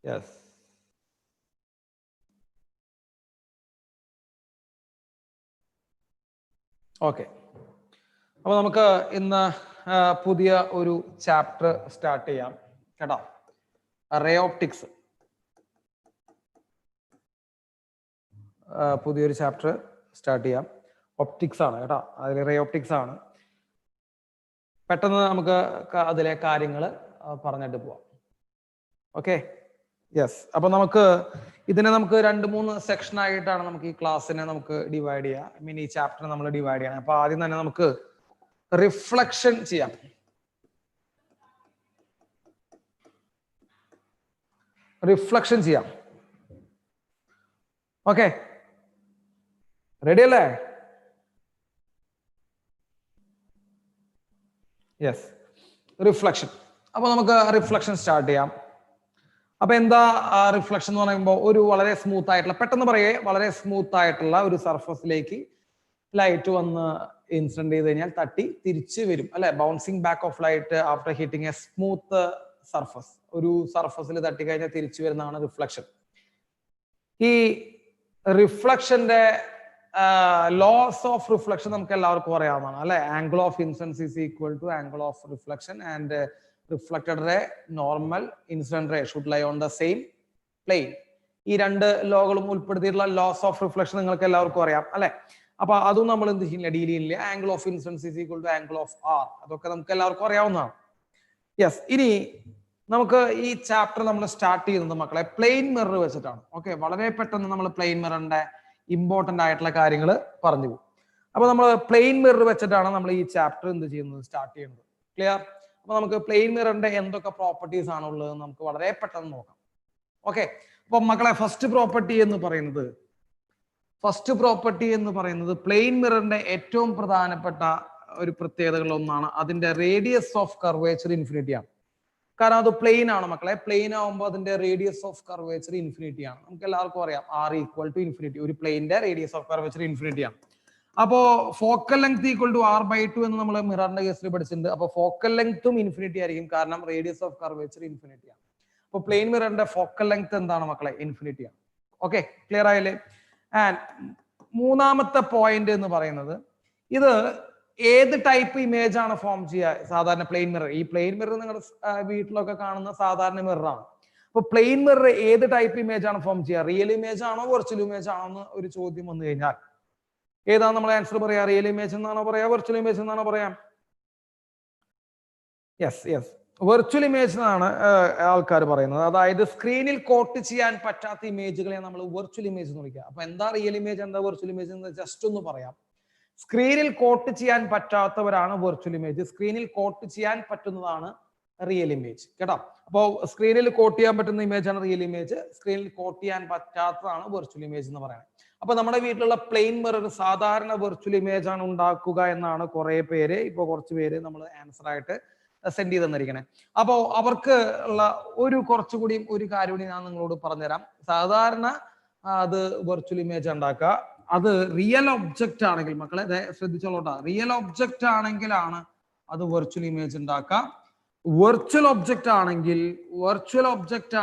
Yes. Okay. അപ്പോൾ നമുക്ക് ഇന്ന് പുതിയ ഒരു ചാപ്റ്റർ സ്റ്റാർട്ട് ചെയ്യാം കേട്ടോ. Ray optics. പുതിയൊരു ചാപ്റ്റർ സ്റ്റാർട്ട് ചെയ്യാം. ഒപ്റ്റിക്സ് ആണ് കേട്ടോ. അതിൽ റേ ഓപ്റ്റിക്സ് ആണ്. പെട്ടെന്ന് നമുക്ക് അതിലെ കാര്യങ്ങൾ പറഞ്ഞിട്ട് പോവാം. ഓക്കെ. യെസ്. അപ്പൊ നമുക്ക് ഇതിനെ നമുക്ക് 2-3 സെക്ഷൻ ആയിട്ടാണ് നമുക്ക് ഈ ക്ലാസ്സിനെ നമുക്ക് ഡിവൈഡ് ചെയ്യാം. ഐ മീൻ ഈ ചാപ്റ്റർ നമ്മൾ ഡിവൈഡ് ചെയ്യണം. അപ്പൊ ആദ്യം തന്നെ നമുക്ക് റിഫ്ലക്ഷൻ ചെയ്യാം. റിഫ്ലക്ഷൻ ചെയ്യാം. ഓക്കെ, റെഡി അല്ലേ? Yes, reflection. അപ്പൊ നമുക്ക് റിഫ്ലക്ഷൻ സ്റ്റാർട്ട് ചെയ്യാം. അപ്പൊ എന്താ റിഫ്ലക്ഷൻ എന്ന് പറയുമ്പോൾ ഒരു വളരെ സ്മൂത്ത് ആയിട്ടുള്ള, പെട്ടെന്ന് പറയേ, വളരെ സ്മൂത്ത് ആയിട്ടുള്ള ഒരു സർഫസിലേക്ക് ലൈറ്റ് വന്ന് ഇൻസിഡന്റ് ചെയ്ത് കഴിഞ്ഞാൽ തട്ടി തിരിച്ച് വരും അല്ലെ. Bouncing back of light after hitting A smooth surface. ഒരു സർഫസിൽ തട്ടി കഴിഞ്ഞാൽ തിരിച്ചു വരുന്നതാണ് റിഫ്ലക്ഷൻ. ഈ റിഫ്ലക്ഷന്റെ ലോസ് ഓഫ് റിഫ്ലക്ഷൻ നമുക്ക് എല്ലാവർക്കും അറിയാവുന്നതാണ് അല്ലെ. Angle of incidence is equal to angle of reflection and reflected ray, normal, incident ray should lie on the same plane. ഈ രണ്ട് ലോകളും ഉൾപ്പെടുത്തിയിട്ടുള്ള ലോസ് ഓഫ് റിഫ്ലക്ഷൻ നിങ്ങൾക്ക് എല്ലാവർക്കും അറിയാം അല്ലെ. അപ്പൊ അതും നമ്മൾ എന്ത് ചെയ്യില്ല, ഡീൽ ചെയ്യില്ല. Angle of incidence is equal to angle of r. അതൊക്കെ നമുക്ക് എല്ലാവർക്കും അറിയാവുന്നതാണ്. യെസ്. ഇനി നമുക്ക് ഈ ചാപ്റ്റർ നമ്മൾ സ്റ്റാർട്ട് ചെയ്യുന്നത് മക്കളെ പ്ലെയിൻ മിറർ വെച്ചിട്ടാണ്. ഓക്കെ, വളരെ പെട്ടെന്ന് നമ്മൾ പ്ലെയിൻ മിററിന്റെ ഇമ്പോർട്ടന്റ് ആയിട്ടുള്ള കാര്യങ്ങൾ പറഞ്ഞു പോകും. അപ്പൊ നമ്മൾ പ്ലെയിൻ മിറർ വെച്ചിട്ടാണ് നമ്മൾ ഈ ചാപ്റ്റർ എന്ത് ചെയ്യുന്നത്, സ്റ്റാർട്ട് ചെയ്യുന്നത്. ക്ലിയർ? അപ്പൊ നമുക്ക് പ്ലെയിൻ മിററിന്റെ എന്തൊക്കെ പ്രോപ്പർട്ടീസ് ആണുള്ളത് നമുക്ക് വളരെ പെട്ടെന്ന് നോക്കാം. ഓക്കെ, അപ്പൊ മക്കളെ ഫസ്റ്റ് പ്രോപ്പർട്ടി എന്ന് പറയുന്നത് പ്ലെയിൻ മിററിന്റെ ഏറ്റവും പ്രധാനപ്പെട്ട ഒരു പ്രത്യേകതകളിൽ ഒന്നാണ് അതിന്റെ റേഡിയസ് ഓഫ് കർവേച്ചർ ഇൻഫിനിറ്റി ആണ്. കാരണം അത് പ്ലെയിൻ ആണ് മക്കളെ. പ്ലെയിൻ ആവുമ്പോൾ അതിന്റെ റേഡിയസ് ഓഫ് കർവേച്ചർ ഇൻഫിനിറ്റി ആണ്. നമുക്ക് എല്ലാവർക്കും അറിയാം R ഈക്വൽ ടു ഇൻഫിനിറ്റി. ഒരു പ്ലെയിന്റെ റേഡിയസ് ഓഫ് കർവേച്ചർ ഇൻഫിനിറ്റി ആണ്. അപ്പോ focal length equal to R/2 എന്ന് നമ്മൾ മിററിന്റെ കേസിൽ പഠിച്ചിട്ടുണ്ട്. അപ്പൊ ഫോക്കൽ ലെങ്ത്തും ഇൻഫിനിറ്റി ആയിരിക്കും, കാരണം റേഡിയസ് ഓഫ് കർവേച്ചർ ഇൻഫിനിറ്റി ആണ്. അപ്പൊ പ്ലെയിൻ മിററിന്റെ ഫോക്കൽ ലെങ്ത് എന്താണ് മക്കളെ? ഇൻഫിനിറ്റി ആണ്. ഓക്കെ, ക്ലിയർ ആയില്ലേ? ആൻഡ് മൂന്നാമത്തെ പോയിന്റ് എന്ന് പറയുന്നത്, ഇത് ഏത് ടൈപ്പ് ഇമേജ് ആണ് ഫോം ചെയ്യുക? സാധാരണ പ്ലെയിൻ മിറർ. ഈ പ്ലെയിൻ മിറർ നിങ്ങളുടെ വീട്ടിലൊക്കെ കാണുന്ന സാധാരണ മിററാണ്. അപ്പൊ പ്ലെയിൻ മിറർ ഏത് ടൈപ്പ് ഇമേജ് ആണ് ഫോം ചെയ്യുക? റിയൽ ഇമേജ് ആണോ വെർച്വൽ ഇമേജ് ആണോ എന്ന് ഒരു ചോദ്യം വന്നു കഴിഞ്ഞാൽ ഏതാണ് നമ്മൾ ആൻസർ പറയാ? റിയൽ ഇമേജ് എന്നാണോ പറയാ, വെർച്വൽ ഇമേജ് എന്നാണോ പറയാ? യെസ്, യെസ്, വെർച്വൽ ഇമേജ് എന്നാണ് ആൾക്കാർ പറയുന്നത്. അതായത് സ്ക്രീനിൽ കോട്ട് ചെയ്യാൻ പറ്റാത്ത ഇമേജുകളെ നമ്മൾ വെർച്വൽ ഇമേജ് എന്ന് വിളിക്കുക. അപ്പൊ എന്താ റിയൽ ഇമേജ്, എന്താ വെർച്വൽ ഇമേജ് എന്ന് ജസ്റ്റ് ഒന്ന് പറയാം. സ്ക്രീനിൽ കോട്ട് ചെയ്യാൻ പറ്റാത്തവരാണ് വെർച്വൽ ഇമേജ്. സ്ക്രീനിൽ കോട്ട് ചെയ്യാൻ പറ്റുന്നതാണ് റിയൽ ഇമേജ് കേട്ടോ. അപ്പോൾ സ്ക്രീനിൽ കോട്ട് ചെയ്യാൻ പറ്റുന്ന ഇമേജ് ആണ് റിയൽ ഇമേജ്. സ്ക്രീനിൽ കോട്ട് ചെയ്യാൻ പറ്റാത്തതാണ് വെർച്വൽ ഇമേജ് എന്ന് പറയുന്നത്. അപ്പൊ നമ്മുടെ വീട്ടിലുള്ള പ്ലെയിൻ മിറർ സാധാരണ വെർച്വൽ ഇമേജ് ആണ് ഉണ്ടാക്കുക എന്നാണ് കുറെ പേര്, ഇപ്പൊ കുറച്ച് പേര് നമ്മൾ ആൻസർ ആയിട്ട് സെൻഡ് ചെയ്ത് തന്നിരിക്കണേ. അപ്പോ അവർക്ക് ഉള്ള കുറച്ചുകൂടി ഒരു കാര്യം കൂടി ഞാൻ നിങ്ങളോട് പറഞ്ഞുതരാം. സാധാരണ അത് വെർച്വൽ ഇമേജ് ഉണ്ടാക്കുക, അത് റിയൽ ഒബ്ജക്റ്റ് ആണെങ്കിൽ, മക്കളെ ശ്രദ്ധിച്ചോളൂട്ടാ, റിയൽ ഒബ്ജക്റ്റ് ആണെങ്കിലാണ് അത് വെർച്വൽ ഇമേജ് ഉണ്ടാക്കുക. വെർച്വൽ ഒബ്ജക്റ്റ്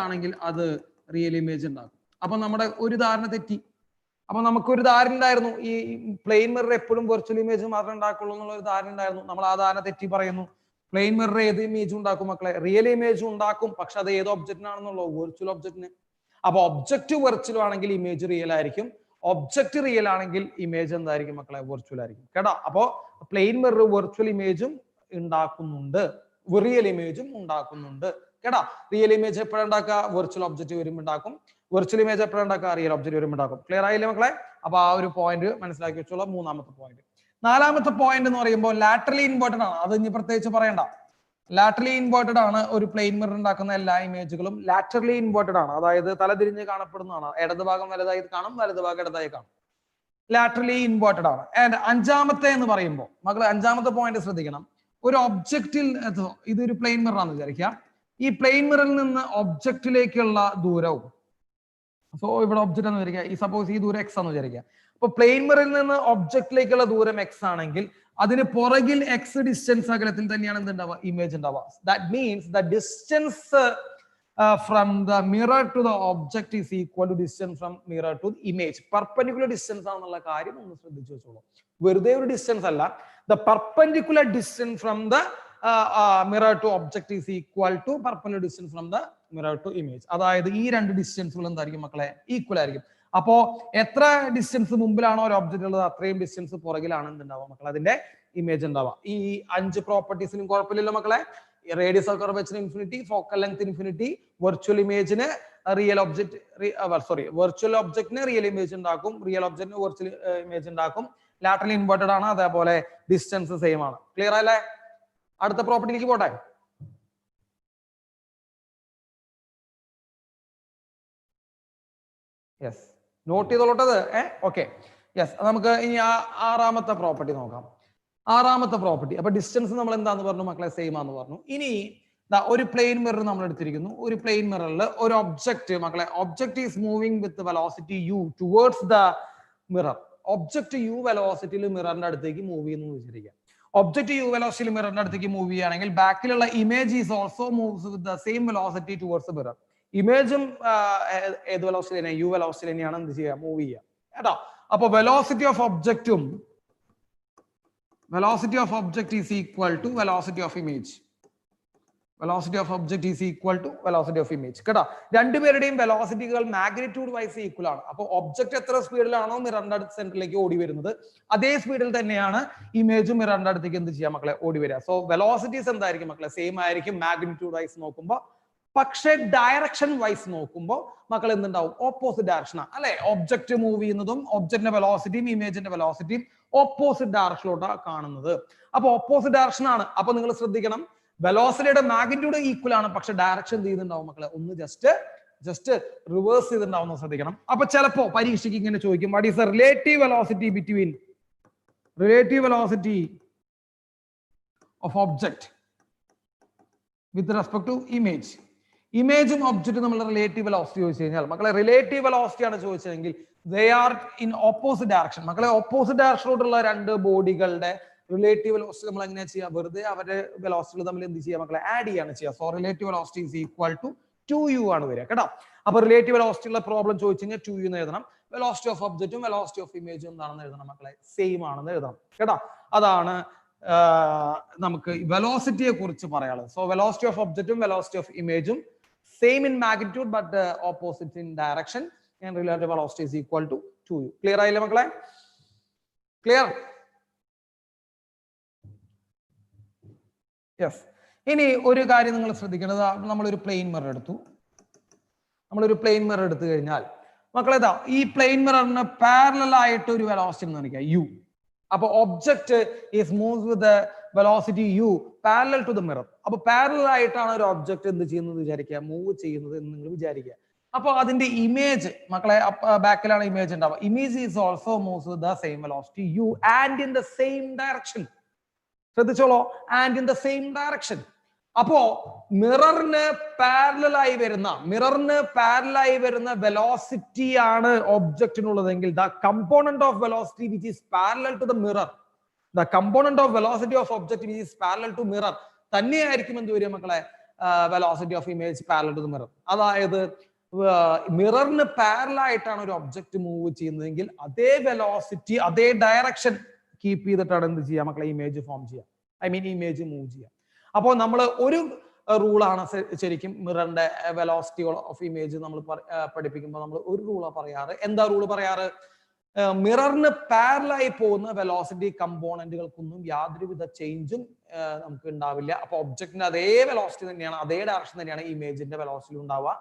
ആണെങ്കിൽ അത് റിയൽ ഇമേജ് ഉണ്ടാക്കും. അപ്പൊ നമ്മുടെ ഒരു ധാരണ തെറ്റി. അപ്പൊ നമുക്കൊരു ധാരണ ഉണ്ടായിരുന്നു, ഈ പ്ലെയിൻ മിറർ എപ്പോഴും വെർച്വൽ ഇമേജ് മാത്രമേ ഉണ്ടാക്കുള്ളൂ എന്നുള്ള ഒരു ധാരണ ഉണ്ടായിരുന്നു. നമ്മൾ ആ ധാരണ തെറ്റി പറയുന്നു. പ്ലെയിൻ മിറർ ഏത് ഇമേജ് ഉണ്ടാക്കും മക്കളെ? റിയൽ ഇമേജ് ഉണ്ടാക്കും. പക്ഷെ അത് ഏത് ഒബ്ജക്റ്റിനാണെന്നുള്ളൂ? വെർച്വൽ ഒബ്ജക്റ്റിന്. അപ്പൊ ഒബ്ജക്റ്റ് വെർച്വൽ ആണെങ്കിൽ ഇമേജ് റിയൽ ആയിരിക്കും. ഒബ്ജക്റ്റ് റിയൽ ആണെങ്കിൽ ഇമേജ് എന്തായിരിക്കും മക്കളെ? വെർച്വൽ ആയിരിക്കും കേട്ടോ. അപ്പോ പ്ലെയിൻ മിറർ വെർച്വൽ ഇമേജും ഉണ്ടാക്കുന്നുണ്ട്, റിയൽ ഇമേജും ഉണ്ടാക്കുന്നുണ്ട് കേട്ടോ. റിയൽ ഇമേജ് എപ്പോഴുണ്ടാക്കുക? വെർച്വൽ ഒബ്ജക്റ്റ് വരുമ്പോൾ ഉണ്ടാക്കും. വെർച്വൽ ഇമേജ് എപ്പോഴുണ്ടാക്കുക? റിയൽ ഒബ്ജക്റ്റ് വരുമ്പോൾ ഉണ്ടാക്കും. ക്ലിയർ ആയില്ലേ മക്കളെ? അപ്പൊ ആ ഒരു പോയിന്റ് മനസ്സിലാക്കി വെച്ചോളൂ. മൂന്നാമത്തെ പോയിന്റ്. നാലാമത്തെ പോയിന്റ് എന്ന് പറയുമ്പോൾ ലാറ്ററലി ഇൻവേർട്ടഡ് ആണ്. അത് ഇനി പ്രത്യേകിച്ച് പറയണ്ട. ലാറ്ററലി ഇൻവേർട്ടഡ് ആണ്. ഒരു പ്ലെയിൻ മിറർ ഉണ്ടാക്കുന്ന എല്ലാ ഇമേജുകളും ലാറ്ററലി ഇൻവേർട്ടഡ് ആണ്. അതായത് തലതിരിഞ്ഞ് കാണപ്പെടുന്നതാണ്. ഇടത് ഭാഗം വലുതായി കാണും, വലത് ഭാഗം ഇടതായി കാണും. ലാറ്ററലി ഇൻവേർട്ടഡ് ആണ്. ആൻഡ് അഞ്ചാമത്തെ എന്ന് പറയുമ്പോൾ മക്കളെ, അഞ്ചാമത്തെ പോയിന്റ് ശ്രദ്ധിക്കണം. ഒരു ഒബ്ജക്റ്റിൽ, ഇതൊരു പ്ലെയിൻ മിറർ ആണെന്ന് വിചാരിക്കുക. ഈ പ്ലെയിൻ മിററിൽ നിന്ന് ഒബ്ജക്റ്റിലേക്കുള്ള ദൂരവും, സോ ഇവിടെ ഒബ്ജക്റ്റ് എന്ന് വിചാരിക്കുക, ഈ സപ്പോസ് ഈ ദൂരം എക്സ് എന്ന് വിചാരിക്കുക. അപ്പൊ പ്ലെയിൻ മിററിൽ നിന്ന് ഒബ്ജക്റ്റിലേക്കുള്ള ദൂരം എക്സ് ആണെങ്കിൽ അതിന് പുറകിൽ എക്സ് ഡിസ്റ്റൻസ് അകലത്തിൽ തന്നെയാണ് എന്തുണ്ടാവുക? ഇമേജ് ഉണ്ടാവുക. That means the distance from the mirror to the object is equal to distance from mirror to the image. Perpendicular distance ആണെന്നുള്ള കാര്യം ഒന്ന് ശ്രദ്ധിച്ചു വെച്ചോളൂ. വെറുതെ ഒരു ഡിസ്റ്റൻസ് അല്ല. The perpendicular distance from the mirror to object is equal to perpendicular distance from the mirror to image. അതായത് ഈ രണ്ട് ഡിസ്റ്റൻസുകൾ എന്തായിരിക്കും മക്കളെ? ഈക്വൽ ആയിരിക്കും. അപ്പോ എത്ര ഡിസ്റ്റൻസ് മുമ്പിലാണോ ഒരു ഒബ്ജക്റ്റ് ഉള്ളത് അത്രയും ഡിസ്റ്റൻസ് പുറകിലാണ് എന്തുണ്ടാവുക മക്കളെ? അതിന്റെ ഇമേജ് ഉണ്ടാവുക. ഈ 5 പ്രോപ്പർട്ടീസിനും കുഴപ്പമില്ലല്ലോ മക്കളെ. Radius of curvature infinity, focal length infinity, virtual ഇമേജിന് റിയൽ ഒബ്ജക്റ്റ് വെർച്വൽ ഒബ്ജക്റ്റിന് റിയൽ ഇമേജ് ഉണ്ടാക്കും, റിയൽ ഒബ്ജക്റ്റിന് വെർച്വൽ ഇമേജ് ഉണ്ടാക്കും, ലാറ്ററലി ഇൻവേർട്ടഡ് ആണ്, അതേപോലെ ഡിസ്റ്റൻസ് സെയിം ആണ്. ക്ലിയർ അല്ലേ? അടുത്ത പ്രോപ്പർട്ടിയിലേക്ക് പോട്ടെ. യെസ്, നോട്ട് ചെയ്തോളട്ടത്. Okay, yes. നമുക്ക് ഇനി ആറാമത്തെ പ്രോപ്പർട്ടി നോക്കാം. ആറാമത്തെ പ്രോപ്പർട്ടി. അപ്പൊ ഡിസ്റ്റൻസ് നമ്മൾ എന്താന്ന് പറഞ്ഞു മക്കളെ? സെയിം ആന്ന് പറഞ്ഞു. ഇനി ഒരു പ്ലെയിൻ മിറർ നമ്മൾ എടുത്തിരിക്കുന്നു. ഒരു പ്ലെയിൻ മിററിൽ ഒരു ഒബ്ജക്റ്റ് മക്കളെ, object is moving with velocity u towards the mirror. Object u വെലോസിറ്റിയിൽ മിററിന്റെ അടുത്തേക്ക് മൂവ് ചെയ്യുന്നു വിചാരിക്കുക. ഒബ്ജക്റ്റ് u വെലോസിറ്റിയിൽ മിററിന്റെ അടുത്തേക്ക് മൂവ് ചെയ്യുകയാണെങ്കിൽ ബാക്കിലുള്ള image is also moves with the same velocity towards the mirror. ഇമേജും ഏത് വെലോസിറ്റി തന്നെ? u വെലോസിറ്റി തന്നെയാണ് എന്ത് ചെയ്യുക? മൂവ് ചെയ്യുക കേട്ടോ. അപ്പൊ വെലോസിറ്റി ഓഫ് ഒബ്ജക്റ്റും velocity of object is equal to velocity of image. Velocity of object is equal to velocity of image. കേട്ടോ, രണ്ടുപേരുടെയും വെലോസിറ്റികൾ മാഗ്നിറ്റ്യൂഡ് വൈസ് ഈക്വൽ ആണ്. അപ്പോൾ ഒബ്ജക്റ്റ് എത്ര സ്പീഡിലാണോ മിററിന്റെ സെന്ററിലേക്ക് ഓടി വരുന്നത് അതേ സ്പീഡിൽ തന്നെയാണ് ഇമേജും മിററിന്റെ അടുത്തേക്ക് എന്ത് ചെയ്യാം മക്കളെ? ഓടി വരിക. സോ വെലോസിറ്റീസ് എന്തായിരിക്കും മക്കളെ? സെയിം ആയിരിക്കും മാഗ്നിറ്റ്യൂഡ് വൈസ് നോക്കുമ്പോൾ. പക്ഷെ ഡയറക്ഷൻ വൈസ് നോക്കുമ്പോൾ മക്കൾ എന്തുണ്ടാവും? ഓപ്പോസിറ്റ് ഡയറക്ഷൻ ആണ് അല്ലെ? ഒബ്ജക്റ്റ് മൂവ് ചെയ്യുന്നതും ഒബ്ജക്റ്റിന്റെ വെലോസിറ്റിയും ഇമേജിന്റെ വെലോസിറ്റിയും ഓപ്പോസിറ്റ് ഡയറക്ഷനിലോട്ടാണ് കാണുന്നത്. അപ്പൊ ഓപ്പോസിറ്റ് ഡയറക്ഷൻ ആണ്. അപ്പൊ നിങ്ങൾ ശ്രദ്ധിക്കണം, വെലോസിറ്റിയുടെ മാഗ്നിറ്റ്യൂഡ് ഈക്വൽ ആണ്, പക്ഷെ ഡയറക്ഷൻ എന്ത് ചെയ്തിട്ടുണ്ടാവും മക്കളെ? ഒന്ന് ജസ്റ്റ് റിവേഴ്സ് ചെയ്തിട്ടുണ്ടാവും. ശ്രദ്ധിക്കണം. അപ്പൊ ചിലപ്പോ പരീക്ഷയ്ക്ക് ഇങ്ങനെ ചോദിക്കും, what is the relative velocity between relative velocity of object with respect to image. ഇമേജും ഒബ്ജക്റ്റും നമ്മൾ റിലേറ്റീവ് വെലോസിറ്റി ചോദിച്ചു കഴിഞ്ഞാൽ മക്കളെ, റിലേറ്റീവ് വെലോസിറ്റി ആണ് ചോദിച്ചതെങ്കിൽ they are in opposite direction. മക്കളെ, ഓപ്പോസിറ്റ് ഡയറക്ഷനിലോട്ടുള്ള രണ്ട് ബോഡികളുടെ റിലേറ്റീവ് വെലോസിറ്റി നമ്മൾ എങ്ങനെയാ ചെയ്യുക? വെറുതെ അവരുടെ വെലോസിറ്റികൾ തമ്മിൽ എന്ത് ചെയ്യുക മക്കളെ? ആഡ് ചെയ്യാണ് ചെയ്യുക. So relative velocity is equal to 2u ആണ് വരിക കേട്ടോ. അപ്പൊ റിലേറ്റീവ് വെലോസിറ്റി ഉള്ള പ്രോബ്ലം ചോദിച്ചു കഴിഞ്ഞാൽ 2u എന്ന് എഴുതണം. വെലോസിറ്റി ഓഫ് ഒബ്ജക്റ്റും വെലോസിറ്റി ഓഫ് ഇമേജും എന്താണെന്ന് എഴുതണം മക്കളെ? സെയിം ആണെന്ന് എഴുതണം കേട്ടോ. അതാണ് നമുക്ക് വെലോസിറ്റിയെ കുറിച്ച് പറയാനുള്ളത്. സോ വെലോസിറ്റി ഓഫ് ഒബ്ജക്റ്റും വെലോസിറ്റി ഓഫ് ഇമേജും same in magnitude but opposite in direction and relative velocity is equal to 2u. Clear ആയില്ലേ മക്കളെ? ക്ലിയർ? യെസ്. ഇനി ഒരു കാര്യം നിങ്ങൾ ശ്രദ്ധിക്കേണ്ടത്, നമ്മളൊരു പ്ലെയിൻ മിറർ എടുത്തു. നമ്മളൊരു പ്ലെയിൻ മിറർ എടുത്തു കഴിഞ്ഞാൽ മക്കളെ, ഈ പ്ലെയിൻ മിററിന് പാരലൽ ആയിട്ട് ഒരു വെലോസിറ്റി എന്ന് കാണിക്കുക u. അപ്പൊ object is moves with velocity u parallel to the mirror. അപ്പൊ പാരലൽ ആയിട്ടാണ് ഒരു ഒബ്ജക്റ്റ് എന്ത് ചെയ്യുന്നത് വിചാരിക്കുക? മൂവ് ചെയ്യുന്നത് എന്ന് നിങ്ങൾ വിചാരിക്കുക. അപ്പൊ അതിന്റെ ഇമേജ് മക്കളെ ബാക്കിലാണ് ഇമേജ് ഉണ്ടാവുക. Image is also moves with the same velocity u and in the same direction. ശ്രദ്ധിച്ചോളോ, and in the same direction. അപ്പോ മിററിന് പാരലലായി വരുന്ന വെലോസിറ്റി ആണ് ഒബ്ജക്റ്റിനുള്ളതെങ്കിൽ the component of velocity which is parallel to the mirror, the component of velocity of object which is parallel to mirror തന്നെയായിരിക്കും എന്ത് വരിക മക്കളെ? Velocity of image parallel to the mirror. അതായത് മിററിന് പാരലൽ ആയിട്ടാണ് ഒരു ഒബ്ജക്റ്റ് മൂവ് ചെയ്യുന്നതെങ്കിൽ അതേ വെലോസിറ്റി അതേ ഡയറക്ഷൻ കീപ്പ് ചെയ്തിട്ടാണ് എന്ത് ചെയ്യുക മക്കളെ? ഇമേജ് ഫോം ചെയ്യുക, ഇമേജ് മൂവ് ചെയ്യുക. അപ്പോൾ നമ്മൾ ഒരു റൂളാണ് ശരിക്കും മിററിന്റെ വെലോസിറ്റി ഓഫ് ഇമേജ് നമ്മൾ പഠിപ്പിക്കുമ്പോൾ നമ്മൾ ഒരു റൂളാണ് പറയാറ്. എന്താ റൂള് പറയാറ്? മിററിന് പാരലായി പോകുന്ന വെലോസിറ്റി കമ്പോണന്റുകൾക്കൊന്നും യാതൊരുവിധ ചേഞ്ചും നമുക്ക് ഉണ്ടാവില്ല. അപ്പൊ ഒബ്ജക്റ്റിന്റെ അതേ വെലോസിറ്റി തന്നെയാണ്, അതേ ഡയറക്ഷൻ തന്നെയാണ് ഇമേജിന്റെ വെലോസിറ്റി ഉണ്ടാവുക.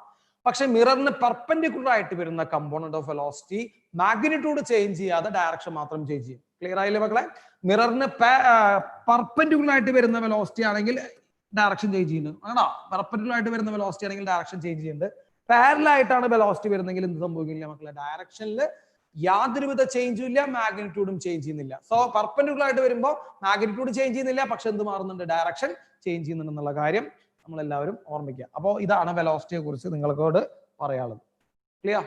പക്ഷെ മിററിന് പെർപെൻഡിക്കുലർ ആയിട്ട് വരുന്ന component of velocity magnitude change ചെയ്യാതെ ഡയറക്ഷൻ മാത്രം ചേഞ്ച് ചെയ്യും. ക്ലിയർ ആയില്ലേ മക്കളെ? മിററിന് പെർപെൻഡിക്കുലർ ആയിട്ട് വരുന്ന വെലോസിറ്റി ആണെങ്കിൽ ഡയറക്ഷൻ ചേഞ്ച് ചെയ്യുന്നുണ്ട്. ആണോ? പെർപെൻഡിക്കുലർ ആയിട്ട് വരുന്ന വെലോസിറ്റി ആണെങ്കിൽ ഡയറക്ഷൻ ചേഞ്ച് ചെയ്യുന്നുണ്ട്. പാരലൽ ആയിട്ടാണ് വെലോസിറ്റി വരുന്നെങ്കിൽ എന്ത് സംഭവിക്കില്ല മക്കളെ? ഡയറക്ഷനിൽ യാതൊരുവിധ ചേഞ്ചും ഇല്ല, മാഗ്നിറ്റ്യൂഡും ചേഞ്ച് ചെയ്യുന്നില്ല. സോ പെർപെൻഡിക്കുലർ ആയിട്ട് വരുമ്പോൾ മാഗ്നിറ്റ്യൂഡ് ചേഞ്ച് ചെയ്യുന്നില്ല, പക്ഷെ എന്ത് മാറുന്നുണ്ട്? ഡയറക്ഷൻ ചേഞ്ച് ചെയ്യുന്നുണ്ട് എന്നുള്ള കാര്യം നമ്മൾ എല്ലാവരും ഓർമ്മിക്കുക. അപ്പോൾ ഇതാണ് വെലോസിറ്റിയെ കുറിച്ച് നിങ്ങളോട് പറയാനുള്ളത്. ക്ലിയർ?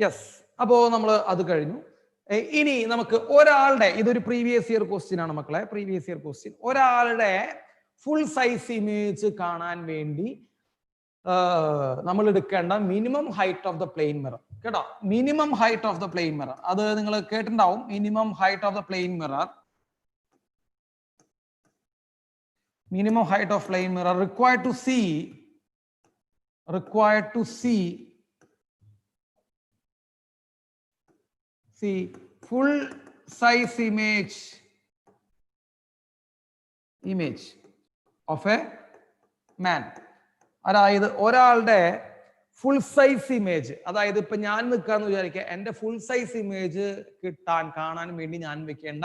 യെസ്. അപ്പോ നമ്മൾ അത് കഴിഞ്ഞു. ഇനി നമുക്ക് ഒരാളുടെ, ഇതൊരു പ്രീവിയസ് ഇയർ ക്വസ്റ്റ്യൻ ആണ് മക്കളെ, പ്രീവിയസ് ഇയർ ക്വസ്റ്റ്യൻ. ഒരാളുടെ ഫുൾ സൈസ് ഇമേജ് കാണാൻ വേണ്ടി നമ്മൾ എടുക്കേണ്ട minimum height of the plane mirror കേട്ടോ. Minimum height of the plane mirror അത് നിങ്ങൾ കേട്ടിട്ടുണ്ടാവും. Minimum height of the plane mirror, minimum height of plane mirror required to see full size image of a man. അതായത് ഒരാളുടെ full size image, അതായത് ഇപ്പൊ ഞാൻ നിൽക്കാന്ന് വിചാരിക്കുക, എന്റെ ഫുൾ സൈസ് ഇമേജ് കാണാൻ വേണ്ടി ഞാൻ വെക്കേണ്ട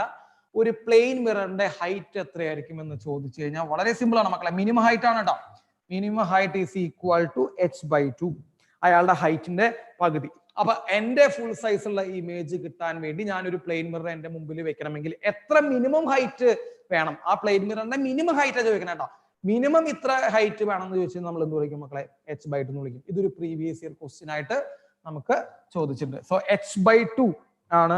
ഒരു പ്ലെയിൻ മിററിന്റെ ഹൈറ്റ് എത്രയായിരിക്കും എന്ന് ചോദിച്ചു കഴിഞ്ഞാൽ വളരെ സിമ്പിൾ ആണ് മക്കളെ. മിനിമം ഹൈറ്റ് ആണ് കേട്ടോ. Minimum height is equal to h/2, അയാളുടെ ഹൈറ്റിന്റെ പകുതി. അപ്പൊ എന്റെ ഫുൾ സൈസ് ഉള്ള ഇമേജ് കിട്ടാൻ വേണ്ടി ഞാൻ ഒരു പ്ലെയിൻ മിറർ എന്റെ മുമ്പിൽ വെക്കണമെങ്കിൽ എത്ര മിനിമം ഹൈറ്റ് വേണം? ആ പ്ലെയിൻ മിററിന്റെ മിനിമം ഹൈറ്റ് ചോദിക്കണം കേട്ടോ. മിനിമം ഇത്ര ഹൈറ്റ് വേണം എന്ന് ചോദിച്ചാൽ നമ്മൾ എന്ത് വിളിക്കും മക്കളെ? h/2 എന്ന് വിളിക്കും. ഇതൊരു പ്രീവിയസ് ഇയർ ക്വസ്റ്റ്യൻ ആയിട്ട് നമുക്ക് ചോദിച്ചിട്ടുണ്ട്. സോ h/2 ആണ്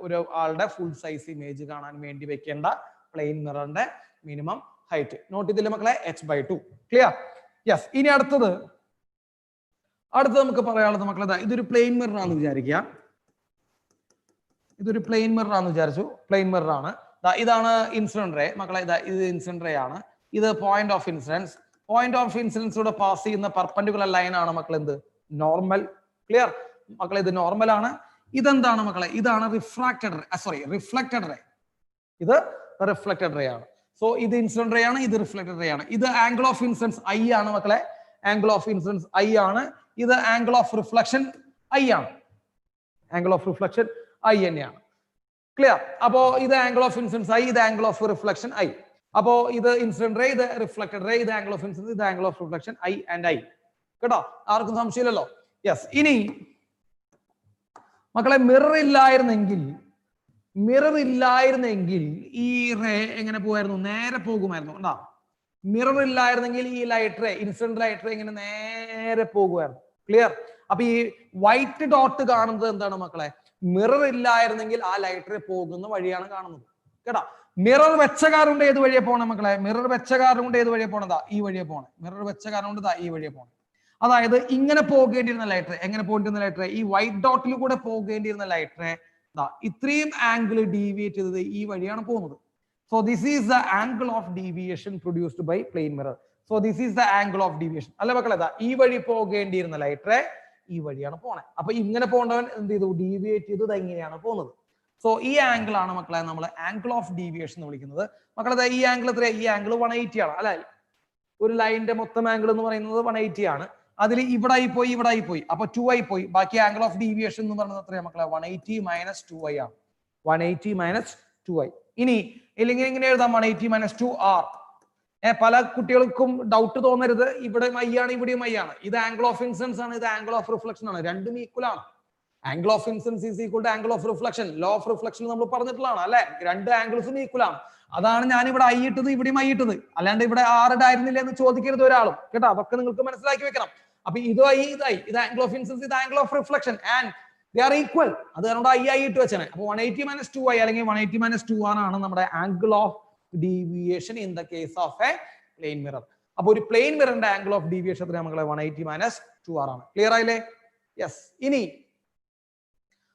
ഒരു ആളുടെ ഫുൾ സൈസ് ഇമേജ് കാണാൻ വേണ്ടി വെക്കേണ്ട പ്ലെയിൻ മിററിന്റെ മിനിമം ഹൈറ്റ്. നോട്ട് ചെയ്തില്ലേ മക്കളെ? h/2. ക്ലിയർ? യെസ്. ഇനി അടുത്തത് നമുക്ക് പറയാനുള്ളത് മക്കളെ, ഇതൊരു പ്ലെയിൻ മിറർ ആണെന്ന് വിചാരിക്കുക. ഇതൊരു പ്ലെയിൻ മിറർ ആണെന്ന് വിചാരിച്ചു. പ്ലെയിൻ മിറർ ആണ്. ഇതാണ് ഇൻസിഡന്റ് റേ മക്കളെ. ഇത് ഇൻസിഡന്റ് റേ ആണ്. ഇത് point of incidence. Point of ഇൻസിഡൻസിലൂടെ പാസ് ചെയ്യുന്ന പെർപെൻഡിക്കുലർ ലൈൻ ആണ് മക്കളെ എന്ത്? നോർമൽ. ക്ലിയർ മക്കളെ? ഇത് നോർമൽ ആണ്. ഇതെന്താണ് മക്കളെ? ഇതാണ് റിഫ്രാക്റ്റഡ് റേ. ഇത് റിഫ്ലക്റ്റഡ് റേ ആണ്. സോ ഇത് ഇൻസിഡന്റ് റേ ആണ്, ഇത് റിഫ്ലക്റ്റഡ് റേ ആണ്. ഇത് ആംഗിൾ ഓഫ് ഇൻസിഡൻസ് I ആണ് മക്കളെ. ആംഗിൾ ഓഫ് ഇൻസിഡൻസ് I ആണ്. ഇത് ആംഗിൾ ഓഫ് റിഫ്ലക്ഷൻ I ആണ്. ആംഗിൾ ഓഫ് റിഫ്ലക്ഷൻ I തന്നെയാണ്. ക്ലിയർ? അപ്പോ ഇത് ആംഗിൾ ഓഫ് ഇൻസിഡൻസ് I, ഇത് ആംഗിൾ ഓഫ് റിഫ്ലക്ഷൻ I. അപ്പോ ഇത് ഇൻസിഡന്റ് റേ, ഇത് റിഫ്ലക്റ്റഡ് റേ, ഇത് ആംഗിൾ ഓഫ് ഇൻസിഡൻസ്, ഇത് angle of reflection I and I. കേട്ടോ? ആർക്കും സംശയമില്ലല്ലോ? യെസ്. ഇനി മക്കളെ മിറർ ഇല്ലായിരുന്നെങ്കിൽ ഈ റേ എങ്ങനെ പോകുമായിരുന്നു? നേരെ പോകുമായിരുന്നു. കണ്ടാ? മിറർ ഇല്ലായിരുന്നെങ്കിൽ ഈ light ray, incident light ray ഇങ്ങനെ നേരെ പോകുമായിരുന്നു. ക്ലിയർ? അപ്പൊ ഈ വൈറ്റ് ഡോട്ട് കാണുന്നത് എന്താണ് മക്കളെ? മിറർ ഇല്ലായിരുന്നെങ്കിൽ ആ ലൈറ്റ് റേ പോകുന്ന വഴിയാണ് കാണുന്നത്. കേട്ടാ? മിറർ വെച്ച കാറുകൊണ്ട് ഏത് വഴിയെ പോണേ മക്കളെ? മിറർ വെച്ച കാറുകൊണ്ട് ഏത് വഴിയെ പോണതാ? ഈ വഴിയെ പോണേ. മിറർ വെച്ച കാറുകൊണ്ട് ഈ വഴിയെ പോണേ. അതായത് ഇങ്ങനെ പോകേണ്ടിയിരുന്ന ലൈറ്റ് റേ, എങ്ങനെ പോകേണ്ടിരുന്ന ലൈറ്റ് റേ? ഈ വൈറ്റ് ഡോട്ടിൽ കൂടെ പോകേണ്ടിയിരുന്ന ലൈറ്റ് റേ ഇത്രയും ആംഗിൾ ഡീവിയേറ്റ് ചെയ്തത് ഈ വഴിയാണ് പോകുന്നത്. So this is the angle of deviation produced by plane mirror. So this is the angle of deviation. അല്ല മക്കളെ? ഈ വഴി പോകേണ്ടിയിരുന്ന ലൈറ്റ് റേ ഈ വഴിയാണ് പോണേ. അപ്പൊ ഇങ്ങനെ പോകേണ്ടവൻ എന്ത് ചെയ്തു? ഡീവിയേറ്റ് ചെയ്തത് ഇങ്ങനെയാണ് പോകുന്നത്. സോ ഈ ആംഗിൾ ആണ് മക്കളെ നമ്മൾ ആംഗിൾ ഓഫ് ഡീവിയേഷൻ എന്ന് വിളിക്കുന്നത്. മക്കളെ ഈ ആംഗിൾ എത്ര? ഈ ആംഗിൾ 180 ആണ്. അല്ലെ? ഒരു ലൈനിന്റെ മൊത്തം ആംഗിൾ എന്ന് പറയുന്നത് 180 ആണ്. അതിൽ ഇവിടെ ആയി പോയി. അപ്പൊ 2i പോയി. ബാക്കി ആംഗിൾ ഓഫ് ഡീവിയേഷൻ എന്ന് പറയുന്നത് എത്രയാണ് മക്കളെ? 180 - 2i ആണ്. 180 - 2i. ഇനി ഇല്ലെങ്കിൽ ഇങ്ങനെ എഴുതാം 180 - 2r. പല കുട്ടികൾക്കും ഡൗട്ട് തോന്നരുത്. ഇവിടെ I ആണ്, ഇവിടെയും I ആണ്. ഇത് ആംഗിൾ ഓഫ് ഇൻസിഡൻസ് ആണ്, ഇത് ആംഗിൾ ഓഫ് റിഫ്ലക്ഷൻ ആണ്. രണ്ടും ഈക്വൽ ആണ്. Angle of incidence is equal to angle of reflection. Law of reflection നമ്മൾ പറഞ്ഞിട്ടുള്ളതാണ് അല്ലെ? രണ്ട് ആംഗിൾസും ഈക്വൽ ആണ്. അതാണ് ഞാൻ ഇവിടെ I ഇട്ടത്, ഇവിടെയും I ഇട്ടത്. അല്ലാണ്ട് ഇവിടെ R ഇടായിരുന്നില്ല എന്ന് ചോദിക്കരുത് ഒരാളും. കേട്ടോ? അതൊക്കെ നിങ്ങൾക്ക് മനസ്സിലാക്കി വെക്കണം. അപ്പൊ ഇത് ആംഗിൾ ഓഫ് ഇൻസിഡൻസ്, ഇത് angle of reflection and they are equal. അത് കാരണം I ഇട്ട് വെച്ചാണ്. അപ്പൊ 180 - 2i അല്ലെങ്കിൽ 180 - 2r ആണ് നമ്മുടെ angle of deviation in the case of a plane mirror. അപ്പൊ ഒരു പ്ലെയിൻ മിററിന്റെ ആംഗിൾ ഓഫ് ഡീവിയേഷൻ എത്ര മക്കളെ? 180 - 2r ആണ്. ക്ലിയർ ആയില്ലേ? യെസ്. ഇനി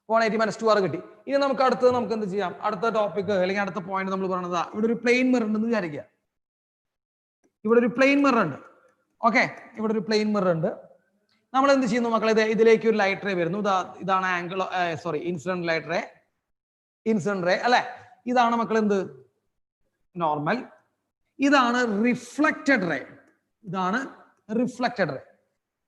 180 - 2r കിട്ടി. ഇനി നമുക്ക് അടുത്തത് നമുക്ക് എന്ത് ചെയ്യാം? അടുത്ത ടോപ്പിക് അല്ലെങ്കിൽ അടുത്ത പോയിന്റ് നമ്മൾ പറയുന്നത്, ഇവിടെ ഒരു പ്ലെയിൻ മിറർ ഉണ്ടെന്ന് വിചാരിക്കുക. ഇവിടെ ഒരു പ്ലെയിൻ മിറർ ഉണ്ട്. ഓക്കെ? ഇവിടെ ഒരു പ്ലെയിൻ മിറർ ഉണ്ട്. നമ്മൾ എന്ത് ചെയ്യുന്നു മക്കളെ? ഇതിലേക്ക് ഒരു ലൈറ്റ് റേ വരുന്നു. ഇതാണ് angle incident light ray, incident ray അല്ലെ? ഇതാണ് മക്കൾ എന്ത്? നോർമൽ. ഇതാണ് റിഫ്ലക്റ്റഡ് റേ. ഇതാണ് റിഫ്ലക്റ്റഡ് റേ.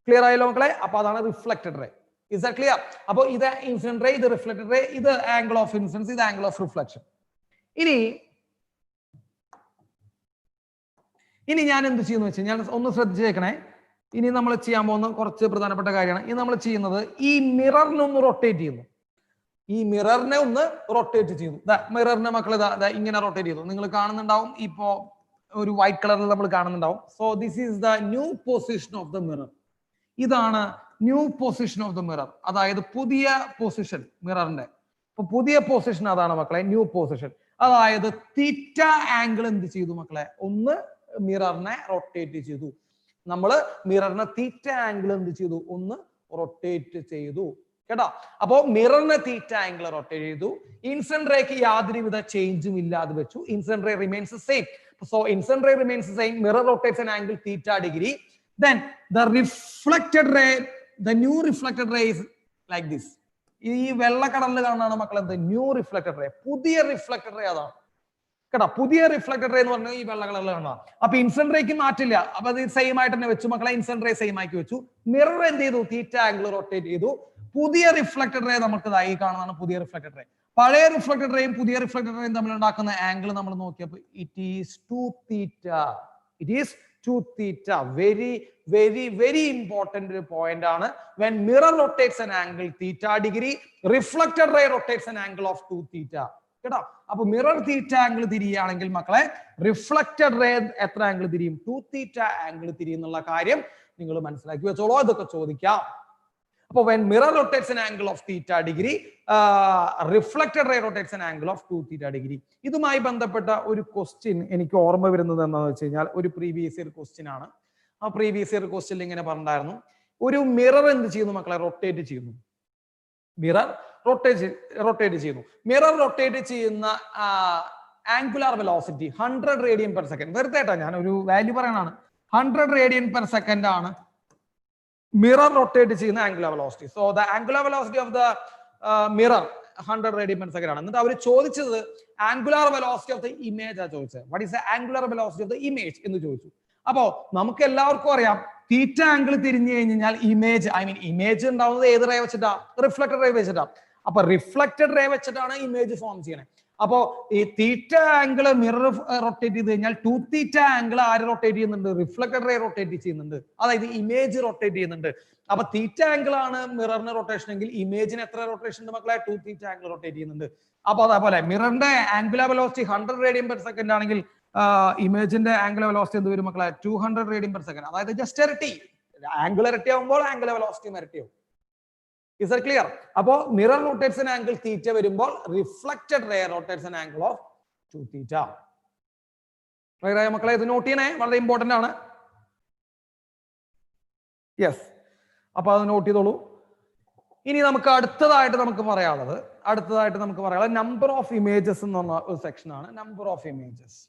ക്ലിയർ ആയല്ലോ മക്കളെ? അപ്പൊ അതാണ് reflected ray. Is that clear? അപ്പൊ ഇത് ഇൻസിഡന്റ് റേ, ഇത് റിഫ്ലക്റ്റഡ് റേ, ഇത് ആംഗിൾ ഓഫ് ഇൻസിഡൻസ്, ഇത് ആംഗിൾ ഓഫ് റിഫ്ലക്ഷൻ. ഇനി ഞാൻ എന്ത് ചെയ്യുന്നു വെച്ചാൽ, ഞാൻ ഒന്ന് ശ്രദ്ധിച്ചേക്കണേ. ഇനി നമ്മൾ ചെയ്യാൻ പോകുന്ന കുറച്ച് പ്രധാനപ്പെട്ട കാര്യമാണ്. ഇനി നമ്മൾ ചെയ്യുന്നത് ഈ മിററിനെ ഒന്ന് റൊട്ടേറ്റ് ചെയ്യുന്നു. ഈ മിററിനെ ഒന്ന് റൊട്ടേറ്റ് ചെയ്തു. മിററിനെ മക്കൾ ഇങ്ങനെ റൊട്ടേറ്റ് ചെയ്തു. നിങ്ങൾ കാണുന്നുണ്ടാവും, ഇപ്പോ ഒരു വൈറ്റ് കളറിൽ നമ്മൾ കാണുന്നുണ്ടാവും. So this is the new position of the mirror. ഇതാണ് new position of the mirror. അതായത് പുതിയ പൊസിഷൻ മിററിന്റെ. അപ്പൊ പുതിയ പൊസിഷൻ അതാണ് മക്കളെ ന്യൂ പൊസിഷൻ. അതായത് തീറ്റ ആംഗിൾ എന്ത് ചെയ്തു മക്കളെ? ഒന്ന് മിററിനെ റൊട്ടേറ്റ് ചെയ്തു. നമ്മൾ മിററിനെ തീറ്റ ആംഗിൾ എന്ത് ചെയ്തു? ഒന്ന് റൊട്ടേറ്റ് ചെയ്തു കേട്ടോ. അപ്പോ മിററിനെ തീറ്റ ആംഗിൾ റൊട്ടേറ്റ് ചെയ്തു. ഇൻസിഡന്റ് റേക്ക് യാതൊരുവിധ ചേഞ്ചും ഇല്ലാതെ വെച്ചു. Incident ray remains same. So incident ray remains the same. Mirror rotates an angle theta degree. Then the reflected ray, the new reflected ray is like this. ഈ വെള്ള കളറിൽ കാണുന്നതാണ് മക്കളെ എന്ത്? New reflected ray. പുതിയ റിഫ്ലക്റ്റഡ് റേ അതാണ് കേട്ടോ. പുതിയ റിഫ്ലക്റ്റഡ് റേ എന്ന് പറഞ്ഞാൽ ഈ വെള്ള കളറിൽ കാണുക. അപ്പൊ ഇൻസിഡന്റ് റേക്ക് മാറ്റില്ല. അപ്പൊ അത് സെയിം ആയിട്ട് തന്നെ വെച്ചു മക്കളെ. ഇൻസിഡന്റ് റേ സെയിം ആക്കി വെച്ചു. മിറർ എന്ത് ചെയ്തു? തീറ്റ ആംഗിൾ റൊട്ടേറ്റ് ചെയ്തു. പുതിയ റിഫ്ലക്റ്റഡ് റേ നമുക്ക് ഈ കാണുന്നതാണ് പുതിയ റിഫ്ലക്റ്റഡ് റേ. പഴയ റിഫ്ലക്റ്റഡ് റേയും പുതിയ റിഫ്ലക്റ്റഡ് റേയും തമ്മിൽ ഉണ്ടാക്കുന്ന ആംഗിൾ നമ്മൾ നോക്കിയപ്പോൾ it is 2 theta. It is 2 theta. Very very very important ഒരു പോയിന്റ് ആണ്. When mirror rotates an angle theta degree, reflected ray rotates an angle of 2 theta. കേട്ടോ. അപ്പൊ മിറർ തീറ്റ ആംഗിൾ തിരിയുകയാണെങ്കിൽ മക്കളെ റിഫ്ലക്റ്റഡ് റേ എത്ര angle തിരിയും? 2 theta angle തിരിയും എന്നുള്ള കാര്യം നിങ്ങൾ മനസ്സിലാക്കി വെച്ചോളൂ. ഇതൊക്കെ ചോദിക്കാം. അപ്പോൾ when mirror rotates an angle of theta degree, reflected ray rotates an angle of 2 theta degree. ഇതുമായി ബന്ധപ്പെട്ട ഒരു ക്വസ്റ്റ്യൻ എനിക്ക് ഓർമ്മ വരുന്നത് എന്താണെന്ന് വെച്ച് കഴിഞ്ഞാൽ ഒരു പ്രീവിയസ് ഇയർ ക്വസ്റ്റ്യൻ ആണ്. ആ പ്രീവിയസ് ഇയർ ക്വസ്റ്റ്യനിൽ ഇങ്ങനെ പറഞ്ഞിട്ടുണ്ടായിരുന്നു, ഒരു മിറർ എന്ത് ചെയ്യുന്നു മക്കളെ? റൊട്ടേറ്റ് ചെയ്യുന്നു. മിറർ റൊട്ടേറ്റ് ചെയ്യുന്നു. മിറർ റൊട്ടേറ്റ് ചെയ്യുന്ന angular velocity 100 radian per second. വെറുതെ കേട്ടോ, ഞാൻ ഒരു വാല്യൂ പറയാനാണ്. 100 റേഡിയൻ പെർ സെക്കൻഡ് ആണ് മിറർ റൊട്ടേറ്റ് ചെയ്യുന്ന angular velocity. So the angular velocity of the mirror 100 radian per second ആണ്. എന്നിട്ട് അവർ ചോദിച്ചത് angular velocity of the image ആ ചോദിച്ചത്. What is the angular velocity of the image എന്ന് ചോദിച്ചു. അപ്പോ നമുക്ക് എല്ലാവർക്കും അറിയാം തീറ്റ ആംഗിൾ തിരിഞ്ഞു കഴിഞ്ഞാൽ ഇമേജ്, ഐ മീൻ ഇമേജ് ഉണ്ടാവുന്നത് ഏത് റേ വെച്ചിട്ടാ? റിഫ്ലക്റ്റഡ് റേ വെച്ചിട്ടാ. അപ്പൊ റിഫ്ലക്റ്റഡ് റേ വെച്ചിട്ടാണ് ഇമേജ് ഫോം ചെയ്യണേ. അപ്പോ ഈ തീറ്റ ആംഗിൾ മിറർ റൊട്ടേറ്റ് ചെയ്ത് കഴിഞ്ഞാൽ 2 തീറ്റ ആംഗിൾ ആര് റൊട്ടേറ്റ് ചെയ്യുന്നുണ്ട്? റിഫ്ലക്റ്റഡ് റേ റൊട്ടേറ്റ് ചെയ്യുന്നുണ്ട്. അതായത് ഇമേജ് റൊട്ടേറ്റ് ചെയ്യുന്നുണ്ട്. അപ്പൊ തീറ്റ ആംഗിൾ ആണ് മിററിന് റൊട്ടേഷൻ എങ്കിൽ ഇമേജിന് എത്ര റൊട്ടേഷൻ ഉണ്ട് മക്കളെ? 2 തീറ്റ ആംഗിൾ റൊട്ടേറ്റ് ചെയ്യുന്നുണ്ട്. അപ്പൊ അതേപോലെ മിററിന്റെ angular velocity 100 radian per second ആണെങ്കിൽ ഇമേജിന്റെ ആംഗുലാർ വെലോസിറ്റി എന്ത് വരും മക്കളെ? 200 റേഡിയൻ പെർ സെക്കൻഡ്. അതായത് ജസ്റ്റ് ഇരട്ടി. ആംഗുലർ ഇരട്ടി ആവുമ്പോൾ ആംഗുലാർ വെലോസിറ്റി ഇരട്ടിയാവും. Is that clear? അപ്പോ mirror rotates an angle theta വരുമ്പോൾ reflected ray rotates an angle of 2 theta. മക്കളെ ഇത് നോട്ട് ചെയ്യണേ, വളരെ ഇമ്പോർട്ടന്റ് ആണ്. യെസ്, അപ്പൊ അത് നോട്ട് ചെയ്തോളൂ. ഇനി നമുക്ക് അടുത്തതായിട്ട് നമുക്ക് പറയാനുള്ളത് നമ്പർ ഓഫ് ഇമേജസ് എന്ന് പറഞ്ഞ ഒരു സെക്ഷൻ ആണ്. Number of images.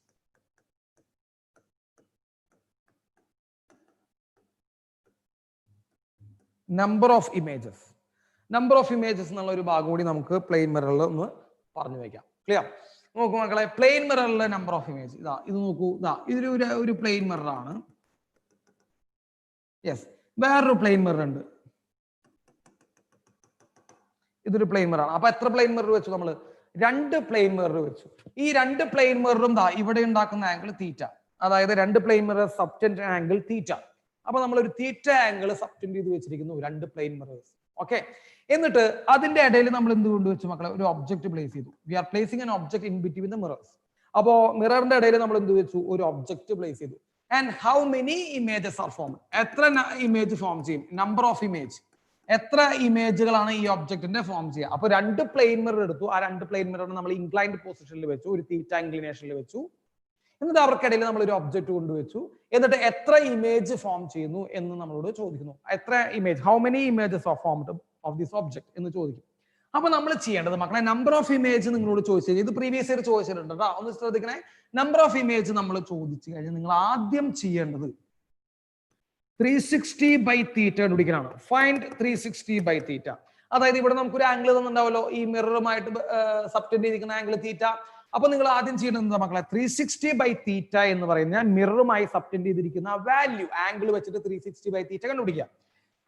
Number of images എന്നുള്ള ഒരു ഭാഗം കൂടി നമുക്ക് പ്ലെയിൻ മിററിൽ ഒന്ന് പറഞ്ഞു വെക്കാം. ക്ലിയർ? നോക്കൂ മക്കളെ, പ്ലെയിൻ മിററിലെ നമ്പർ ഓഫ് ഇമേജ് ഇത് നോക്കൂ. ഇതൊരു പ്ലെയിൻ മിറർ ആണ്. യെസ്, വേറൊരു പ്ലെയിൻ മിറർ ഉണ്ട്. ഇതൊരു പ്ലെയിൻ മിറർ ആണ്. അപ്പൊ എത്ര പ്ലെയിൻ മിറർ വെച്ചു നമ്മൾ? 2 പ്ലെയിൻ മിറർ വെച്ചു. ഈ 2 പ്ലെയിൻ മിററും ഇവിടെ ഉണ്ടാക്കുന്ന ആംഗിൾ തീറ്റ. അതായത് 2 plane mirror subtend angle theta. അപ്പൊ നമ്മൾ ഒരു തീറ്റ ആംഗിൾ സബ്റ്റൻഡ് ചെയ്ത് വെച്ചിരിക്കുന്നു 2 പ്ലെയിൻ മിറേഴ്സ്. ഓക്കെ, എന്നിട്ട് അതിന്റെ ഇടയിൽ നമ്മൾ എന്ത് കൊണ്ടുവച്ചു മക്കളെ? ഒരു ഒബ്ജക്ട് പ്ലേസ് ചെയ്തു. We are placing an object in between the mirrors. അപ്പോ മിററിന്റെ ഇടയിൽ നമ്മൾ എന്ത് വെച്ചു? ഒരു ഒബ്ജക്ട് പ്ലേസ് ചെയ്തു. And how many images R form? എത്ര ഇമേജ് ഫോം ചെയ്യും? Number of image. എത്ര ഇമേജുകളാണ് ഈ ഒബ്ജക്റ്റിന്റെ ഫോം ചെയ്യുക? അപ്പൊ 2 പ്ലെയിൻ മിറർ എടുത്തു. ആ 2 പ്ലെയിൻ മിറർ നമ്മൾ ഇൻക്ലൈൻഡ് പൊസിഷനിൽ വെച്ചു, ഒരു തീറ്റ ഇൻക്ലിനേഷനിൽ വെച്ചു. എന്നിട്ട് അവർക്കിടയിൽ നമ്മൾ ഒരു ഒബ്ജക്റ്റ് കൊണ്ടുവച്ചു. എന്നിട്ട് എത്ര ഇമേജ് ഫോം ചെയ്യുന്നു എന്ന് നമ്മളോട് ചോദിക്കുന്നു. എത്ര image, how many images are formed of this object എന്ന് ചോദിക്കും. അപ്പൊ നമ്മൾ ചെയ്യേണ്ടത് മക്കളെ, നമ്പർ ഓഫ് ഇമേജ് നിങ്ങളോട് ചോദിച്ചു കഴിഞ്ഞാൽ, ഇത് പ്രീവിയസ് ഇയർ ചോദിച്ചിട്ടുണ്ട് കേട്ടോ, ഒന്ന് ശ്രദ്ധിക്കണേ. നമ്പർ ഓഫ് ഇമേജ് നമ്മൾ ചോദിച്ചു കഴിഞ്ഞാൽ നിങ്ങൾ ആദ്യം ചെയ്യേണ്ടത് 360 by theta കണ്ടുപിടിക്കാനാണ്. Find 360 by theta. അതായത് ഇവിടെ നമുക്കൊരു ആംഗിൾ തന്നിട്ടുണ്ടാവല്ലോ, ഈ മിററുമായിട്ട് സബ്റ്റൻഡ് ചെയ്തിരിക്കുന്ന ആംഗിൾ തീറ്റ. അപ്പൊ നിങ്ങൾ ആദ്യം ചെയ്യേണ്ടത് എന്താ മക്കളെ? 360 by theta എന്ന് പറയുന്ന മിററുമായി സബ്റ്റൻഡ് ചെയ്തിരിക്കുന്ന വാല്യൂ ആംഗിൾ വെച്ചിട്ട് 360 by theta കണ്ടുപിടിക്കുക.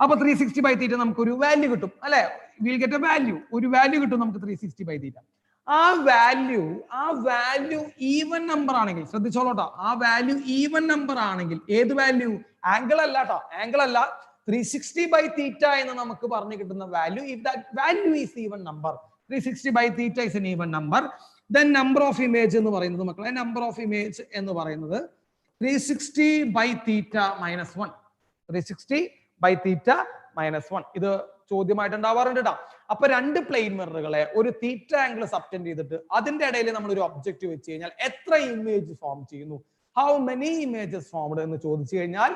അപ്പൊ 360 by theta നമുക്ക് ഒരു വാല്യൂ കിട്ടും അല്ലെ? Will get A value. ഒരു വാല്യൂ കിട്ടും നമുക്ക് 360 by theta. ആ വാല്യൂ ഈവൻ നമ്പർ ആണെങ്കിൽ, ശ്രദ്ധിച്ചോളൂട്ടോ, ആ വാല്യൂ ഈവൻ നമ്പർ ആണെങ്കിൽ, ഏത് വാല്യൂ? ആംഗിൾ അല്ല കേട്ടോ, ആംഗിൾ അല്ല, 360 by theta എന്ന് നമുക്ക് പറഞ്ഞു കിട്ടുന്ന value, if that value is even number, 360 by theta is an even number, then number of image എന്ന് പറയുന്നത് മക്കളെ, നമ്പർ ഓഫ് ഇമേജ് എന്ന് പറയുന്നത് 360 by theta minus 1. 360 by theta minus 1. ഇത് ചോദ്യമായിട്ട് ഉണ്ടാവാറുണ്ട് കേട്ടോ. അപ്പൊ 2 പ്ലെയിൻ മിററുകളെ ഒരു തീറ്റ ആംഗിൾ സബ്റ്റൻഡ് ചെയ്തിട്ട് അതിന്റെ ഇടയിൽ നമ്മൾ ഒരു ഒബ്ജക്റ്റ് വെച്ച് കഴിഞ്ഞാൽ എത്ര ഇമേജ് ഫോം ചെയ്യുന്നു? ഹൗ മെനി ഇമേജസ് ഫോംഡ് എന്ന് ചോദിച്ചു കഴിഞ്ഞാൽ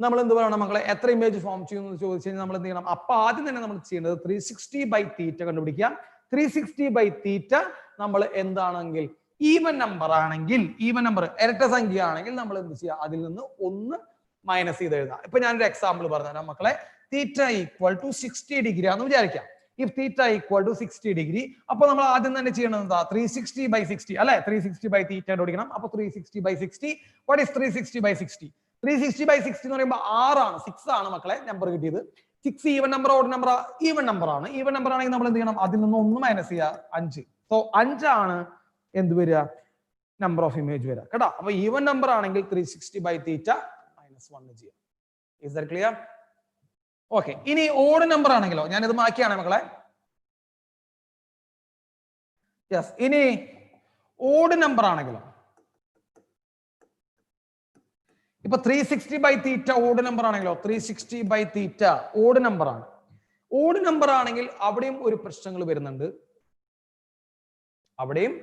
നമ്മൾ എന്ത് പറയണം മക്കളെ? എത്ര ഇമേജ് ഫോം ചെയ്യുന്നു എന്ന് ചോദിച്ചു കഴിഞ്ഞാൽ നമ്മൾ എന്ത് ചെയ്യണം? അപ്പൊ ആദ്യം തന്നെ നമ്മൾ ചെയ്യേണ്ടത് 360/θ കണ്ടുപിടിക്കാം. 360/θ നമ്മൾ എന്താണെങ്കിൽ ഈവൻ നമ്പർ ആണെങ്കിൽ, ഈവൻ നമ്പർ ഇരട്ട സംഖ്യ ആണെങ്കിൽ നമ്മൾ എന്ത് ചെയ്യുക? അതിൽ നിന്ന് 1 മൈനസ് ചെയ്ത് എഴുതാം. ഇപ്പൊ ഞാനൊരു എക്സാമ്പിൾ പറഞ്ഞുതരാം മക്കളെ. θ = 60 ഡിഗ്രി ആണെന്ന് വിചാരിക്കാം. if θ = 60 ഡിഗ്രി, അപ്പൊ നമ്മൾ ആദ്യം തന്നെ ചെയ്യണത് എന്താ? 360/60 അല്ലെ? 360/θ കണ്ടുപിടിക്കണം. അപ്പൊ 360/60. what is 360/60? 360/60 എന്ന് പറയുമ്പോൾ 6 ആണ്, 6 ആണ് മക്കളെ നമ്പർ കിട്ടിയത്. 6 even number odd number? Even number ആണ്. ഈവൻ നമ്പർ ആണെങ്കിൽ നമ്മൾ എന്ത് ചെയ്യണം? അതിൽ നിന്ന് 1 മൈനസ് ചെയ്യുക, 5. സോ 5 ആണ് എന്ത് വരിക? നമ്പർ ഓഫ് ഇമേജ് വരിക കേട്ടോ. അപ്പൊ ഈവൻ നമ്പർ ആണെങ്കിൽ 360/θ -1 ചെയ്യാം. Is that clear? ഓക്കെ. ഇനി ഓഡ് നമ്പർ ആണെങ്കിലോ? ഞാനിത് മാറ്റിയാണ് മക്കളെ. യെസ്. ഇനി ഓഡ് നമ്പർ ആണെങ്കിലോ? ഇപ്പൊ 360/θ ഓഡ് നമ്പർ ആണെങ്കിലോ? 360/θ ഓഡ് നമ്പർ ആണ്. ഓഡ് നമ്പർ ആണെങ്കിൽ അവിടെയും ഒരു പ്രശ്നങ്ങൾ വരുന്നുണ്ട്. അവിടെയും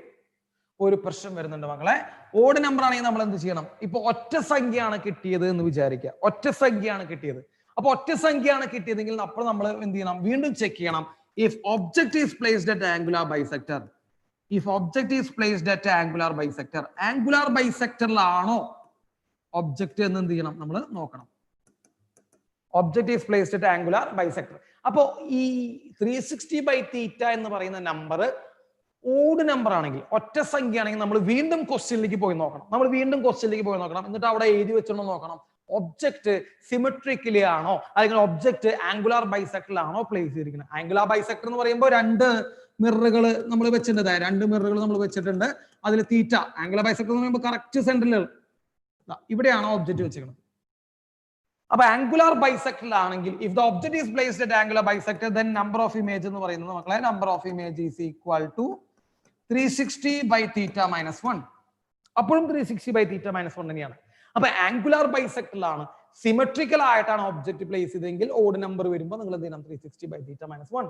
ഒരു പ്രശ്നം വരുന്നുണ്ട് മക്കളെ. ഓഡ് നമ്പർ ആണെങ്കിൽ നമ്മൾ എന്ത് ചെയ്യണം? ഇപ്പൊ ഒറ്റ സംഖ്യയാണ് കിട്ടിയത് എന്ന് വിചാരിക്കുക. ഒറ്റ സംഖ്യയാണ് കിട്ടിയത്. അപ്പൊ ഒറ്റ സംഖ്യയാണ് കിട്ടിയതെങ്കിൽ അപ്പോൾ നമ്മൾ എന്ത് ചെയ്യണം? വീണ്ടും ചെക്ക് ചെയ്യണം. If object is placed at angular bisector, if object is placed at angular bisector, angular ബൈസെക്ടറിലാണോ ഒബ്ജക്ട് എന്ന് എന്ത് ചെയ്യണം? നമ്മൾ നോക്കണം. Object is placed at angular bisector. അപ്പോ ഈ 360/θ എന്ന് പറയുന്ന നമ്പർ ഓഡ് നമ്പർ ആണെങ്കിൽ, ഒറ്റ സംഖ്യ ആണെങ്കിൽ നമ്മൾ വീണ്ടും ക്വസ്റ്റ്യനിലേക്ക് പോയി നോക്കണം. എന്നിട്ട് അവിടെ എഴുതി വെച്ചോണ്ട് നോക്കണം ഒബ്ജക്ട് സിമെട്രിക്കലി ആണോ അല്ലെങ്കിൽ ഒബ്ജക്ട് ആംഗുലാർ ബൈസെക്ടറിലാണോ പ്ലേസ് ചെയ്തിരിക്കുന്നത്. ആംഗുലാർ ബൈസെക്ടർ എന്ന് പറയുമ്പോൾ 2 മിററുകൾ നമ്മൾ വെച്ചിട്ടുണ്ട്. 2 മിററുകൾ നമ്മൾ വെച്ചിട്ടുണ്ട്. അതിൽ തീറ്റ, ആംഗുലാർ ബൈസെക്ടർ എന്ന് പറയുമ്പോൾ കറക്റ്റ് സെന്ററിൽ ഇവിടെയാണ് ഒബ്ജക്ട് വെച്ചിരിക്കുന്നത്. അപ്പൊ ആംഗുലാർ ബൈസെക്ടറിലാണെങ്കിൽ if the object is placed at angular bisector then number of image എന്ന് പറയുന്നത് മക്കളെ, number of image is equal to 360/θ -1. അപ്പോഴും 360/θ -1 തന്നെയാണ്. അപ്പൊ ആംഗുലാർ ബൈസെക്ടറിലാണ്, സിമെട്രിക്കൽ ആയിട്ടാണ് ഒബ്ജക്ട് പ്ലേസ് ചെയ്തെങ്കിൽ ഓഡ് നമ്പർ വരുമ്പോൾ നിങ്ങൾ എന്ത് ചെയ്യണം? 360/θ -1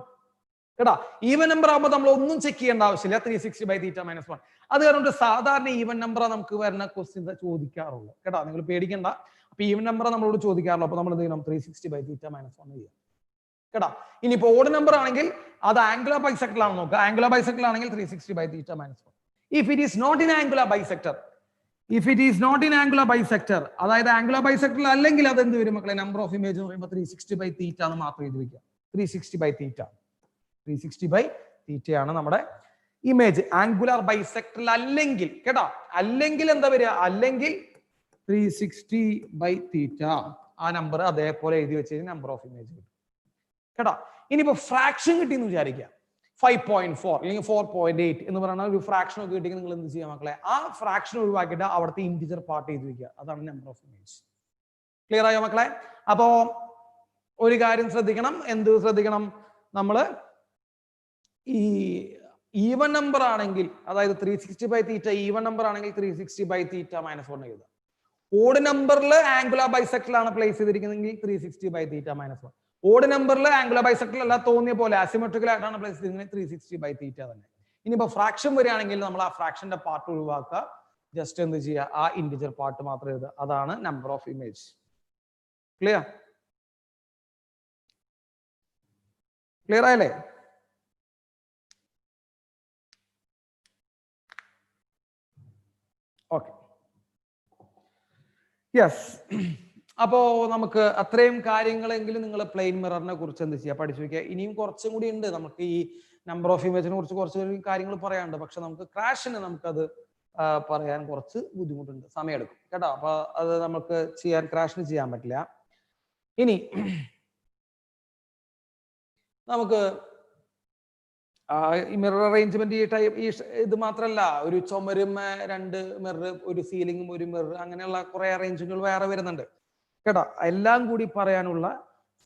കേട്ടാ. ഈവൻ നമ്പർ ആകുമ്പോൾ നമ്മൾ ഒന്നും ചെക്ക് ചെയ്യേണ്ട ആവശ്യമില്ല. 360/θ -1. അത് കാരണം സാധാരണ ഈവൻ നമ്പർ നമുക്ക് വരുന്ന ക്വസ്റ്റ്യൻ ചോദിക്കാറുള്ളൂ കേട്ടോ. നിങ്ങൾ പേടിക്കണ്ട. അപ്പൊ ഈവൻ നമ്പർ നമ്മളോട് ചോദിക്കാറുള്ളൂ. അപ്പൊ നമ്മൾ എന്ത് ചെയ്യണം? 360/θ -1 ചെയ്യാം കേട്ടാ. ഇനിയിപ്പോ ഓഡ് നമ്പർ ആണെങ്കിൽ അത് ആംഗുലാർ ബൈസെക്ടറിലാണ് നോക്കുക. ആംഗുലാർ ബൈസെക്ടർ ആണെങ്കിൽ 360/θ -1. If it is not in angular bisector, if it is not in angular bisector, അതായത് ആംഗുലാർ ബൈസെക്ടറിൽ അല്ലെങ്കിൽ അത് എന്ത് വരും മക്കളെ? നമ്പർ ഓഫ് ഇമേജ് എന്ന് പറയുമ്പോൾ 360/θ എന്ന് മാത്രം എഴുതി വെക്കുക. 360/θ ആണ് നമ്മുടെ ഇമേജ്. ആംഗുലാർ ബൈസെക്ടറിൽ അല്ലെങ്കിൽ കേട്ടോ, അല്ലെങ്കിൽ എന്താ വരിക? അല്ലെങ്കിൽ 360/θ ആ നമ്പർ അതേപോലെ എഴുതി വെച്ച് നമ്പർ ഓഫ് ഇമേജ് കിട്ടും കേട്ടോ. ഇനിയിപ്പോ ഫ്രാക്ഷൻ കിട്ടിയെന്ന് വിചാരിക്കുക. 5.4 അല്ലെങ്കിൽ 4.8 എന്ന് പറയുന്ന ഒരു ഫ്രാക്ഷൻ ഒക്കെ കിട്ടിയെങ്കിൽ നിങ്ങൾ എന്ത് ചെയ്യാം മക്കളെ? ആ ഫ്രാക്ഷൻ ഒഴിവാക്കിയിട്ട് അവിടുത്തെ ഇന്റിജർ പാർട്ട് എഴുതി വെക്കുക. അതാണ് നമ്പർ ഓഫ് ഇമേജ്. ക്ലിയർ ആയോ മക്കളെ? അപ്പോ ഒരു കാര്യം ശ്രദ്ധിക്കണം. എന്ത് ശ്രദ്ധിക്കണം? നമ്മള് ഈ ഈവൻ നമ്പർ ആണെങ്കിൽ, അതായത് 360/θ ഈവൻ നമ്പർ ആണെങ്കിൽ 360/θ -1 എഴുതുക. ഓഡ് നമ്പറിൽ ആംഗുലാർ ബൈസെക്ടറിലാണ് പ്ലേസ് ചെയ്തിരിക്കുന്നതെങ്കിൽ 360/θ -1. ഓഡ് നമ്പറിൽ ആംഗുലാർ ബൈസെക്ടറിൽ അല്ല, തോന്നിയ പോലെ അസിമെട്രിക്കൽ ആയിട്ടാണ് പ്ലേസ് ചെയ്തിരിക്കുന്നത് 360/θ തന്നെ. ഇനിയിപ്പോ ഫ്രാക്ഷൻ വരികയാണെങ്കിൽ നമ്മൾ ആ ഫ്രാക്ഷന്റെ പാർട്ട് ഒഴിവാക്കുക. ജസ്റ്റ് എന്ത് ചെയ്യുക? ആ ഇന്റിജർ പാർട്ട് മാത്രം എഴുതുക. അതാണ് number of image. Clear? Clear ആയല്ലേ? ഓക്കെ. യെസ്. അപ്പോ നമുക്ക് അത്രയും കാര്യങ്ങളെങ്കിലും നിങ്ങൾ പ്ലെയിൻ മിററിനെ കുറിച്ച് എന്ത് ചെയ്യുക? പഠിച്ചു വെക്കുക. ഇനിയും കുറച്ചും കൂടി ഉണ്ട്. നമുക്ക് ഈ നമ്പർ ഓഫ് ഇമേജിനെ കുറിച്ച് കുറച്ച് കാര്യങ്ങൾ പറയാനുണ്ട്. പക്ഷെ നമുക്ക് ക്രാഷിന് നമുക്കത് പറയാൻ കുറച്ച് ബുദ്ധിമുട്ടുണ്ട്, സമയമെടുക്കും കേട്ടോ. അപ്പൊ അത് നമുക്ക് ക്രാഷിന് ചെയ്യാൻ പറ്റില്ല. ഇനി നമുക്ക് മിറർ അറേഞ്ച്മെന്റ് ഇത് മാത്രല്ല, ഒരു ചുമരും 2 മിറർ, ഒരു സീലിംഗും 1 മിറർ, അങ്ങനെയുള്ള കുറെ അറേഞ്ച്മെന്റുകൾ വേറെ വരുന്നുണ്ട് കേട്ടോ. എല്ലാം കൂടി പറയാനുള്ള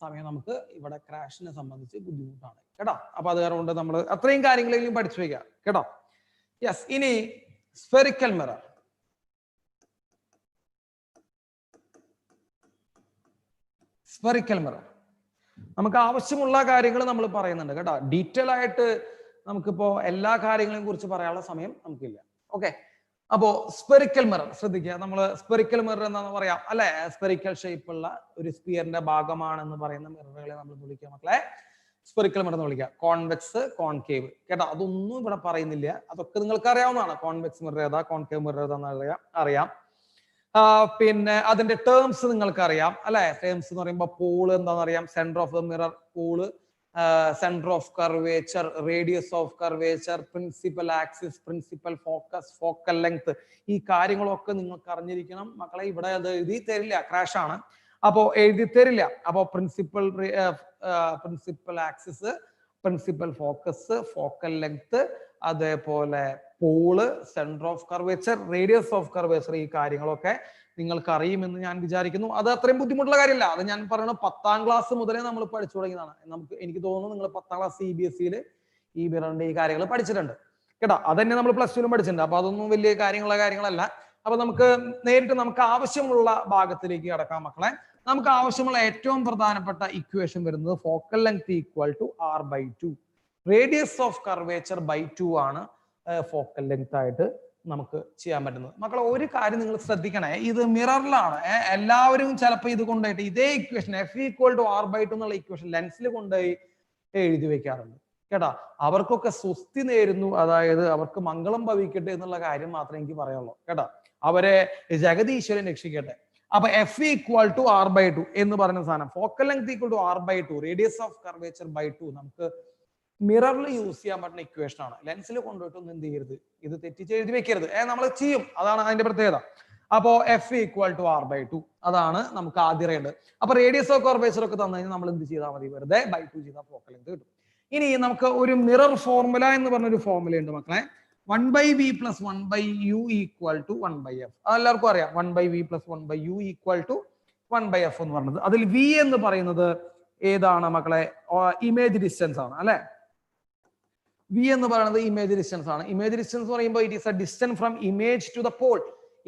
സമയം നമുക്ക് ഇവിടെ ക്രാഷിനെ സംബന്ധിച്ച് ബുദ്ധിമുട്ടാണ് കേട്ടോ. അപ്പൊ അത് കാരണം കൊണ്ട് നമ്മൾ അത്രയും കാര്യങ്ങളെങ്കിലും പഠിച്ചു വെക്കുക കേട്ടോ. യെസ്. ഇനി സ്ഫെറിക്കൽ മിറർ. സ്ഫെറിക്കൽ മിറർ നമുക്ക് ആവശ്യമുള്ള കാര്യങ്ങൾ നമ്മൾ പറയുന്നുണ്ട് കേട്ടോ. ഡീറ്റെയിൽ ആയിട്ട് നമുക്കിപ്പോ എല്ലാ കാര്യങ്ങളെയും കുറിച്ച് പറയാനുള്ള സമയം നമുക്കില്ല. ഓക്കെ. അപ്പോ സ്പെറിക്കൽ മിറർ ശ്രദ്ധിക്കുക, നമ്മൾ സ്പെറിക്കൽ മിറർ എന്നാണ് പറയാം അല്ലെ, സ്പെറിക്കൽ ഷേപ്പ് ഉള്ള ഒരു സ്പിയറിന്റെ ഭാഗമാണെന്ന് പറയുന്ന മിററുകളെ നമ്മൾ വിളിക്കുക മക്കളെ സ്പെറിക്കൽ മിറർ എന്ന് വിളിക്കുക. കോൺവെക്സ്, കോൺകേവ് കേട്ടോ, അതൊന്നും ഇവിടെ പറയുന്നില്ല, അതൊക്കെ നിങ്ങൾക്ക് അറിയാവുന്നതാണ്. കോൺവെക്സ് മിറർ ഏതാ, കോൺകേവ് മിറർ ഏതാന്ന് അറിയാം. പിന്നെ അതിന്റെ ടേംസ് നിങ്ങൾക്ക് അറിയാം അല്ലെ. ടേംസ് എന്ന് പറയുമ്പോൾ പൂള് എന്താണെന്ന് അറിയാം, centre of the mirror pool, centre of curvature, radius of curvature, principal axis, principal focus, focal length, ഈ കാര്യങ്ങളൊക്കെ നിങ്ങൾക്ക് അറിഞ്ഞിരിക്കണം മക്കളെ. ഇവിടെ അത് എഴുതി തരില്ല, ക്രാഷ് ആണ്, അപ്പോ എഴുതി തരില്ല. അപ്പോ principal axis, principal focus, focal length, അതേപോലെ pole, centre of curvature, radius of curvature, ഈ കാര്യങ്ങളൊക്കെ നിങ്ങൾക്ക് അറിയുമെന്ന് ഞാൻ വിചാരിക്കുന്നു. അത് അത്രയും ബുദ്ധിമുട്ടുള്ള കാര്യമില്ല, അത് ഞാൻ പറയുന്നത് 10ാം ക്ലാസ് മുതലേ നമ്മൾ പഠിച്ചു തുടങ്ങിയതാണ്. എനിക്ക് തോന്നുന്നു നിങ്ങൾ 10ാം ക്ലാസ് CBSE ഈ മിററിന്റെ ഈ കാര്യങ്ങൾ പഠിച്ചിട്ടുണ്ട് കേട്ടോ. അതന്നെ നമ്മൾ +2 പഠിച്ചിട്ടുണ്ട്. അപ്പൊ അതൊന്നും വലിയ കാര്യങ്ങളല്ല. അപ്പൊ നമുക്ക് നേരിട്ട് നമുക്ക് ആവശ്യമുള്ള ഭാഗത്തിലേക്ക് കടക്കാം മക്കളെ. നമുക്ക് ആവശ്യമുള്ള ഏറ്റവും പ്രധാനപ്പെട്ട ഇക്വേഷൻ വരുന്നത് focal length equal to R/2, radius of curvature /2 ആണ് ഫോക്കൽ ലെങ്ത് ആയിട്ട് നമുക്ക് ചെയ്യാൻ പറ്റുന്നത്. മക്കളെ ഒരു കാര്യം നിങ്ങൾ ശ്രദ്ധിക്കണേ, ഇത് മിററിലാണ്. എല്ലാവരും ചിലപ്പോൾ ഇത് കൊണ്ടുപോയിട്ട് ഇതേ ഇക്വേഷൻ F = R/2 എന്നുള്ള ഇക്വേഷൻ ലെൻസിൽ കൊണ്ടുപോയി എഴുതി വെക്കാറുണ്ട് കേട്ടാ. അവർക്കൊക്കെ സ്വസ്തി നേരുന്നു, അതായത് അവർക്ക് മംഗളം ഭവിക്കട്ടെ എന്നുള്ള കാര്യം മാത്രമേ എനിക്ക് പറയുള്ളൂ കേട്ടാ. അവരെ ജഗദീശ്വരൻ രക്ഷിക്കട്ടെ. അപ്പൊ F = R/2 എന്ന് പറയുന്ന സാധനം, focal length = R/2, radius of curvature /2 നമുക്ക് മിററിൽ യൂസ് ചെയ്യാൻ പറ്റുന്ന ഇക്വേഷൻ ആണ്. ലെൻസിൽ കൊണ്ടുപോയിട്ടൊന്നും എന്ത് ചെയ്യരുത്, ഇത് തെറ്റിച്ച് എഴുതി വെക്കരുത്. നമ്മൾ ചെയ്യും, അതാണ് അതിന്റെ പ്രത്യേകത. അപ്പോ F = R/2 അതാണ് നമുക്ക് ആദ്യം അറിയേണ്ടത്. അപ്പൊ റേഡിയസ് ഓഫ് കർവേച്ചർ ഒക്കെ തന്നു കഴിഞ്ഞാൽ നമ്മൾ എന്ത് ചെയ്താൽ മതി, വെറുതെ /2 ചെയ്താൽ ഫോക്കൽ ലെങ്ത് കിട്ടും. ഇനി നമുക്ക് ഒരു മിറർ ഫോർമുല എന്ന് പറഞ്ഞൊരു ഫോർമുല ഉണ്ട് മക്കളെ, 1/v + 1/u = 1/f. അതെല്ലാവർക്കും അറിയാം, 1/v + 1/u = 1/f എന്ന് പറഞ്ഞത്. അതിൽ v എന്ന് പറയുന്നത് ഏതാണ് മക്കളെ, ഇമേജ് ഡിസ്റ്റൻസ് ആണ് അല്ലെ. v എന്ന് പറയുന്നത് ഇമേജ് ഡിസ്റ്റൻസ് ആണ്. ഇമേജ് ഡിസ്റ്റൻസ് എന്ന് പറയുമ്പോൾ it is a distance from image to the pole,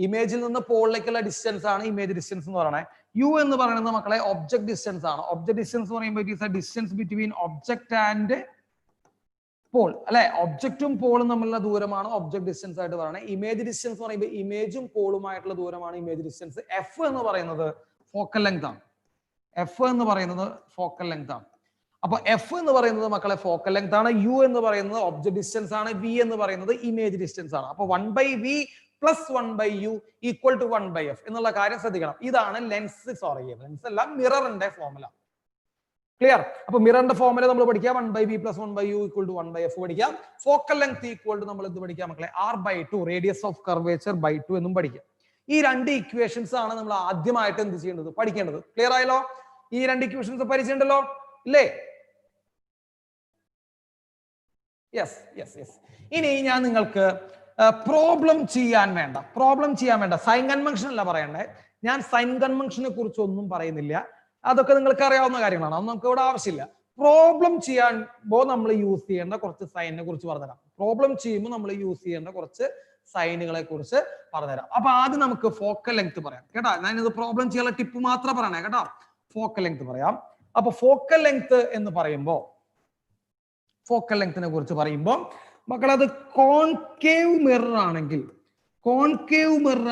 ഇമേജിൽ നിന്ന് പോളിലേക്കുള്ള ഡിസ്റ്റൻസ് ആണ് ഇമേജ് ഡിസ്റ്റൻസ് എന്ന് പറയുന്നത്. u എന്ന് പറയുന്നത് മക്കളെ ഒബ്ജക്ട് ഡിസ്റ്റൻസ് ആണ്. ഒബ്ജക്ട് ഡിസ്റ്റൻസ് എന്ന് പറയുമ്പോൾ it is a distance between object and pole അല്ലെ. ഒബ്ജക്റ്റും പോളും തമ്മിലുള്ള ദൂരമാണ് ഒബ്ജക്ട് ഡിസ്റ്റൻസ് ആയിട്ട് പറയുന്നത്. ഇമേജ് ഡിസ്റ്റൻസ് എന്ന് പറയുമ്പോൾ ഇമേജും പോളുമായിട്ടുള്ള ദൂരമാണ് ഇമേജ് ഡിസ്റ്റൻസ്. f എന്ന് പറയുന്നത് ഫോക്കൽ ലെങ്ത് ആണ്. f എന്ന് പറയുന്നത് ഫോക്കൽ ലെങ്ത് ആണ്. അപ്പൊ f എന്ന് പറയുന്നത് മക്കളെ ഫോക്കൽ ലെങ്ത് ആണ്, u എന്ന് പറയുന്നത് ഒബ്ജക്ട് ഡിസ്റ്റൻസ് ആണ്, v എന്ന് പറയുന്നത് ഇമേജ് ഡിസ്റ്റൻസ് ആണ്. അപ്പൊ 1/v + 1/u = 1/f എന്നുള്ള കാര്യം ശ്രദ്ധിക്കണം. ഇതാണ് ലെൻസ് അല്ല മിററിന്റെ ഫോർമുല. ക്ലിയർ? അപ്പൊ മിററിന്റെ ഫോർമുല നമ്മൾ പഠിക്കാം, 1/v + 1/u = 1/f പഠിക്കാം. ഫോക്കൽ ലെങ്ത് = നമ്മൾ എന്ത് പഠിക്കാം മക്കളെ, R/2, റേഡിയസ് ഓഫ് കർവേച്ചർ /2 എന്നും പഠിക്കാം. ഈ രണ്ട് ഇക്വേഷൻസ് ആണ് നമ്മൾ ആദ്യമായിട്ട് എന്ത് ചെയ്യേണ്ടത്, പഠിക്കേണ്ടത്. ക്ലിയർ ആയല്ലോ? ഈ രണ്ട് ഇക്വേഷൻസ് പരിചയമുണ്ടല്ലോ ഇല്ലേ? യെസ്. ഇനി ഞാൻ നിങ്ങൾക്ക് പ്രോബ്ലം ചെയ്യാൻ വേണ്ട സൈൻ കൺവെൻഷൻ അല്ല പറയണ്ടേ. ഞാൻ സൈൻ കൺവെൻഷനെ കുറിച്ച് ഒന്നും പറയുന്നില്ല, അതൊക്കെ നിങ്ങൾക്ക് അറിയാവുന്ന കാര്യങ്ങളാണ്, അതൊന്നും നമുക്ക് ഇവിടെ ആവശ്യമില്ല. പ്രോബ്ലം ചെയ്യുമ്പോൾ നമ്മൾ യൂസ് ചെയ്യേണ്ട കുറച്ച് സൈനിനെ കുറിച്ച് പറഞ്ഞുതരാം. പ്രോബ്ലം ചെയ്യുമ്പോൾ നമ്മൾ യൂസ് ചെയ്യേണ്ട കുറച്ച് സൈനുകളെ കുറിച്ച് പറഞ്ഞുതരാം. അപ്പൊ ആദ്യം നമുക്ക് ഫോക്കൽ ലെങ്ത് പറയാം കേട്ടോ. ഞാനിത് പ്രോബ്ലം ചെയ്യാനുള്ള ടിപ്പ് മാത്രം പറയണേ കേട്ടോ. ഫോക്കൽ ലെങ്ത് പറയാം. അപ്പൊ ഫോക്കൽ ലെങ്ത് എന്ന് പറയുമ്പോൾ, ഫോക്കൽ ലെങ്തിനെ കുറിച്ച് പറയുമ്പോൾ മക്കൾ അത് കോൺകേവ് മിറർ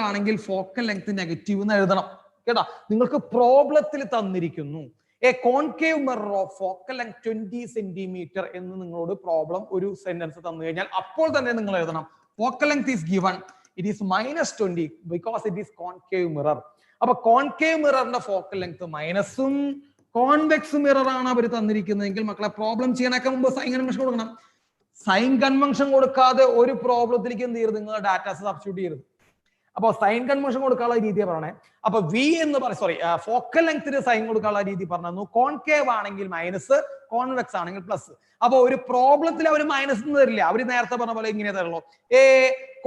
ആണെങ്കിൽ ഫോക്കൽ ലെങ്ത് നെഗറ്റീവ് എന്ന് എഴുതണം കേട്ടാ. നിങ്ങൾക്ക് പ്രോബ്ലത്തിൽ തന്നിരിക്കുന്നു A concave mirror of focal length 20 centimetre എന്ന് നിങ്ങളോട് പ്രോബ്ലം ഒരു സെന്റൻസ് തന്നു കഴിഞ്ഞാൽ അപ്പോൾ തന്നെ നിങ്ങൾ എഴുതണം focal length is given, it is -20 because it is concave mirror. അപ്പൊ കോൺകേവ് മിററിന്റെ ഫോക്കൽ ലെങ്ത് മൈനസും കോൺവെക്സ് മിറർ ആണ് അവർ തന്നിരിക്കുന്നതെങ്കിൽ മക്കളെ പ്രോബ്ലം ചെയ്യാനൊക്കെ മുമ്പ് സൈൻ കൺവെൻഷൻ കൊടുക്കണം. സൈൻ കൺവെൻഷൻ കൊടുക്കാതെ ഒരു പ്രോബ്ലത്തിലേക്ക് എന്ത് ചെയ്യരുത്, നിങ്ങൾ ഡാറ്റാസ് സബ്സ്റ്റിറ്റ്യൂട്ട് ചെയ്യരുത്. അപ്പൊ സൈൻ കൺവെൻഷൻ കൊടുക്കാനുള്ള രീതിയെ പറയണേ. അപ്പൊ വി എന്ന് ഫോക്കൽ ലെങ്ത്തിന് സൈൻ കൊടുക്കാനുള്ള രീതി പറഞ്ഞു. കോൺകേവ് ആണെങ്കിൽ മൈനസ്, കോൺവെക്സ് ആണെങ്കിൽ പ്ലസ്. അപ്പൊ ഒരു പ്രോബ്ലത്തിൽ അവർ മൈനസ് തരില്ല, അവർ നേരത്തെ പറഞ്ഞ പോലെ ഇങ്ങനെ തരുള്ളൂ. A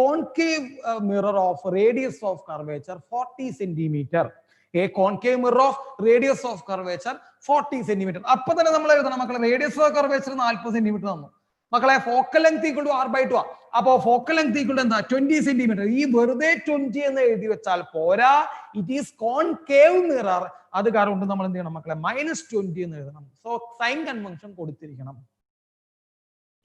concave mirror of radius of curvature 40 centimetre. A concave mirror of radius of curvature 40 centimetre. അപ്പൊ തന്നെ നമ്മൾ എഴുതണം മക്കളെ, റേഡിയസ് ഓഫ് കർവേച്ചർ 40 സെന്റിമീറ്റർ തന്നു മക്കളെ. ഫോക്കൽ ലെങ്ത് = R/2 ആ. അപ്പൊ ഫോക്കൽ ലെങ്ത് = എന്താ, 20 സെന്റിമീറ്റർ. ഈ വെറുതെ 20 എന്ന് എഴുതി വെച്ചാൽ പോരാ, ഇറ്റ് ഈസ് കോൺകേവ് മിറർ. അത് കാരണം നമ്മൾ എന്ത് ചെയ്യണം മക്കളെ, -20 എന്ന് എഴുതണം. സോ സൈൻ കൺവെൻഷൻ കൊടുത്തിരിക്കണം.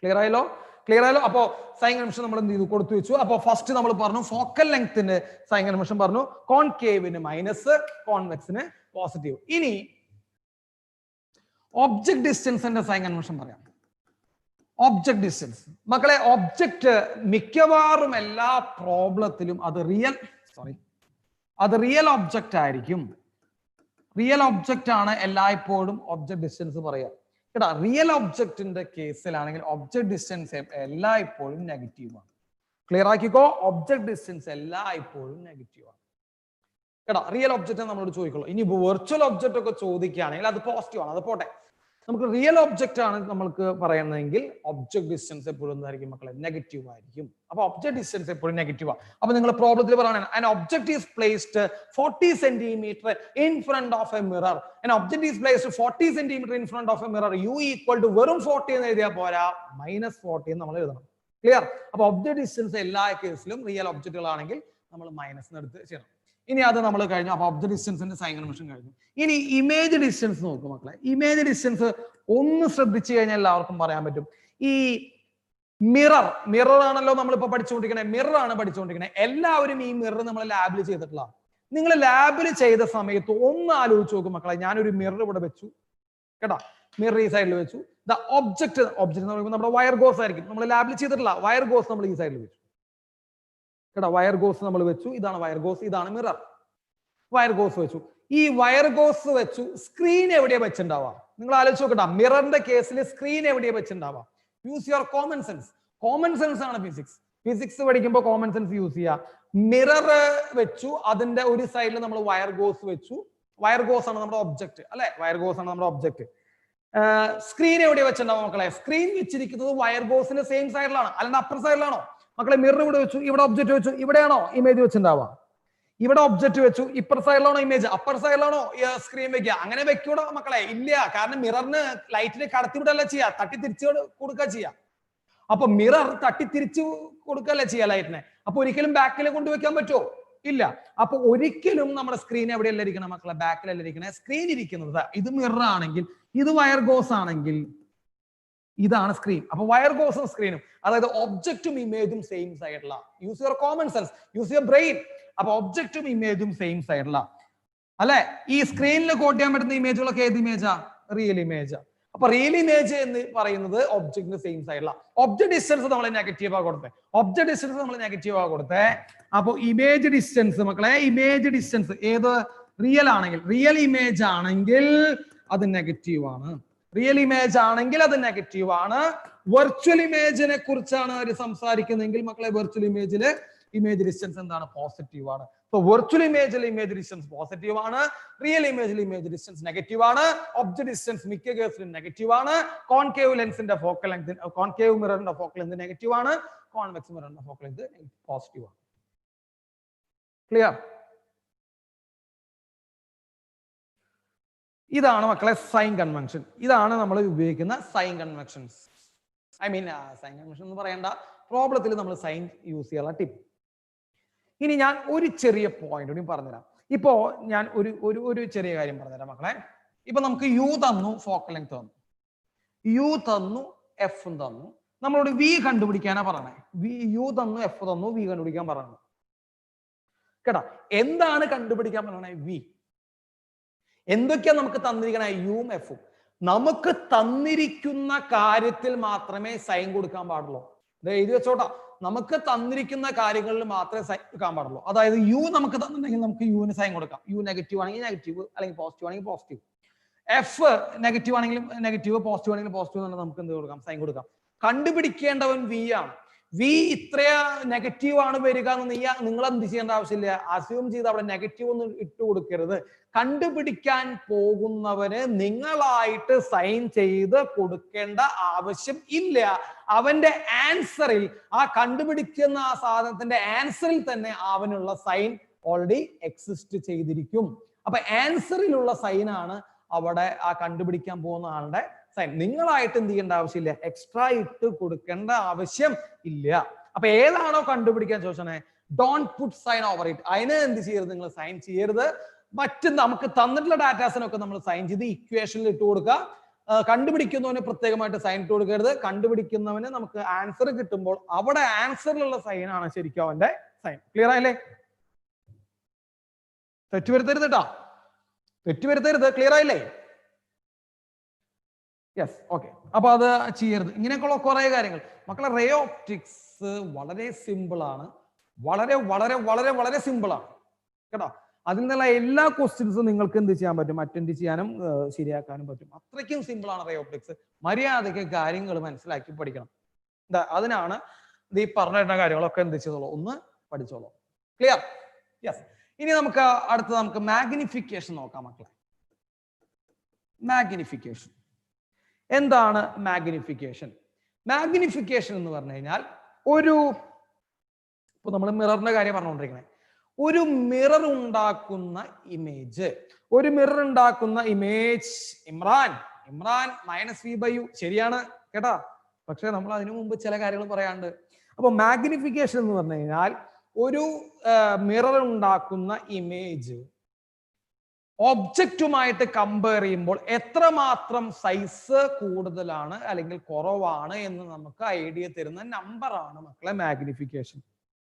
ക്ലിയർ ആയല്ലോ? ക്ലിയർ ആയല്ലോ? അപ്പോ സൈൻ കൺവെൻഷൻ നമ്മൾ എന്ത് ചെയ്തു? കൊടുത്തു വെച്ചു. അപ്പൊ ഫസ്റ്റ് നമ്മൾ പറഞ്ഞു ഫോക്കൽ ലെങ്ത്തിന്റെ സൈൻ കൺവെൻഷൻ പറഞ്ഞു, കോൺകേവിന് മൈനസ്, കോൺവെക്സിന് പോസിറ്റീവ്. ഇനി ഒബ്ജക്ട് ഡിസ്റ്റൻസിന്റെ സൈൻ കൺവെൻഷൻ പറയാം. ഒബ്ജക്ട് ഡിസ്റ്റൻസ് മക്കളെ, ഒബ്ജക്റ്റ് മിക്കവാറും എല്ലാ പ്രോബ്ലത്തിലും അത് റിയൽ ഒബ്ജക്റ്റ് ആയിരിക്കും. റിയൽ ഒബ്ജക്റ്റ് ആണ് എല്ലായ്പ്പോഴും ഒബ്ജക്ട് ഡിസ്റ്റൻസ് പറയാ കേട്ടാ. റിയൽ ഒബ്ജക്റ്റിന്റെ കേസിലാണെങ്കിൽ ഒബ്ജക്ട് ഡിസ്റ്റൻസ് എല്ലായ്പ്പോഴും നെഗറ്റീവ് ആണ്. ക്ലിയർ ആക്കിക്കോ, ഒബ്ജക്ട് ഡിസ്റ്റൻസ് എല്ലായ്പ്പോഴും നെഗറ്റീവ് ആണ് കേട്ടാ. റിയൽ ഒബ്ജക്റ്റ് നമ്മളോട് ചോദിക്കുള്ളൂ. ഇനി വെർച്വൽ ഒബ്ജക്റ്റ് ഒക്കെ ചോദിക്കുകയാണെങ്കിൽ അത് പോസിറ്റീവ് ആണ്, അത് പോട്ടെ. നമുക്ക് റിയൽ ഒബ്ജക്റ്റ് ആണ് നമ്മൾക്ക് പറയുന്നതെങ്കിൽ ഒബ്ജക്ട് ഡിസ്റ്റൻസ് എപ്പോഴും എന്തായിരിക്കും മക്കളെ? നെഗറ്റീവ് ആയിരിക്കും. അപ്പൊ ഒബ്ജക്ട് ഡിസ്റ്റൻസ് എപ്പോഴും നെഗറ്റീവ് ആണ്. അപ്പൊ നിങ്ങൾ പ്രോബ്ലത്തിൽ പറയണം an object is placed 40 centimeter in front of a mirror. An object is placed 40 centimeter in front of a mirror. u equal to വെറും 40 എന്ന് എഴുതിയാൽ പോരാ, -40 എന്ന് നമ്മൾ എഴുതണം. ക്ലിയർ? അപ്പൊ ഒബ്ജക്ട് ഡിസ്റ്റൻസ് എല്ലാ കേസിലും റിയൽ ഒബ്ജക്റ്റുകളാണെങ്കിൽ നമ്മൾ മൈനസ് എടുത്ത് ചെയ്യണം. ഇനി അത് നമ്മൾ കഴിഞ്ഞു. അപ്പൊ ഒബ്ജക്ട് ഡിസ്റ്റൻസിന്റെ സൈൻ കൺവെൻഷൻ കഴിഞ്ഞു. ഇനി ഇമേജ് ഡിസ്റ്റൻസ് നോക്കും മക്കളെ. ഇമേജ് ഡിസ്റ്റൻസ് ഒന്ന് ശ്രദ്ധിച്ചു കഴിഞ്ഞാൽ എല്ലാവർക്കും പറയാൻ പറ്റും. ഈ മിറർ ആണല്ലോ നമ്മളിപ്പോ പഠിച്ചുകൊണ്ടിരിക്കണേ, മിറർ ആണ് പഠിച്ചുകൊണ്ടിരിക്കണേ. എല്ലാവരും ഈ മിറർ നമ്മൾ ലാബിൽ ചെയ്തിട്ടുള്ള, നിങ്ങൾ ലാബിൽ ചെയ്ത സമയത്ത് ഒന്ന് ആലോചിച്ച് നോക്കും മക്കളെ. ഞാനൊരു മിറർ ഇവിടെ വെച്ചു കേട്ടാ, മിറർ ഈ സൈഡിൽ വെച്ചു. ഒബ്ജക്ട് എന്ന് പറയുമ്പോൾ നമ്മുടെ വയർ ഗോസ് ആയിരിക്കും. നമ്മൾ ലാബിൽ ചെയ്തിട്ടില്ല, വയർ ഗോസ് നമ്മൾ ഈ സൈഡിൽ വെച്ചു കേട്ടോ. വയർ ഗോസ് നമ്മൾ വെച്ചു, ഇതാണ് വയർ ഗോസ്, ഇതാണ് മിറർ. വയർ ഗോസ് വെച്ചു. ഈ വയർ ഗോസ് വെച്ചു സ്ക്രീൻ എവിടെയാ വെച്ചിട്ടുണ്ടാവുക? നിങ്ങൾ ആലോചിച്ച് നോക്കട്ടെ. മിററിന്റെ കേസിൽ സ്ക്രീൻ എവിടെയാ വെച്ചിട്ടുണ്ടാവുക? Use your common sense. Common sense ആണ് ഫിസിക്സ്. ഫിസിക്സ് പഠിക്കുമ്പോൾ കോമൺ സെൻസ് യൂസ് ചെയ്യുക. മിറർ വെച്ചു, അതിന്റെ ഒരു സൈഡിൽ നമ്മൾ വയർ ഗോസ് വെച്ചു. വയർ ഗോസ് ആണ് നമ്മുടെ ഒബ്ജക്ട് അല്ലെ? വയർ ഗോസ് ആണ് നമ്മുടെ ഒബ്ജക്ട്. സ്ക്രീൻ എവിടെയാ വെച്ചിട്ടുണ്ടാവുക മക്കളെ? സ്ക്രീൻ വെച്ചിരിക്കുന്നത് വയർ ഗോസിന്റെ സെയിം സൈഡിലാണ്, അല്ലാണ്ട് അപ്പർ സൈഡിലാണോ മക്കളെ? മിറർ ഇവിടെ വെച്ചു, ഇവിടെ ഒബ്ജക്ട് വെച്ചു, ഇവിടെയാണോ ഇമേജ് വെച്ചിട്ടുണ്ടാവുക? ഇവിടെ ഒബ്ജക്ട് വെച്ചു, ഇപ്പർ സൈഡിലാണോ ഇമേജ്, അപ്പർ സൈഡിലാണോ സ്ക്രീൻ വെക്കുക? അങ്ങനെ വെക്കൂടാ മക്കളെ, ഇല്ല. കാരണം മിററിന് ലൈറ്റിനെ കടത്തിവിടല്ല ചെയ്യാ, തട്ടി തിരിച്ചു കൊടുക്കുക ചെയ്യാം. അപ്പൊ മിറർ തട്ടി തിരിച്ചു കൊടുക്കല്ല ചെയ്യാ ലൈറ്റിനെ. അപ്പൊ ഒരിക്കലും ബാക്കിൽ കൊണ്ടുവെക്കാൻ പറ്റുമോ? ഇല്ല. അപ്പൊ ഒരിക്കലും നമ്മുടെ സ്ക്രീൻ എവിടെയല്ല ഇരിക്കണം മക്കളെ? ബാക്കിലല്ല ഇരിക്കണേ. സ്ക്രീൻ ഇരിക്കുന്നത് ഇത് മിറർ ആണെങ്കിൽ, ഇത് വയർ ഗോസ് ആണെങ്കിൽ ഇതാണ് സ്ക്രീൻ. അപ്പൊ വയർ ഗോസും സ്ക്രീനും, അതായത് ഒബ്ജക്റ്റും ഇമേജും സെയിം സൈഡിലാ. Use your common sense, use your brain. അപ്പൊ ഒബ്ജക്റ്റും ഇമേജും സെയിം സൈഡിലാ അല്ലെ? ഈ സ്ക്രീനിൽ കോട്ട് ചെയ്യാൻ പറ്റുന്ന ഇമേജുകളൊക്കെ ഏത് ഇമേജാ? റിയൽ ഇമേജാ. അപ്പൊ റിയൽ ഇമേജ് എന്ന് പറയുന്നത് ഒബ്ജക്റ്റിന് സെയിം സൈഡിലാ. ഒബ്ജക്ട് ഡിസ്റ്റൻസ് നമ്മൾ നെഗറ്റീവ് ആ കൊടുത്തേ. ഒബ്ജക്ട് ഡിസ്റ്റൻസ് നമ്മൾ നെഗറ്റീവ് ആ കൊടുത്തേ. അപ്പൊ ഇമേജ് ഡിസ്റ്റൻസ് മക്കളെ, ഇമേജ് ഡിസ്റ്റൻസ് ഏത്? റിയൽ ആണെങ്കിൽ, റിയൽ ഇമേജ് ആണെങ്കിൽ അത് നെഗറ്റീവ് ആണ്. റിയൽ ഇമേജ് ആണെങ്കിൽ അത് നെഗറ്റീവ് ആണ്. വെർച്വൽ ഇമേജിനെ കുറിച്ചാണ് അവർ സംസാരിക്കുന്നതെങ്കിൽ മക്കളെ, വെർച്വൽ ഇമേജില് ഇമേജ് ഡിസ്റ്റൻസ് എന്താണ്? പോസിറ്റീവ് ആണ്. So virtual image distance positive ആണ്, real image distance negative ആണ്, object distance മിക്ക കേസിലും നെഗറ്റീവ് ആണ്, concave lens ന്റെ focal length concave mirror ന്റെ focal length നെഗറ്റീവ് ആണ്, convex mirror ന്റെ focal length പോസിറ്റീവ് ആണ്. ക്ലിയർ? ഇതാണ് മക്കളെ സൈൻ കൺവെൻഷൻ. ഇതാണ് നമ്മൾ ഉപയോഗിക്കുന്ന sign conventions. I mean sign convention എന്ന് പറയേണ്ട, പ്രോബ്ലത്തിൽ നമ്മൾ സൈൻ യൂസ് ചെയ്യാനുള്ള ടിപ്പ്. ഇനി ഞാൻ ഒരു ചെറിയ പോയിന്റ് കൂടി പറഞ്ഞുതരാം. ഇപ്പോ ഞാൻ ഒരു ചെറിയ കാര്യം പറഞ്ഞുതരാം മക്കളെ. ഇപ്പൊ നമുക്ക് യു തന്നു, ഫോക്കൽ ലെങ്ത് തന്നു, യു തന്നു, എഫ് തന്നു, നമ്മളോട് വി കണ്ടുപിടിക്കാനാ പറയണേ. യു തന്നു, എഫ് തന്നു, വി കണ്ടുപിടിക്കാൻ പറയണം കേട്ടാ. എന്താണ് കണ്ടുപിടിക്കാൻ പറയണേ? വി. എന്തൊക്കെയാ നമുക്ക് തന്നിരിക്കണേ? യുവും എഫും. നമുക്ക് തന്നിരിക്കുന്ന കാര്യത്തിൽ മാത്രമേ സൈൻ കൊടുക്കാൻ പാടുള്ളൂ. എഴുതി വെച്ചോട്ടാ. നമുക്ക് തന്നിരിക്കുന്ന കാര്യങ്ങളിൽ മാത്രമേ സൈൻ കൊടുക്കാൻ പാടുള്ളൂ. അതായത് യു നമുക്ക് തന്നിട്ടുണ്ടെങ്കിൽ നമുക്ക് യുവിന് സൈൻ കൊടുക്കാം. യു നെഗറ്റീവ് ആണെങ്കിൽ നെഗറ്റീവ്, അല്ലെങ്കിൽ പോസിറ്റീവ് ആണെങ്കിൽ പോസിറ്റീവ്. എഫ് നെഗറ്റീവ് ആണെങ്കിലും നെഗറ്റീവ്, പോസിറ്റീവ് ആണെങ്കിലും പോസിറ്റീവ് എന്നുള്ളത് നമുക്ക് എന്ത് കൊടുക്കാം? സൈൻ കൊടുക്കാം. കണ്ടുപിടിക്കേണ്ടവൻ വി ആണ്. വി ഇത്ര നെഗറ്റീവ് ആണ് വരിക എന്ന് നിങ്ങൾ എന്ത് ചെയ്യേണ്ട ആവശ്യമില്ല. അസ്യൂം ചെയ്ത് അവിടെ നെഗറ്റീവ് ഒന്നും ഇട്ട് കൊടുക്കരുത്. കണ്ടുപിടിക്കാൻ പോകുന്നവന് നിങ്ങളായിട്ട് സൈൻ ചെയ്ത് കൊടുക്കേണ്ട ആവശ്യം ഇല്ല. അവന്റെ ആൻസറിൽ, ആ കണ്ടുപിടിക്കുന്ന ആ സാധനത്തിന്റെ ആൻസറിൽ തന്നെ അവനുള്ള സൈൻ ഓൾറെഡി എക്സിസ്റ്റ് ചെയ്തിരിക്കും. അപ്പൊ ആൻസറിലുള്ള സൈനാണ് അവിടെ ആ കണ്ടുപിടിക്കാൻ പോകുന്ന ആളുടെ സൈൻ. നിങ്ങളായിട്ട് എന്ത് ചെയ്യേണ്ട ആവശ്യമില്ല, എക്സ്ട്രാ ഇട്ട് കൊടുക്കേണ്ട ആവശ്യം ഇല്ല. അപ്പൊ ഏതാണോ കണ്ടുപിടിക്കാൻ ചോദിച്ചേ, don't put sign over it. അതിന് എന്ത് ചെയ്യരുത്, നിങ്ങൾ സൈൻ ചെയ്യരുത്. മറ്റ് നമുക്ക് തന്നിട്ടുള്ള ഡാറ്റാസിനൊക്കെ നമ്മൾ സൈൻ ചെയ്ത് ഇക്വേഷനിൽ ഇട്ട് കൊടുക്കുക. കണ്ടുപിടിക്കുന്നവന് പ്രത്യേകമായിട്ട് സൈൻ ഇട്ട് കൊടുക്കരുത്. കണ്ടുപിടിക്കുന്നവന് നമുക്ക് ആൻസർ കിട്ടുമ്പോൾ അവിടെ ആൻസറിലുള്ള സൈൻ ആണ് ശരിക്കും അവന്റെ സൈൻ. ക്ലിയർ ആയല്ലേ? തെറ്റുവരുത്തരുത് കേട്ടോ, തെറ്റുവരുത്തരുത്. ക്ലിയർ ആയില്ലേ? Yes, okay. അപ്പൊ അത് ചെയ്യരുത്. ഇങ്ങനെയൊക്കെയുള്ള കുറെ കാര്യങ്ങൾ മക്കളെ. റേ ഓപ്റ്റിക്സ് വളരെ സിമ്പിൾ ആണ്, വളരെ വളരെ വളരെ വളരെ സിമ്പിൾ ആണ് കേട്ടോ. അതിൽ നിന്നുള്ള എല്ലാ ക്വസ്റ്റ്യൻസും നിങ്ങൾക്ക് എന്ത് ചെയ്യാൻ പറ്റും? അറ്റൻഡ് ചെയ്യാനും ശരിയാക്കാനും പറ്റും. അത്രയ്ക്കും സിമ്പിൾ ആണ് റേ ഓപ്റ്റിക്സ്. മര്യാദയ്ക്ക് കാര്യങ്ങൾ മനസ്സിലാക്കി പഠിക്കണം. അതിനാണ് ഈ പറഞ്ഞിരുന്ന കാര്യങ്ങളൊക്കെ എന്ത് ചെയ്തോളൂ, ഒന്ന് പഠിച്ചോളൂ. ക്ലിയർ? യെസ്. ഇനി നമുക്ക് മാഗ്നിഫിക്കേഷൻ നോക്കാം മക്കളെ. മാഗ്നിഫിക്കേഷൻ എന്താണ്? മാഗ്നിഫിക്കേഷൻ എന്ന് പറഞ്ഞു കഴിഞ്ഞാൽ ഇപ്പൊ നമ്മൾ മിററിന്റെ കാര്യം പറഞ്ഞുകൊണ്ടിരിക്കണേ. ഒരു മിറർ ഉണ്ടാക്കുന്ന ഇമേജ്, ഇമ്രാൻ -v/u ശരിയാണ് കേട്ടാ. പക്ഷെ നമ്മൾ അതിനു മുമ്പ് ചില കാര്യങ്ങൾ പറയാണ്ട്. അപ്പൊ മാഗ്നിഫിക്കേഷൻ എന്ന് പറഞ്ഞു കഴിഞ്ഞാൽ ഒരു മിറർ ഉണ്ടാക്കുന്ന ഇമേജ് ഒബ്ജക്റ്റുമായിട്ട് കമ്പയർ ചെയ്യുമ്പോൾ എത്രമാത്രം സൈസ് കൂടുതലാണ് അല്ലെങ്കിൽ കുറവാണ് എന്ന് നമുക്ക് ഐഡിയ തരുന്ന നമ്പറാണ് മക്കളെ മാഗ്നിഫിക്കേഷൻ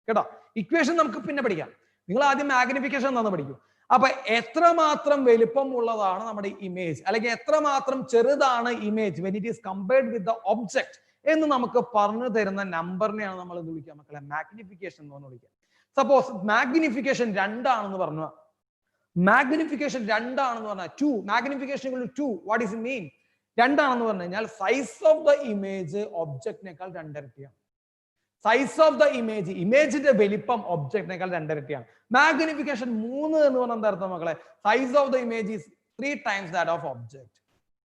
കേട്ടോ. ഇക്വേഷൻ നമുക്ക് പിന്നെ പഠിക്കാം. നിങ്ങൾ ആദ്യം മാഗ്നിഫിക്കേഷൻ എന്താണെന്ന് പഠിക്കും. അപ്പൊ എത്രമാത്രം വലിപ്പമുള്ളതാണ് നമ്മുടെ ഇമേജ്, അല്ലെങ്കിൽ എത്രമാത്രം ചെറുതാണ് image when it is compared with the object എന്ന് നമുക്ക് പറഞ്ഞു തരുന്ന നമ്പറിനെയാണ് നമ്മൾ എന്ത് വിളിക്കുക മക്കളെ? മാഗ്നിഫിക്കേഷൻ എന്ന് പറഞ്ഞ് വിളിക്കുക. സപ്പോസ് മാഗ്നിഫിക്കേഷൻ 2 ആണെന്ന് പറഞ്ഞു. മാഗ്നിഫിക്കേഷൻ 2 ആണെന്ന് പറഞ്ഞാൽ 2 magnification 2 what is it mean? 2 ആണെന്ന് പറഞ്ഞു കഴിഞ്ഞാൽ സൈസ് ഓഫ് ദ ഇമേജ് ഒബ്ജക്റ്റിനേക്കാൾ 2 ഇരട്ടിയാണ്. സൈസ് ഓഫ് ദ ഇമേജിന്റെ വലിപ്പം ഒബ്ജക്റ്റിനേക്കാൾ 2 ഇരട്ടിയാണ്. മാഗ്നിഫിക്കേഷൻ 3 എന്ന് പറഞ്ഞാൽ എന്താ അർത്ഥം മക്കളെ? Size of the image is 3 times that of object.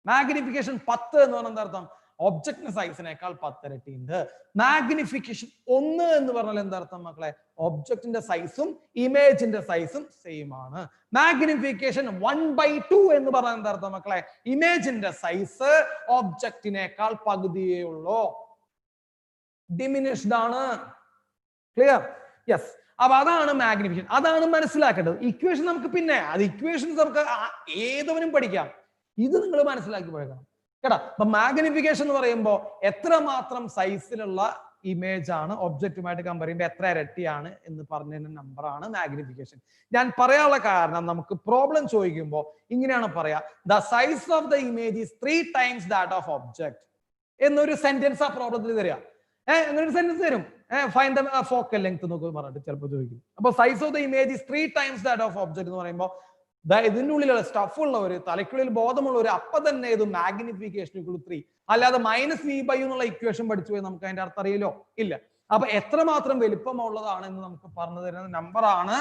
Magnification 10 എന്ന് പറഞ്ഞാൽ എന്താ അർത്ഥം? ഒബ്ജക്റ്റിന്റെ സൈസിനേക്കാൾ 10 ഇരട്ടി ഉണ്ട്. മാഗ്നിഫിക്കേഷൻ 1 എന്ന് പറഞ്ഞാൽ എന്താ അർത്ഥം മക്കളെ? ഒബ്ജക്റ്റിന്റെ സൈസും ഇമേജിന്റെ സൈസും സെയിം ആണ്. മാഗ്നിഫിക്കേഷൻ 1/2 എന്ന് പറഞ്ഞാൽ എന്താ അർത്ഥം മക്കളെ? ഇമേജിന്റെ സൈസ് ഒബ്ജക്റ്റിനേക്കാൾ പകുതിയേ ഉള്ളൂ, ഡിമിനിഷ്ഡ് ആണ്. ക്ലിയർ? യെസ്. അപ്പൊ അതാണ് മാഗ്നിഫിക്കേഷൻ. അതാണ് മനസ്സിലാക്കേണ്ടത്. ഇക്വേഷൻ നമുക്ക് പിന്നെ ഇക്വേഷൻസ് നമുക്ക് ഏതവനും പഠിക്കാം. ഇത് നിങ്ങൾ മനസ്സിലാക്കി പഠിക്കണം കേട്ടോ. അപ്പൊ മാഗ്നിഫിക്കേഷൻ എന്ന് പറയുമ്പോൾ എത്രമാത്രം സൈസിലുള്ള ഇമേജ് ആണ് ഒബ്ജക്റ്റുമായിട്ട് കമ്പയർ ചെയ്യുമ്പോൾ എത്ര ഇരട്ടിയാണ് എന്ന് പറഞ്ഞതിന്റെ നമ്പറാണ് മാഗ്നിഫിക്കേഷൻ. ഞാൻ പറയാനുള്ള കാരണം നമുക്ക് പ്രോബ്ലം ചോദിക്കുമ്പോൾ ഇങ്ങനെയാണ് പറയാ, the size of the image is 3 times that of object എന്നൊരു സെന്റൻസ് ആ പ്രോബ്ലത്തിൽ തരിക. എന്നൊരു സെന്റൻസ് തരും. ഫൈൻഡ് ദ ഫോക്കൽ ലെങ്ത് എന്നൊക്കെ പറഞ്ഞിട്ട് ചിലപ്പോൾ ചോദിക്കും. അപ്പൊ size of the image is 3 times that of object എന്ന് പറയുമ്പോൾ ഇതിന്റെ ഉള്ളിലുള്ള സ്റ്റഫ് ഉള്ളവര്, തലയ്ക്കുള്ളിൽ ബോധമുള്ളവര് അപ്പൊ തന്നെ ഇത് മാഗ്നിഫിക്കേഷൻ 3, അല്ലാതെ -v/u എന്നുള്ള ഇക്വേഷൻ പഠിച്ചു പോയി നമുക്ക് അതിന്റെ അർത്ഥം അറിയില്ലോ ഇല്ല. അപ്പൊ എത്രമാത്രം വലിപ്പമുള്ളതാണ് എന്ന് നമുക്ക് പറഞ്ഞു തരുന്ന നമ്പറാണ്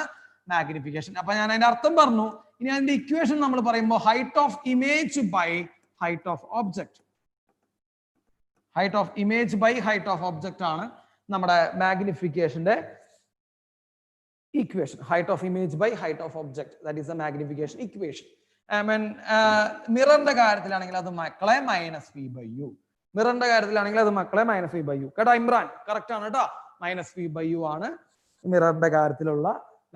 മാഗ്നിഫിക്കേഷൻ. അപ്പൊ ഞാൻ അതിന്റെ അർത്ഥം പറഞ്ഞു. ഇനി അതിന്റെ ഇക്വേഷൻ നമ്മൾ പറയുമ്പോൾ height of image by height of object, height of image by height of object ആണ് നമ്മുടെ മാഗ്നിഫിക്കേഷന്റെ equation. Height of image by height of object, that is the magnification equation. മിററിന്റെ കാര്യത്തിലാണെങ്കിൽ അത് മക്കളെ -v/u. മിററിന്റെ കാര്യത്തിലാണെങ്കിൽ അത് മക്കളെ -v/u കേട്ടോ. ഇമ്രാൻ കറക്റ്റ് ആണ് കേട്ടോ. -v/u ആണ് മിററിന്റെ കാര്യത്തിലുള്ള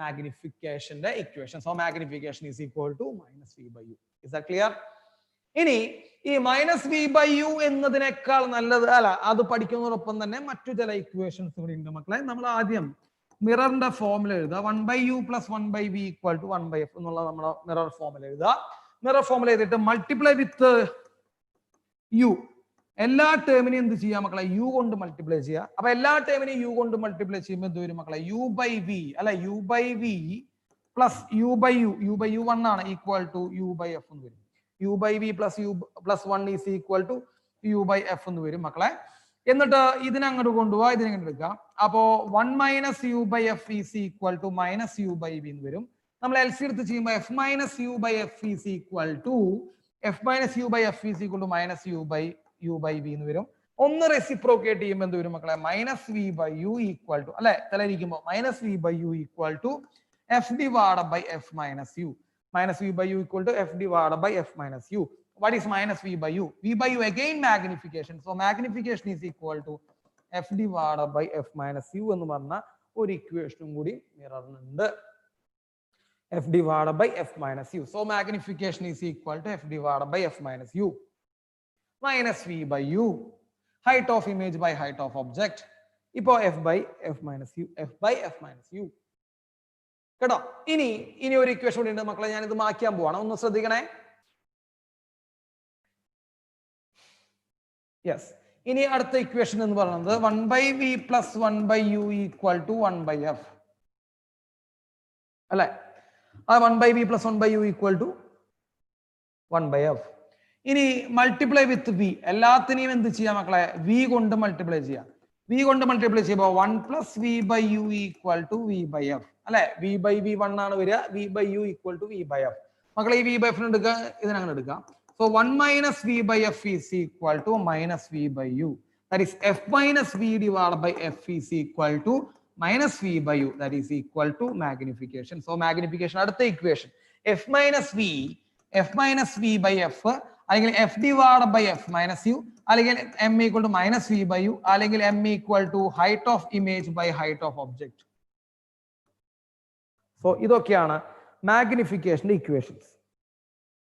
മാഗ്നിഫിക്കേഷന്റെ equation. So magnification is equal to -v/u. Is that clear? ഇനി ഈ -v/u എന്നതിനേക്കാൾ നല്ലത് അല്ല, അത് പഠിക്കുന്നതോടൊപ്പം തന്നെ മറ്റു ചില ഇക്വേഷൻസ് കൂടി ഉണ്ട് മക്കളെ. നമ്മൾ ആദ്യം മിററിന്റെ ഫോമിൽ എഴുതുക. 1/u + 1/v = 1/f എന്നുള്ള നമ്മുടെ മിറർ ഫോമിൽ എഴുതുക. മിറർ ഫോമിൽ എഴുതിയിട്ട് മൾട്ടിപ്ലൈ വിത്ത് u. എല്ലാ ടേമിനെയും എന്ത് ചെയ്യാം മക്കളെ? u കൊണ്ട് മൾട്ടിപ്ലൈ ചെയ്യുക. അപ്പൊ എല്ലാ ടേമിനെയും u കൊണ്ട് മൾട്ടിപ്ലൈ ചെയ്യുമ്പോൾ എന്ത് വരും മക്കളെ? u/v അല്ല, u/v പ്ലസ് u/u, u/u 1 ആണ്, ഈക്വൽ ടു u/f എന്ന് വരും. u/v + u + 1 is equal to u/f എന്ന് വരും മക്കളെ. എന്നിട്ട് ഇതിനെ അങ്ങോട്ട് കൊണ്ടുപോവാ, ഇതിനെ ഇങ്ങോട്ട് എടുക്കാം. അപ്പോ 1 - u/f is equal to -u/v എന്ന് വരും. നമ്മൾ LC എടുത്ത് ചെയ്യുമ്പോൾ f - u/f is equal to -u/v എന്ന് വരും. ഒന്ന് റെസിപ്രോക്കേറ്റ് ചെയ്യുമ്പോൾ എന്ത് വരും മക്കളെ? -v/u ഈക്വൽ ടു അല്ലെ, തലയിരിക്കുമ്പോൾ -v/u equal to f / f - u. -v/u equal to f / f - u. What is -v/u? v/u again magnification. So magnification is equal to f / f - u എന്ന് പറഞ്ഞ ഒരു ഇക്വേഷനും കൂടി മിററിനുണ്ട്. f / f - u. So magnification is equal to f / f - u. minus v by u. Height of image by height of object. ഇപ്പോ f by f minus u, f by f minus u. കേട്ടോ? ഇനി ഒരു equation കൂടി ഉണ്ട് മക്കളെ, ഞാൻ ഇത് മാറ്റാൻ പോവാണ്, ഒന്ന് ശ്രദ്ധിക്കണേ. യെസ്, ഇനി അടുത്ത ഇക്വേഷൻ എന്ന് പറയുന്നത് 1 by v plus 1 by u equal to 1 by f അല്ലെ? ആ 1 by v plus 1 by u equal to 1 by f. ഇനി മൾട്ടിപ്ലൈ വിത്ത് v, എല്ലാത്തിനെയും എന്ത് ചെയ്യാം മക്കളെ? v കൊണ്ട് മൾട്ടിപ്ലൈ ചെയ്യാം. v കൊണ്ട് മൾട്ടിപ്ലൈ ചെയ്യുമ്പോൾ 1 plus v by u equal to v by f അല്ലെ? v by v 1 ആണ് വരിക, v by u equal to v by f. മക്കളെ ഈ v by f എടുക്കുക, ഇതിനങ്ങനെ എടുക്കാം. So 1 minus v by f is equal to minus v by u. That is f minus v divided by f is equal to minus v by u. That is equal to magnification. So magnification അടുത്ത equation f minus v by f അല്ലെങ്കിൽ f divided by f minus u അല്ലെങ്കിൽ m equal to minus v by u അല്ലെങ്കിൽ m equal to height of image by height of object. So ഇതൊക്കെയാണ് മാഗ്നിഫിക്കേഷന്റെ equations.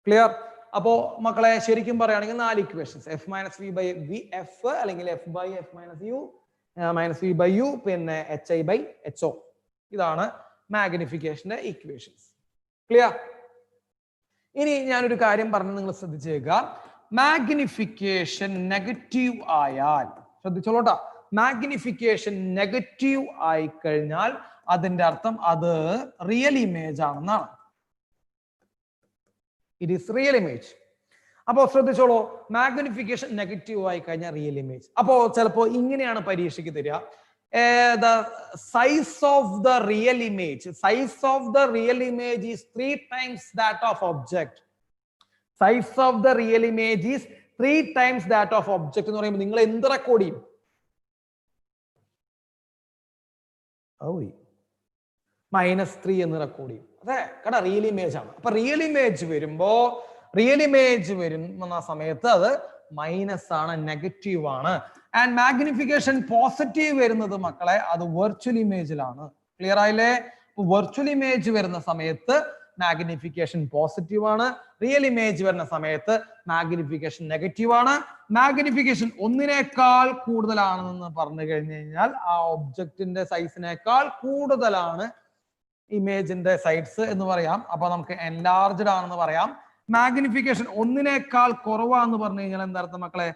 Clear? അപ്പോ മക്കളെ ശരിക്കും പറയുകയാണെങ്കിൽ 4 equations, f minus v by v f അല്ലെങ്കിൽ f by f minus u minus v by u പിന്നെ hi by ho. ഇതാണ് മാഗ്നിഫിക്കേഷന്റെ equations. Clear? ഇനി ഞാനൊരു കാര്യം പറഞ്ഞു, നിങ്ങൾ ശ്രദ്ധിച്ചേക്കുക. മാഗ്നിഫിക്കേഷൻ നെഗറ്റീവ് ആയാൽ, ശ്രദ്ധിച്ചോളൂട്ടാ, മാഗ്നിഫിക്കേഷൻ നെഗറ്റീവ് ആയി കഴിഞ്ഞാൽ അതിന്റെ അർത്ഥം അത് റിയൽ ഇമേജ് ആണെന്നാണ്. It is real image. അപ്പോ ശ്രദ്ധിച്ചോളൂ, മാഗ്നിഫിക്കേഷൻ നെഗറ്റീവ് ആയി കഴിഞ്ഞാൽ റിയൽ ഇമേജ്. അപ്പോ ചിലപ്പോ ഇങ്ങനെയാണ് പരീക്ഷയ്ക്ക് തരിക, the size of the real image is 3 times that of object. Size of the real image is 3 times that of object എന്ന് പറയുമ്പോൾ നിങ്ങൾ എന്ത് റെക്കോർഡ് ചെയ്യും? -3 എന്ന് റെക്കോർഡ് ചെയ്യും. അതെ, കാരണം റിയൽ ഇമേജ് ആണ്. അപ്പൊ റിയൽ ഇമേജ് വരുന്ന സമയത്ത് അത് മൈനസ് ആണ്, നെഗറ്റീവ് ആണ്. ആൻഡ് മാഗ്നിഫിക്കേഷൻ പോസിറ്റീവ് വരുന്നത് മക്കളെ അത് വെർച്വൽ ഇമേജിലാണ്. ക്ലിയർ ആയില്ലേ? വെർച്വൽ ഇമേജ് വരുന്ന സമയത്ത് മാഗ്നിഫിക്കേഷൻ പോസിറ്റീവ് ആണ്, റിയൽ ഇമേജ് വരുന്ന സമയത്ത് മാഗ്നിഫിക്കേഷൻ നെഗറ്റീവ് ആണ്. മാഗ്നിഫിക്കേഷൻ 1നേക്കാൾ കൂടുതലാണെന്ന് പറഞ്ഞു കഴിഞ്ഞു കഴിഞ്ഞാൽ ആ ഒബ്ജക്റ്റിന്റെ സൈസിനേക്കാൾ കൂടുതലാണ് ഇമേജിന്റെ സൈസ് എന്ന് പറയാം. അപ്പൊ നമുക്ക് എൻലാർജ്ഡ് ആണെന്ന് പറയാം. മാഗ്നിഫിക്കേഷൻ 1നേക്കാൾ കുറവാന്ന് പറഞ്ഞു കഴിഞ്ഞാൽ എന്താർത്ഥം മക്കളെ?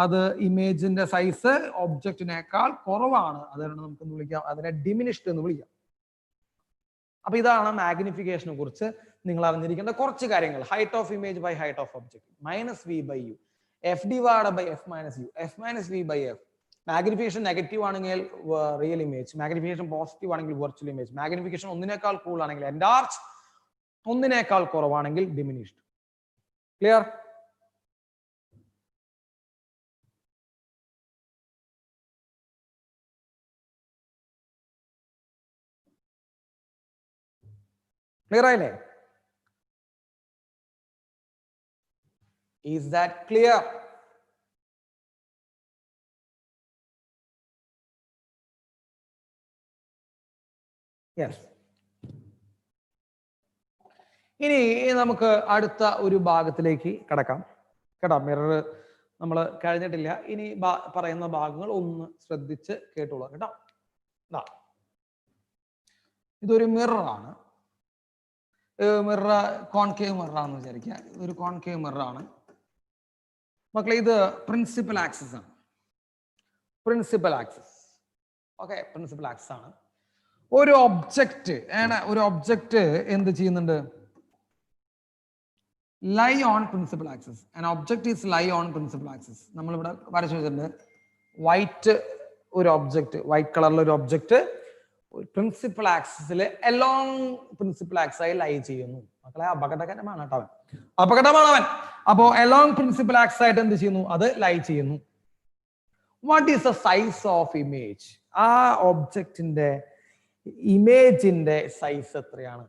അത് ഇമേജിന്റെ സൈസ് ഒബ്ജക്റ്റിനേക്കാൾ കുറവാണ്. അതുകൊണ്ട് നമുക്ക് വിളിക്കാം, അതിനെ ഡിമിനിഷ്ഡ് എന്ന് വിളിക്കാം. അപ്പൊ ഇതാണ് മാഗ്നിഫിക്കേഷനെ കുറിച്ച് നിങ്ങൾ അറിഞ്ഞിരിക്കേണ്ട കുറച്ച് കാര്യങ്ങൾ. Height of image by height of object, minus v by u, f divide by f minus u, f minus v by f. Magnification negative ആണെങ്കിൽ റിയൽ ഇമേജ്, മാഗ്നിഫിക്കേഷൻ പോസിറ്റീവ് ആണെങ്കിൽ വെർച്വൽ ഇമേജ്, മാഗ്നിഫിക്കേഷൻ 1നേക്കാൾ കൂടുതലാണെങ്കിൽ enlarge, 1നേക്കാൾ കുറവാണെങ്കിൽ diminished. Clear? Clear ആയില്ലേ? Is that clear? Yes. ഇനി നമുക്ക് അടുത്ത ഒരു ഭാഗത്തിലേക്ക് കടക്കാം. കേട്ടോ, മിറർ നമ്മൾ കഴിഞ്ഞിട്ടില്ല. ഇനി പറയുന്ന ഭാഗങ്ങൾ ഒന്ന് ശ്രദ്ധിച്ച് കേട്ടോളൂ കേട്ടോ. ഇതൊരു മിററാണ്. മിറർ കോൺകേവ് മിററാണെന്ന് വിചാരിക്കുക. ഇതൊരു കോൺകേവ് മിററാണ് മക്കളെ. ഇത് പ്രിൻസിപ്പൽ ആക്സിസ് ആണ്. Principal axis, okay, principal axis ആണ്. ഒരു ഒബ്ജക്റ്റ് എന്ത് ചെയ്യുന്നുണ്ട്? Lie on principal axis. An object is lie on principal axis. നമ്മളിവിടെ വരച്ചു വെച്ചിട്ടുണ്ട്. ഒരു ഒബ്ജക്റ്റ്, വൈറ്റ് കളറിലെ ഒരു ഒബ്ജക്റ്റ് പ്രിൻസിപ്പൽ ആക്സിസിൽ അലോങ് പ്രിൻസിപ്പൽ ആക്സിസായി ലൈ ചെയ്യുന്നു. മക്കളെ അപകടകരമാണ് കേട്ടോ, അപകടമാണ് അവൻ. അപ്പോ അലോങ് പ്രിൻസിപ്പൽ ആക്സിസ് ആയിട്ട് എന്ത് ചെയ്യുന്നു? അത് ലൈ ചെയ്യുന്നു. What is the size of image? ആ ഒബ്ജക്റ്റിന്റെ ഇമേജിന്റെ സൈസ് എത്രയാണ്?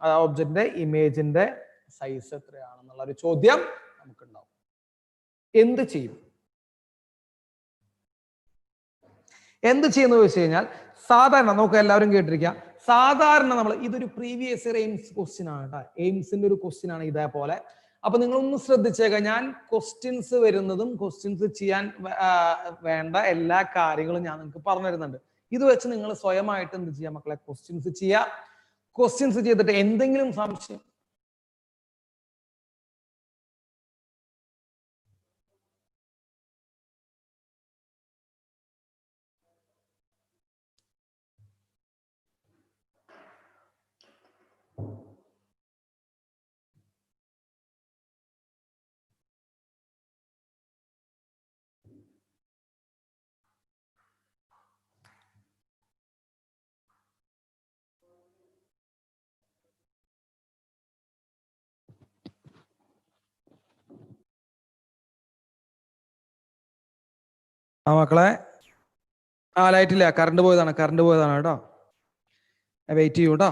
ആ ഒബ്ജക്റ്റിന്റെ ഇമേജിന്റെ സൈസ് എത്രയാണെന്നുള്ള ഒരു ചോദ്യം നമുക്കുണ്ടാവും. എന്ത് ചെയ്യുന്നു വെച്ച് കഴിഞ്ഞാൽ സാധാരണ നമുക്ക് എല്ലാവരും കേട്ടിരിക്കാം. സാധാരണ നമ്മൾ ഇതൊരു പ്രീവിയസ് ഇയർ എയിംസ് ക്വസ്റ്റ്യൻ ആണ് കേട്ടോ. എയിംസിന്റെ ഒരു ക്വസ്റ്റ്യൻ ആണ് ഇതേപോലെ. അപ്പൊ നിങ്ങളൊന്ന് ശ്രദ്ധിച്ചേക്കാം, ഞാൻ ക്വസ്റ്റ്യൻസ് വരുന്നതും ക്വസ്റ്റ്യൻസ് ചെയ്യാൻ വേണ്ട എല്ലാ കാര്യങ്ങളും ഞാൻ നിങ്ങൾക്ക് പറഞ്ഞു തരുന്നുണ്ട്. ഇത് വെച്ച് നിങ്ങൾ സ്വയമായിട്ട് എന്ത് ചെയ്യാം മക്കളെ, ക്വസ്റ്റ്യൻസ് ചെയ്യുക. ക്വസ്റ്റ്യൻസ് ചെയ്തിട്ട് എന്തെങ്കിലും സംശയം മക്കളെ? ലൈറ്റില്ല, കറണ്ട് പോയതാണ് കേട്ടോ. വെയിറ്റ് ചെയ്യൂ കേട്ടോ.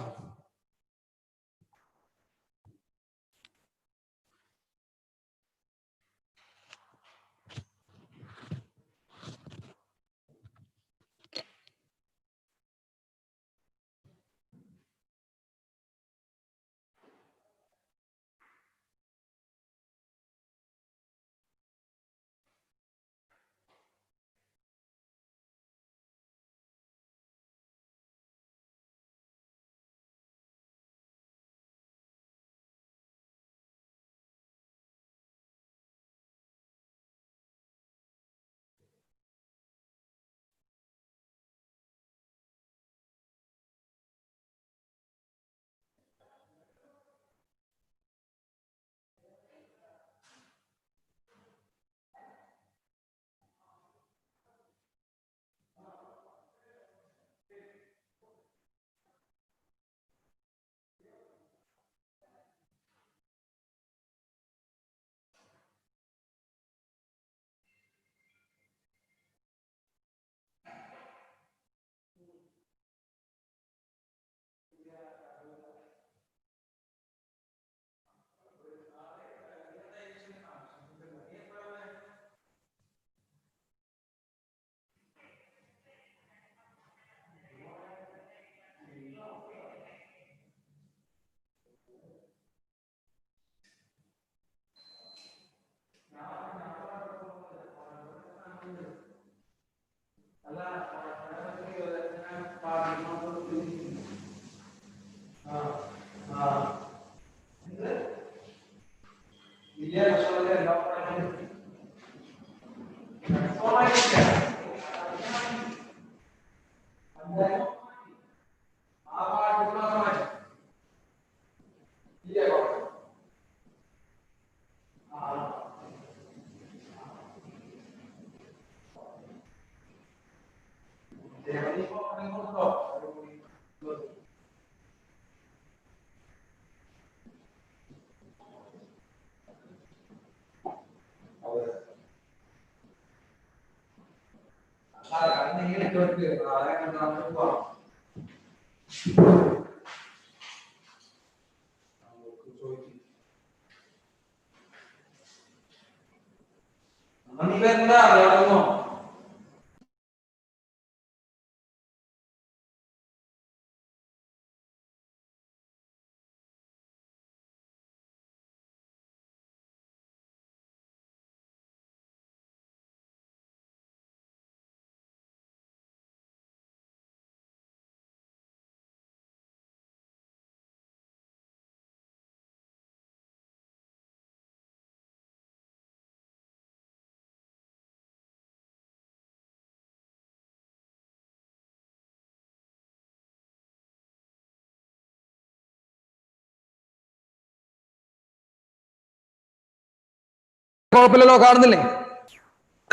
കുഴപ്പമില്ലല്ലോ, കാണുന്നില്ലേ?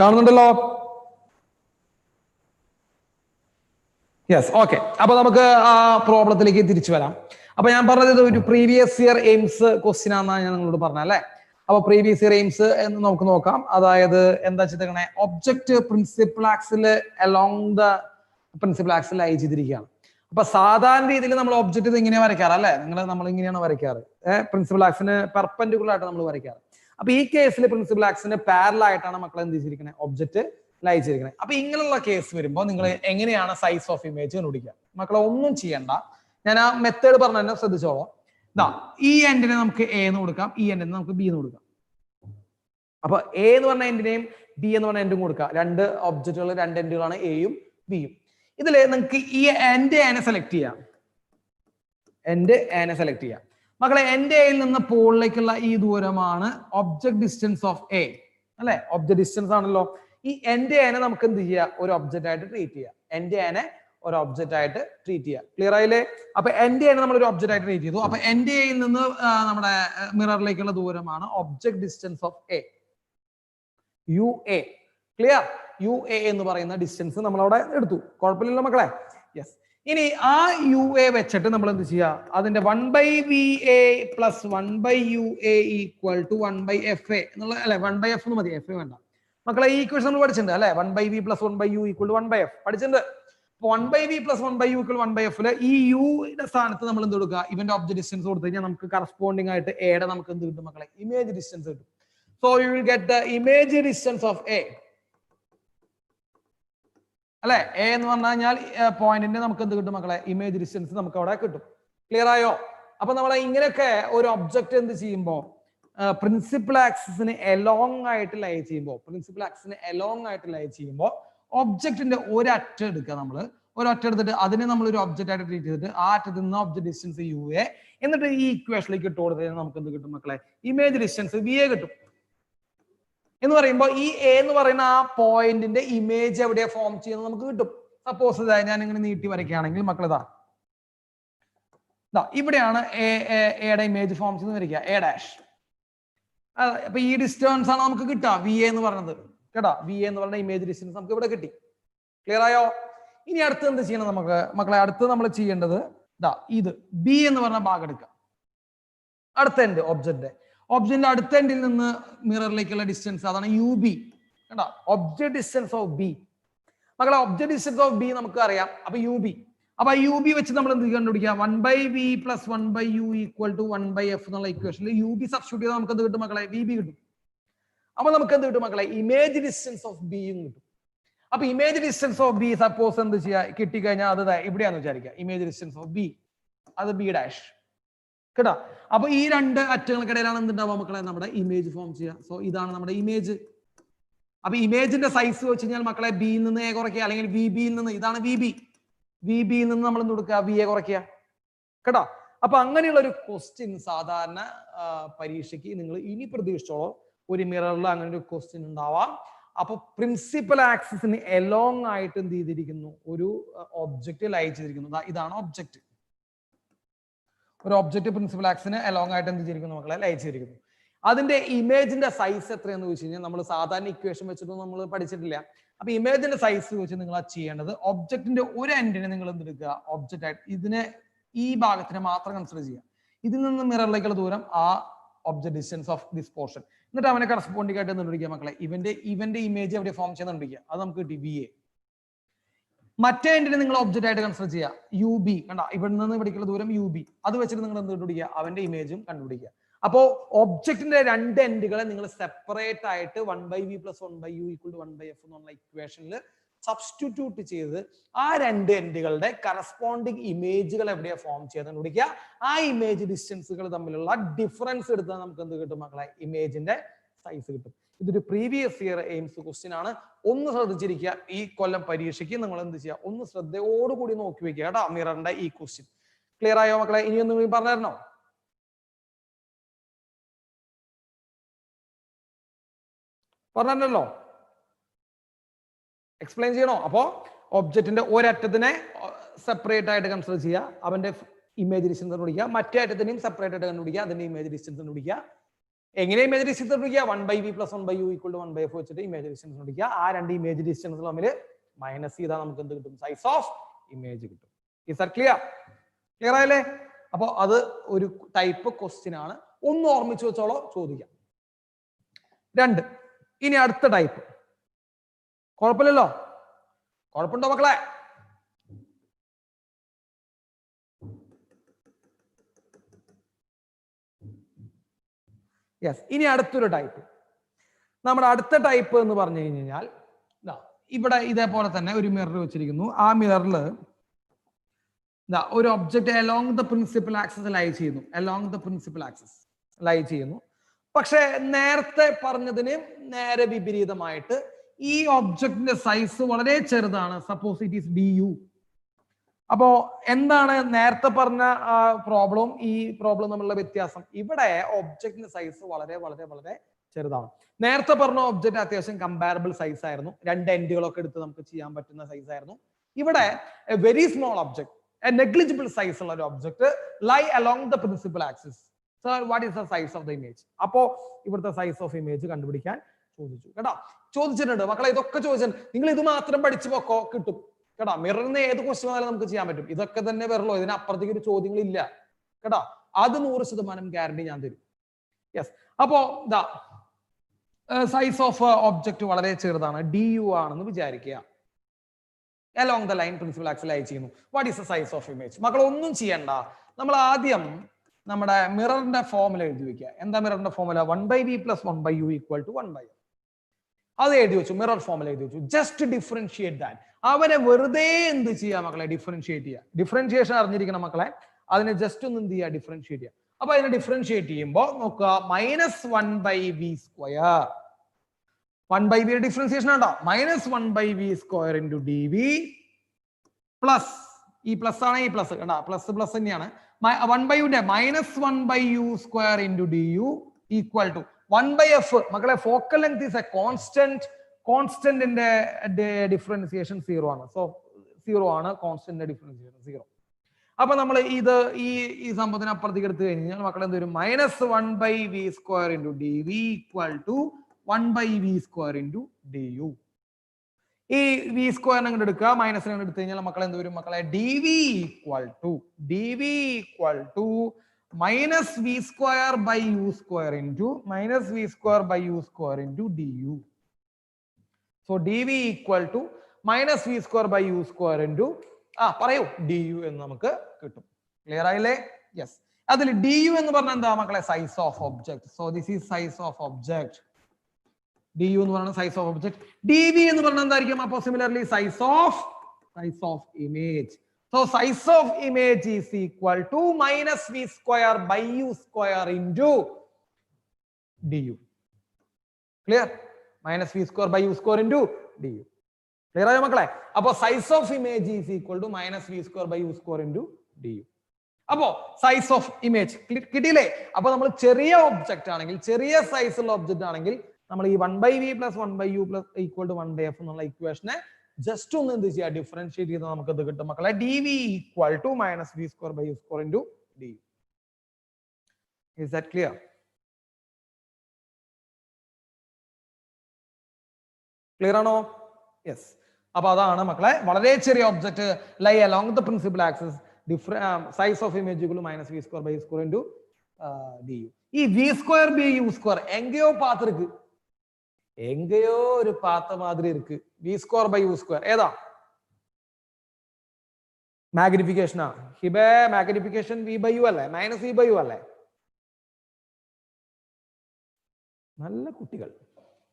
കാണുന്നുണ്ടല്ലോ. Yes, okay. അപ്പൊ നമുക്ക് ആ പ്രോബ്ലത്തിലേക്ക് തിരിച്ചു വരാം. അപ്പൊ ഞാൻ പറഞ്ഞത് ഒരു പ്രീവിയസ് ഇയർ എയിംസ് ക്വസ്റ്റ്യൻ ആണെന്നാണ് ഞാൻ നിങ്ങളോട് പറഞ്ഞല്ലേ. അപ്പൊ പ്രീവിയസ് ഇയർ എയിംസ് എന്ന് നമുക്ക് നോക്കാം. അതായത് എന്താ വെച്ചിട്ടുണ്ടെങ്കിൽ object principal axis along the principal axis lie ചെയ്തിരിക്കുകയാണ്. അപ്പൊ സാധാരണ രീതിയിൽ നമ്മൾ ഒബ്ജക്റ്റ് ഇങ്ങനെ വരയ്ക്കാറ് അല്ലെ, നമ്മൾ ഇങ്ങനെയാണ് വരയ്ക്കാറ്. പ്രിൻസിപ്പൽ ആക്സിന് പെർപെൻഡിക്കുലർ ആയിട്ട് നമ്മൾ വരയ്ക്കാറ്. അപ്പൊ ഈ കേസിൽ പ്രിൻസിപ്പൽ ആക്സിന് പാരലൽ ആയിട്ടാണ് മക്കൾ എന്ത് ചെയ്തിരിക്കുന്നത്, ഒബ്ജക്റ്റ് ലൈ ചെയ്തിരിക്കുന്നത്. അപ്പൊ ഇങ്ങനെയുള്ള കേസ് വരുമ്പോൾ നിങ്ങൾ എങ്ങനെയാണ് സൈസ് ഓഫ് ഇമേജ് കണ്ടുപിടിക്കുക? മക്കളെ ഒന്നും ചെയ്യണ്ട, ഞാൻ ആ മെത്തേഡ് പറഞ്ഞു തന്നെ ശ്രദ്ധിച്ചോളാം. ഈ എൻഡിനെ നമുക്ക് എ എന്ന് കൊടുക്കാം, ഈ എൻഡിനെ നമുക്ക് ബി എന്ന് കൊടുക്കാം. അപ്പൊ എ എന്ന് പറഞ്ഞ എൻഡിനെയും ബി എന്ന് പറഞ്ഞ എൻഡും കൊടുക്കാം. രണ്ട് ഒബ്ജക്റ്റുകൾ, രണ്ട് എൻഡുകളാണ് എയും ബിയും. ഇതില് നിങ്ങൾക്ക് ഈ എൻഡ് എനെ സെലക്ട് ചെയ്യാം. എൻഡ് എനെ സെലക്ട് ചെയ്യാം. മക്കളെ, എൻഡ് എയിൽ നിന്ന് പോളിലേക്കുള്ള ഈ ദൂരമാണ് ഒബ്ജക്ട് ഡിസ്റ്റൻസ് ഓഫ് എ അല്ലെ? ഒബ്ജക്ട് ഡിസ്റ്റൻസ് ആണല്ലോ. ഈ എൻഡ് എനെ നമുക്ക് എന്ത് ചെയ്യാം? ഒരു ഒബ്ജക്റ്റ് ആയിട്ട് ട്രീറ്റ് ചെയ്യാം. എൻഡ് എനെ ഒരു ഒബ്ജക്റ്റ് ആയിട്ട് ട്രീറ്റ് ചെയ്യാം. ക്ലിയർ ആയില്ലേ? അപ്പൊ എൻഡ് എനെ നമ്മൾ ഒരു ഒബ്ജക്റ്റ് ആയിട്ട് ട്രീറ്റ് ചെയ്തു. അപ്പൊ എൻഡ് എയിൽ നിന്ന് നമ്മുടെ മിററിലേക്കുള്ള ദൂരമാണ് object distance of a, u a. Clear? U a എന്ന് പറയുന്ന ഡിസ്റ്റൻസ് നമ്മൾ അവിടെ എടുത്തു. കുഴപ്പമില്ലല്ലോ മക്കളെ? യെസ്. ഇനി ആ യു എ വെച്ചിട്ട് നമ്മൾ എന്ത് ചെയ്യുക? അതിന്റെ 1/VA + 1/UA = 1/FA എന്നുള്ള അല്ലെ? 1/F എന്ന് മതി, എഫ് വേണ്ട മക്കളെ. ഈ ഇക്വേഷൻ നമ്മൾ പഠിച്ചിട്ടുണ്ട് അല്ലെ? 1/V + 1/U = 1/F പഠിച്ചിട്ടുണ്ട്. 1/V + 1/U = 1/F ഈ യുടെ സ്ഥാനത്ത് നമ്മൾ എന്ത് കൊടുക്കുക? ഇവന്റെ ഒബ്ജക്ട് ഡിസ്റ്റൻസ് കൊടുത്തു കഴിഞ്ഞാൽ നമുക്ക് കറസ്പോണ്ടിങ് ആയിട്ട് എയുടെ നമുക്ക് എന്ത് കിട്ടും മക്കളെ? ഇമേജ് ഡിസ്റ്റൻസ് കിട്ടും. So you will get the image distance of A അല്ലെ? എ എന്ന് പറഞ്ഞു കഴിഞ്ഞാൽ പോയിന്റിന്റെ നമുക്ക് എന്ത് കിട്ടും മക്കളെ? ഇമേജ് ഡിസ്റ്റൻസ് നമുക്ക് അവിടെ കിട്ടും. ക്ലിയർ ആയോ? അപ്പൊ നമ്മൾ ഇങ്ങനെയൊക്കെ ഒരു ഒബ്ജക്റ്റ് എന്ത് ചെയ്യുമ്പോൾ പ്രിൻസിപ്പൽ ആക്സിസിന് എലോങ് ആയിട്ട് ലൈ ചെയ്യുമ്പോൾ ഒബ്ജക്റ്റിന്റെ ഒരറ്റം എടുക്കുക. നമ്മൾ ഒരറ്റം എടുത്തിട്ട് അതിനെ നമ്മൾ ഒരു ഒബ്ജക്റ്റ് ആയിട്ട് ട്രീറ്റ് ചെയ്തിട്ട് ആ അറ്റത്ത് നിന്ന് ഒബ്ജക്ട് ഡിസ്റ്റൻസ് യു എ, എന്നിട്ട് ഈ ഇക്വേഷനിലേക്ക് ഇട്ട് കൊടുത്തു കഴിഞ്ഞാൽ നമുക്ക് എന്ത് കിട്ടും മക്കളെ? ഇമേജ് ഡിസ്റ്റൻസ് വി എ കിട്ടും. എന്ന് പറയുമ്പോൾ ഈ എ എന്ന് പറയുന്ന ആ പോയിന്റിന്റെ ഇമേജ് എവിടെയാ ഫോം ചെയ്യുന്നത് നമുക്ക് കിട്ടും. സപ്പോസ് ഞാൻ ഇങ്ങനെ നീട്ടി വരയ്ക്കുകയാണെങ്കിൽ മക്കൾ ഇവിടെയാണ് എയുടെ ഇമേജ് ഫോം ചെയ്യുന്നത് വരയ്ക്കുക, എ ഡാഷ്. അപ്പൊ ഈ ഡിസ്റ്റൻസ് ആണ് നമുക്ക് കിട്ടുക, വി എ എന്ന് പറയുന്നത് കേട്ടോ. വി എ എന്ന് പറയുന്ന ഇമേജ് ഡിസ്റ്റൻസ് നമുക്ക് ഇവിടെ കിട്ടി. ക്ലിയർ ആയോ? ഇനി അടുത്ത് എന്ത് ചെയ്യണം നമുക്ക് മക്കളെ? അടുത്ത് നമ്മൾ ചെയ്യേണ്ടത് ഇത് ബി എന്ന് പറഞ്ഞ ഭാഗം എടുക്കുക. അടുത്ത എൻഡ് ഒബ്ജക്റ്റിന്റെ അടുത്ത എൻഡിൽ നിന്ന് മിററിലേക്കുള്ള ഡിസ്റ്റൻസ് അതാണ് യു ബി കേട്ടോ. ഒബ്ജക്ട് ഡിസ്റ്റൻസ് ഓഫ് ബി മക്കളെ, ഒബ്ജക്ട് ഡിസ്റ്റൻസ് ഓഫ് ബി നമുക്ക് അറിയാം. അപ്പൊ യു ബി, അപ്പൊ യു ബി വെച്ച് നമ്മൾ എന്ത് കണ്ടുപിടിക്കുക? 1/V + 1/U = 1/F എന്നുള്ള ഇക്വേഷനിൽ യു ബി സബ്സ്റ്റിറ്റ്യൂട്ട് ചെയ്താൽ നമുക്ക് എന്ത് കിട്ടും മക്കളെ? വി ബി കിട്ടും. അപ്പൊ നമുക്ക് എന്ത് കിട്ടും മക്കളെ? ഇമേജ് ഡിസ്റ്റൻസ് ഓഫ് ബിയും കിട്ടും. അപ്പൊ image distance of B suppose എന്ത് ചെയ്യാ കിട്ടിക്കഴിഞ്ഞാൽ അത് ഇവിടെയാന്ന് വിചാരിക്കുക. ഇമേജ് ഡിസ്റ്റൻസ് ഓഫ് ബി അത് ബി ഡാഷ് കേട്ടോ. അപ്പൊ ഈ രണ്ട് അറ്റങ്ങൾക്കിടയിലാണ് എന്തുണ്ടാവുക മക്കളെ? നമ്മുടെ ഇമേജ് ഫോം ചെയ്യുക. സോ ഇതാണ് നമ്മുടെ ഇമേജ്. അപ്പൊ ഇമേജിന്റെ സൈസ് വെച്ച് കഴിഞ്ഞാൽ മക്കളെ ബിയിൽ നിന്ന് എ കുറയ്ക്കുക, അല്ലെങ്കിൽ വി ബിയിൽ നിന്ന്, ഇതാണ് വി ബിയിൽ നിന്ന് നമ്മൾ എന്ത് കൊടുക്കുക? വി എ കുറയ്ക്കുക കേട്ടോ. അപ്പൊ അങ്ങനെയുള്ള ഒരു ക്വസ്റ്റ്യൻ സാധാരണ പരീക്ഷയ്ക്ക് നിങ്ങൾ ഇനി പ്രതീക്ഷിച്ചോളൂ. ഒരു മിററിൽ അങ്ങനെ ഒരു ക്വസ്റ്റ്യൻ ഉണ്ടാവാം. അപ്പൊ പ്രിൻസിപ്പൽ ആക്സിസിന് എലോങ് ആയിട്ട് എന്ത് ചെയ്തിരിക്കുന്നു? ഒരു ഒബ്ജക്റ്റ് ലൈ ചെയ്തിരിക്കുന്നു. ഇതാണ് ഒബ്ജക്റ്റ്. ഒരു ഒബ്ജക്റ്റ് പ്രിൻസിപ്പൽ ആക്സിന് എലോങ് ആയിട്ട് എന്ത് ചെയ്തിരിക്കുന്നു മക്കളെ? ലൈ ചെയ്തിരിക്കുന്നു. അതിന്റെ ഇമേജിന്റെ സൈസ് എത്രയെന്ന് ചോദിച്ചു കഴിഞ്ഞാൽ നമ്മൾ സാധാരണ ഇക്വേഷൻ വെച്ചിട്ടൊന്നും നമ്മൾ പഠിച്ചിട്ടില്ല. അപ്പൊ ഇമേജിന്റെ സൈസ് വെച്ച് നിങ്ങൾ ചെയ്യേണ്ടത് ഒബ്ജക്റ്റിന്റെ ഒരു എൻഡിനെ നിങ്ങൾ എന്തെടുക്കുക? ഒബ്ജക്റ്റ് ആയിട്ട് ഇതിനെ ഈ ഭാഗത്തിനെ മാത്രം കൺസിഡർ ചെയ്യുക. ഇതിൽ നിന്ന് മിററിലേക്കുള്ള ദൂരം ആ object distance of this portion, എന്നിട്ട് അവനെ കറസ്പോണ്ടിങ് ആയിട്ട് കണ്ടുപിടിക്കുക മക്കളെ. ഇവന്റെ ഇമേജ് എവിടെ ഫോം ചെയ്യുന്ന കണ്ടുപിടിക്കുക. അത് നമുക്ക് കിട്ടി വി എ. മറ്റേ എൻഡിനെ നിങ്ങൾ ഒബ്ജക്റ്റ് ആയിട്ട് കൺസിഡർ ചെയ്യുക, യു ബി കണ്ട. ഇവിടെ നിന്ന് ഇവിടേക്കുള്ള ദൂരം യു ബി. അത് വെച്ചിട്ട് നിങ്ങൾ എന്ത് കണ്ടുപിടിക്കുക? അവന്റെ ഇമേജും കണ്ടുപിടിക്കുക. അപ്പോ ഒബ്ജക്റ്റിന്റെ രണ്ട് എൻഡുകളെ നിങ്ങൾ സെപ്പറേറ്റ് ആയിട്ട് 1/V + 1/U = 1/F എന്നുള്ള ഇക്വേഷനിൽ സബ്സ്റ്റിറ്റ്യൂട്ട് ചെയ്ത് ആ രണ്ട് എൻഡുകളുടെ കറസ്പോണ്ടിങ് ഇമേജുകൾ എവിടെയാ ഫോം ചെയ്ത് കണ്ടുപിടിക്കുക. ആ ഇമേജ് ഡിസ്റ്റൻസുകൾ തമ്മിലുള്ള ഡിഫറൻസ് എടുത്താൽ നമുക്ക് എന്ത് കിട്ടും മക്കളെ? ഇമേജിന്റെ സൈസ് കിട്ടും. ഇതൊരു പ്രീവിയസ് ഇയർ എയിംസ് ക്വസ്റ്റ്യൻ ആണ്. ഒന്ന് ശ്രദ്ധിച്ചിരിക്കുക. ഈ കൊല്ലം പരീക്ഷയ്ക്ക് നിങ്ങൾ എന്ത് ചെയ്യുക? ഒന്ന് ശ്രദ്ധയോടുകൂടി നോക്കി വെക്കുക കേട്ടോ മിററിന്റെ ഈ ക്വസ്റ്റ്യൻ. ക്ലിയർ ആയോ മക്കളെ? ഇനിയൊന്നും പറഞ്ഞു തരണോ? പറഞ്ഞല്ലോ, എക്സ്പ്ലെയിൻ ചെയ്യണോ? അപ്പോ ഒബ്ജക്റ്റിന്റെ ഒരറ്റത്തിനെ സെപ്പറേറ്റ് ആയിട്ട് കൺസിഡർ ചെയ്യുക, അവന്റെ ഇമേജ് ഡിസ്റ്റൻസ് കണ്ടുപിടിക്കുക. മറ്റേ അറ്റത്തിനെയും സെപ്പറേറ്റ് ആയിട്ട് കണ്ടുപിടിക്കുക, അതിന്റെ ഇമേജ് ഡിസ്റ്റൻസ് കണ്ടുപിടിക്കുക. എങ്ങനെ ഇമേജ് ഡിസ്റ്റൻസ് കണ്ടുപിടിക്കുക? 1/V + 1/U = 1/F വെച്ചിട്ട് ഇമേജ് ഡിസ്റ്റൻസ് കണ്ടുപിടിക്കുക. ആ രണ്ട് ഇമേജ് ഡിസ്റ്റൻസ് തമ്മിൽ മൈനസ് ചെയ്താൽ നമുക്ക് എന്ത് കിട്ടും? സൈസ് ഓഫ് ഇമേജ് കിട്ടും. Is that clear? ക്ലിയർ ആയല്ലേ? അപ്പൊ അത് ഒരു ടൈപ്പ് ക്വസ്റ്റ്യൻ ആണ്. ഒന്ന് ഓർമ്മിച്ചു വെച്ചോളോ, ചോദിക്കാം. 2. ഇനി അടുത്ത ടൈപ്പ്. കുഴപ്പമില്ലല്ലോ? കുഴപ്പമുണ്ടോ മക്കളെ? യെസ്. ഇനി അടുത്തൊരു ടൈപ്പ്. നമ്മുടെ അടുത്ത ടൈപ്പ് എന്ന് പറഞ്ഞു കഴിഞ്ഞാൽ ഇവിടെ ഇതേപോലെ തന്നെ ഒരു മിറർ വെച്ചിരിക്കുന്നു. ആ മിററിൽ ഒരു object along the principal axis lie ചെയ്യുന്നു, along the principal axis lie ചെയ്യുന്നു. പക്ഷെ നേരത്തെ പറഞ്ഞതിന് നേരെ വിപരീതമായിട്ട് ഈ ഒബ്ജക്റ്റിന്റെ സൈസ് വളരെ ചെറുതാണ്. Suppose it is DU. അപ്പോ എന്താണ് നേരത്തെ പറഞ്ഞ പ്രോബ്ലം ഈ പ്രോബ്ലം തമ്മിലുള്ള വ്യത്യാസം? ഇവിടെ ഒബ്ജക്റ്റിന്റെ സൈസ് വളരെ വളരെ വളരെ ചെറുതാണ്. നേരത്തെ പറഞ്ഞ ഒബ്ജക്റ്റ് അത്യാവശ്യം കമ്പാരബിൾ സൈസ് ആയിരുന്നു, രണ്ട് എൻഡുകളൊക്കെ എടുത്ത് നമുക്ക് ചെയ്യാൻ പറ്റുന്ന സൈസ് ആയിരുന്നു. ഇവിടെ a very small object, a negligible size ഉള്ള ഒരു object lie along the principal axis. Sir what is the size of the image? അപ്പോ ഇവിടുത്തെ സൈസ് ഓഫ് ഇമേജ് കണ്ടുപിടിക്കാൻ ചോദിച്ചു കേട്ടോ. ചോദിച്ചിട്ടുണ്ട് മക്കളെ, ഇതൊക്കെ ചോദിച്ചിട്ടുണ്ട്. നിങ്ങൾ ഇത് മാത്രം പഠിച്ചു പോക്കോ, കിട്ടും കേട്ടോ. മിററിന് ഏത് ക്വസ്റ്റ്യൻ വന്നാലും നമുക്ക് ചെയ്യാൻ പറ്റും. ഇതൊക്കെ തന്നെ വരുള്ളൂ, ഇതിനപ്പുറത്തേക്ക് ഒരു ചോദ്യങ്ങളില്ല കേട്ടോ. അത് 100% ഗ്യാരണ്ടി ഞാൻ തരും. യെസ്. അപ്പോ സൈസ് ഓഫ് ഒബ്ജക്റ്റ് വളരെ ചെറുതാണ്, DU ആണെന്ന് വിചാരിക്കുക. Along the line principal axis lie ചെയ്യുന്നു. What is the size of image? മക്കൾ ഒന്നും ചെയ്യണ്ട, നമ്മൾ ആദ്യം നമ്മുടെ മിററിന്റെ ഫോർമുല എഴുതി വെക്കുക. എന്താ മിററിന്റെ ഫോർമുല? 1/v + 1/u = 1/f. അത് എഴുതി വെച്ചു, മിറർ ഫോർമുല എഴുതി വെച്ചു. Just differentiate that. അവനെ വെറുതെ എന്ത് ചെയ്യാ മക്കളെ? ഡിഫറൻഷിയേറ്റ് ചെയ്യുക. ഡിഫറൻഷിയേഷൻ അറിഞ്ഞിരിക്കണം മക്കളെ. അതിനെ ജസ്റ്റ് ഒന്ന് എന്ത് ചെയ്യുക? ഡിഫറൻഷിയേറ്റ് ചെയ്യുക. അപ്പൊ അതിനെ ഡിഫറൻഷിയേറ്റ് ചെയ്യുമ്പോൾ നോക്കുക, -1/v². 1/v ഡിഫറൻഷിയേഷൻ ആണോ? -1/v² dv പ്ലസ് ഈ പ്ലസ് ആണ്, ഈ പ്ലസ് കണ്ടാ, പ്ലസ് പ്ലസ് തന്നെയാണ്. 1/u -1/u² du = 1/f. മക്കളെ focal length is a constant. കോൺസ്റ്റന്റിന്റെ ഡിഫറൻസിയേഷൻ 0 ആണ്. സോ 0 ആണ് കോൺസ്റ്റന്റിന്റെ ഡിഫറൻസിയേഷൻ 0. അപ്പൊ നമ്മൾ ഇത് ഈ സംഭവത്തിന് അപ്പുറത്തേക്ക് എടുത്തു കഴിഞ്ഞാൽ മക്കളെ എന്ത് വരും? -1/v² dv = 1/v² du. ഈ v² അങ്ങോട്ട് എടുക്കുക, മൈനസ് അങ്ങോട്ട് എടുത്തു കഴിഞ്ഞാൽ മക്കളെ എന്ത് വരും മക്കളെ? dv = -v² du. So dv = -v² പറയൂ du എന്ന് നമുക്ക് കിട്ടും. ക്ലിയർ ആയില്ലേ? യെസ്. അതിൽ du എന്ന് പറഞ്ഞാൽ എന്താ മക്കളെ? Size of object. So this is size of object. du എന്ന് പറയുന്നത് സൈസ് ഓഫ് ഒബ്ജക്ട്. dv എന്ന് പറഞ്ഞാൽ എന്തായിരിക്കും? അപ്പോ similarly size of image. So size of image is equal to -v²/u² du. Clear? -v²/u² du. Clear ആയോ മക്കളെ? അപ്പോ size of image is equal to -v²/u² du. അപ്പോ സൈസ് ഓഫ് ഇമേജ് കിട്ടിയില്ലേ? അപ്പൊ നമ്മൾ ചെറിയ ഒബ്ജക്റ്റ് ആണെങ്കിൽ, ചെറിയ സൈസ് ഉള്ള ഒബ്ജക്റ്റ് ആണെങ്കിൽ നമ്മൾ ഈ 1/v + 1/u = 1/f എന്നുള്ള ഇക്വേഷനെ ജസ്റ്റ് ഒന്ന് എന്ത് ചെയ്യുക? ഡിഫറൻഷിയേറ്റ് ചെയ്ത് നമുക്ക് ഇത് കിട്ടും മക്കളെ. dv = -v²/u² du. Is that clear? Clear ആണോ? യെസ്. അപ്പൊ അതാണ് മക്കളെ, വളരെ ചെറിയ object lie along the principal axis, size of image = -v²/u² du. ഈ v²/u² എങ്കയോ പാത്ത് இருக்கு, എങ്കയോ ഒരു പാത്ത മാതിരി இருக்கு. v²/u². ഏതാ? മാഗ്നിഫിക്കേഷനാ? ഹിബേ മാഗ്നിഫിക്കേഷൻ v/u അല്ലേ? -v/u അല്ലേ? നല്ല കുട്ടികൾ.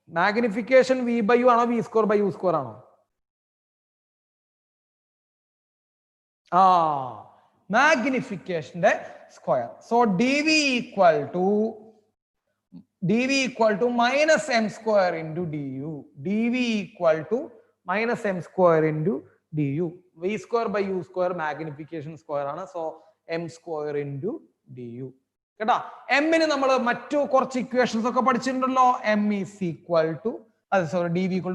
മാഗ്നിഫിക്കേഷൻ v/u ആണോ v²/u² ആണോ? മാഗ്നിഫിക്കേഷന്റെ square. So dv = -m² du. dv = -m² du. v²/u² magnification square ആണ്. So m² du. കേട്ടാ? എമ്മിന് നമ്മൾ മറ്റു കുറച്ച് ഇക്വേഷൻസ് ഒക്കെ പഠിച്ചിട്ടുണ്ടല്ലോ. m is equal to dv =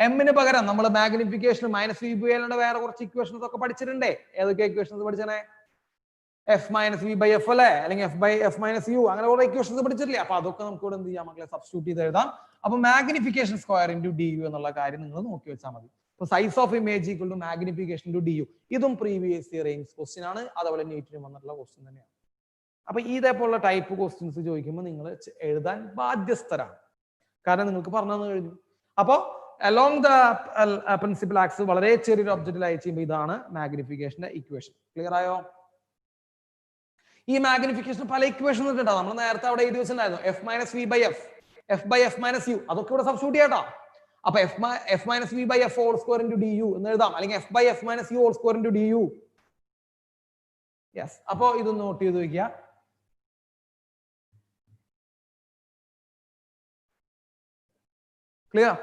എമ്മിന് പകരം നമ്മൾ മാഗ്നിഫിക്കേഷൻ -v/l വേറെ കുറച്ച് ഇക്വേഷൻസ് ഒക്കെ പഠിച്ചിട്ടുണ്ടേ. ഏതൊക്കെ ഇക്വേഷൻസ് പഠിച്ചേ? f - v/f അല്ലേ? അല്ലെങ്കിൽ f/f - u, അങ്ങനെ കുറെ ഇക്വേഷൻസ് പഠിച്ചിട്ടില്ലേ? അപ്പൊ അതൊക്കെ നമുക്ക് ഇവിടെ എന്ത് ചെയ്യാം മക്കളെ? സബ്സ്റ്റിറ്റ്യൂട്ട് ചെയ്ത് എഴുതാം. അപ്പൊ മാഗ്നിഫിക്കേഷൻ സ്ക്വയർ × du എന്നുള്ള കാര്യം നിങ്ങൾ നോക്കി വെച്ചാൽ മതി. അപ്പൊ size of image = magnification × du. ഇതും പ്രീവിയസ് ഇയർ എയിംസ് ക്വസ്റ്റ്യൻ ആണ്, അതുപോലെ നീറ്റിന് വന്നിട്ടുള്ള ക്വസ്റ്റ്യൻ തന്നെയാണ്. അപ്പൊ ഇതേപോലുള്ള ടൈപ്പ് ക്വസ്റ്റ്യൻസ് ചോദിക്കുമ്പോൾ നിങ്ങൾ എഴുതാൻ ബാധ്യസ്ഥരാണ്, കാരണം നിങ്ങൾക്ക് പറഞ്ഞു തന്നു കഴിഞ്ഞു. അപ്പോ അലോങ് ദ പ്രിൻസിപ്പൽ ആക്സിസ് വളരെ ചെറിയൊരു ഒബ്ജക്റ്റിൽ അയച്ചു ചെയ്യുമ്പോൾ ഇതാണ് മാഗ്നിഫിക്കേഷന്റെ ഇക്വേഷൻ. ക്ലിയർ ആയോ? ഈ മാഗ്നിഫിക്കേഷൻ പല ഇക്വേഷൻ ഉണ്ടാവും. നമ്മൾ നേരത്തെ അവിടെ എഴുതി വെച്ചിട്ടുണ്ടായിരുന്നു f - v/f, f/f - u. അതൊക്കെ ഇവിടെ സബ്സ്റ്റിറ്റ്യൂട്ട് ചെയ്യാട്ടോ. അപ്പൊ f - v/f² du എന്ന് എഴുതാം, അല്ലെങ്കിൽ f/f - u² du. യെസ്. അപ്പോ ഇത് നോട്ട് ചെയ്ത് വെക്കുക. ക്ലിയർ?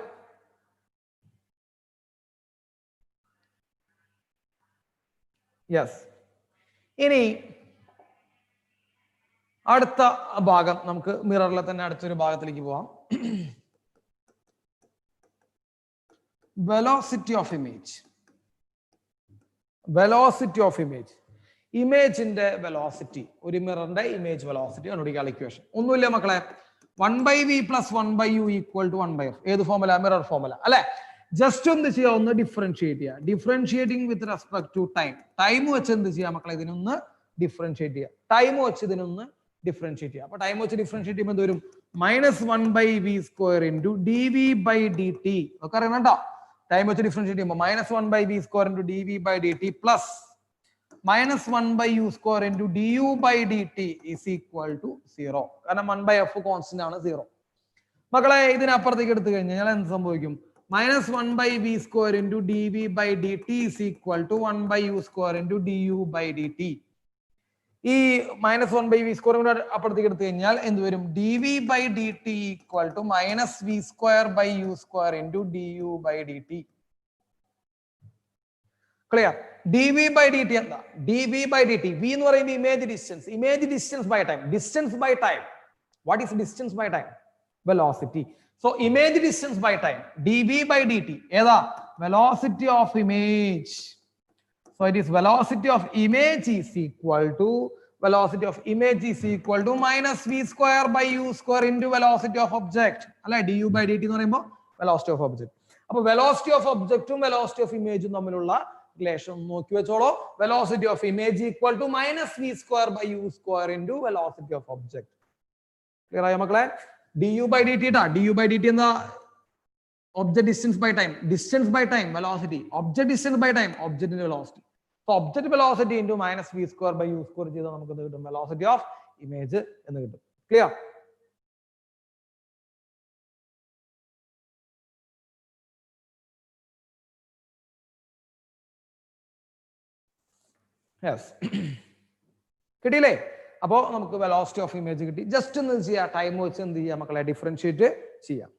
യെസ്. ഇനി അടുത്ത ഭാഗം നമുക്ക് മിററിലെ തന്നെ അടുത്തൊരു ഭാഗത്തിലേക്ക് പോവാം. Velocity of image. Velocity of image. ഇമേജിന്റെ വെലോസിറ്റി, ഒരു മിററിന്റെ ഇമേജ് വെലോസിറ്റി കണ്ടുപിടിക്കാനുള്ള ഇക്വേഷൻ ഒന്നുമില്ല മക്കളെ. 1/v + 1/u = 1/f. ഏത് ഫോർമുല? മിറർ ഫോർമുല അല്ലെ. ജസ്റ്റ് ഒന്ന് ചെയ്യാം, ഒന്ന് ഡിഫറൻഷിയേറ്റ് ചെയ്യുക. Differentiating with respect to time. Time വെച്ച് എന്ത് ചെയ്യാം മക്കളെ? ഇതിനൊന്ന് ഡിഫറൻഷിയേറ്റ് ചെയ്യുക. ടൈം വെച്ച് ഇതിനൊന്ന് ഡിഫറൻഷിയേറ്റ് ചെയ്യുക. അപ്പൊ ടൈം വെച്ച് ഡിഫറൻഷിയേറ്റ് ചെയ്യുമ്പോൾ എന്ത് വരും? -1/v² × dv/dt. ഒക്കെ അറിയണം കേട്ടോ. ടൈം വെച്ച് ഡിഫറൻഷിയേറ്റ് ചെയ്യുമ്പോൾ -1/v² × dv/dt plus -1/u² × du/dt = 0. കാരണം 1/f കോൺസ്റ്റന്റ് ആണ് 0. മക്കളെ ഇതിനപ്പുറത്തേക്ക് എടുത്തു കഴിഞ്ഞാൽ എന്ത് സംഭവിക്കും? -1/v² × dv/dt = 1/u² × du/dt. ഈ -1/v² അപ്പുറത്തേക്ക് എടുത്തു കഴിഞ്ഞാൽ എന്ത് വരും? dv/dt = -v²/u² × du/dt. Clear? dv/dt എന്താ? dv/dt, v എന്ന് പറയുമ്പോൾ image distance. Image distance by time. Distance by time. What is distance by time? Velocity. So image distance by time, dv/dt ഏതാ? Velocity of image. So it is velocity of image is equal to velocity of image is equal to -v²/u² into velocity of object. അല്ലെ? du/dt എന്ന് പറയുമ്പോൾ velocity of object. അപ്പൊ velocity of object ഉം velocity of image ഉം തമ്മിലുള്ള relation നോക്കി വെച്ചോളൂ. velocity of image equal to -v²/u² into velocity of object. Clear ആയോ മക്കളെ? du/dt ട്ടാ. du/dt എന്താ? object distance by time. Distance by time velocity. Object distance by time object velocity. So object velocity into -v²/u² ചെയ്താൽ നമുക്ക് എന്ത് കിട്ടും? velocity of image എന്ന് കിട്ടും. ക്ലിയർ? യെസ്. കിട്ടിയില്ലേ? അപ്പോ നമുക്ക് വെലോസിറ്റി ഓഫ് ഇമേജ് കിട്ടി. ജസ്റ്റ് ഒന്ന് ചെയ്യാം, ടൈം വെച്ച് എന്ത് ചെയ്യാം മക്കളെ? ഡിഫറൻഷിയേറ്റ് ചെയ്യാം.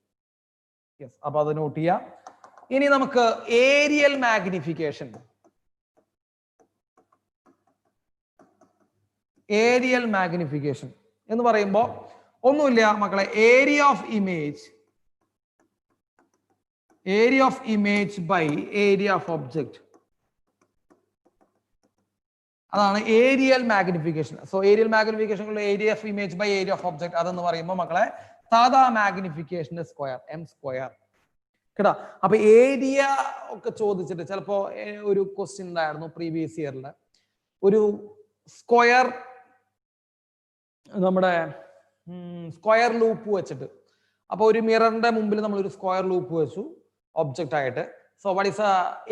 യെസ്. അപ്പൊ അത് നോട്ട് ചെയ്യാം. ഇനി നമുക്ക് ഏരിയൽ മാഗ്നിഫിക്കേഷൻ. ഏരിയൽ മാഗ്നിഫിക്കേഷൻ എന്ന് പറയുമ്പോൾ ഒന്നുമില്ല മക്കളെ. Area of image by area of object. അതാണ് areal magnification. So areal magnification area of image by area of object അതെന്ന് പറയുമ്പോൾ മക്കളെ സാധാ മാഗ്നിഫിക്കേഷന്റെ സ്ക്വയർ, m². കേട്ടാ? അപ്പൊ ഏരിയ ഒക്കെ ചോദിച്ചിട്ട് ചിലപ്പോ ഒരു ക്വസ്റ്റ്യൻ ഉണ്ടായിരുന്നു പ്രീവിയസ് ഇയറിൽ. ഒരു സ്ക്വയർ, നമ്മുടെ സ്ക്വയർ ലൂപ്പ് വെച്ചിട്ട്, അപ്പൊ ഒരു മിററിന്റെ മുമ്പിൽ നമ്മൾ ഒരു സ്ക്വയർ ലൂപ്പ് വെച്ചു ഒബ്ജക്റ്റ് ആയിട്ട്. So what is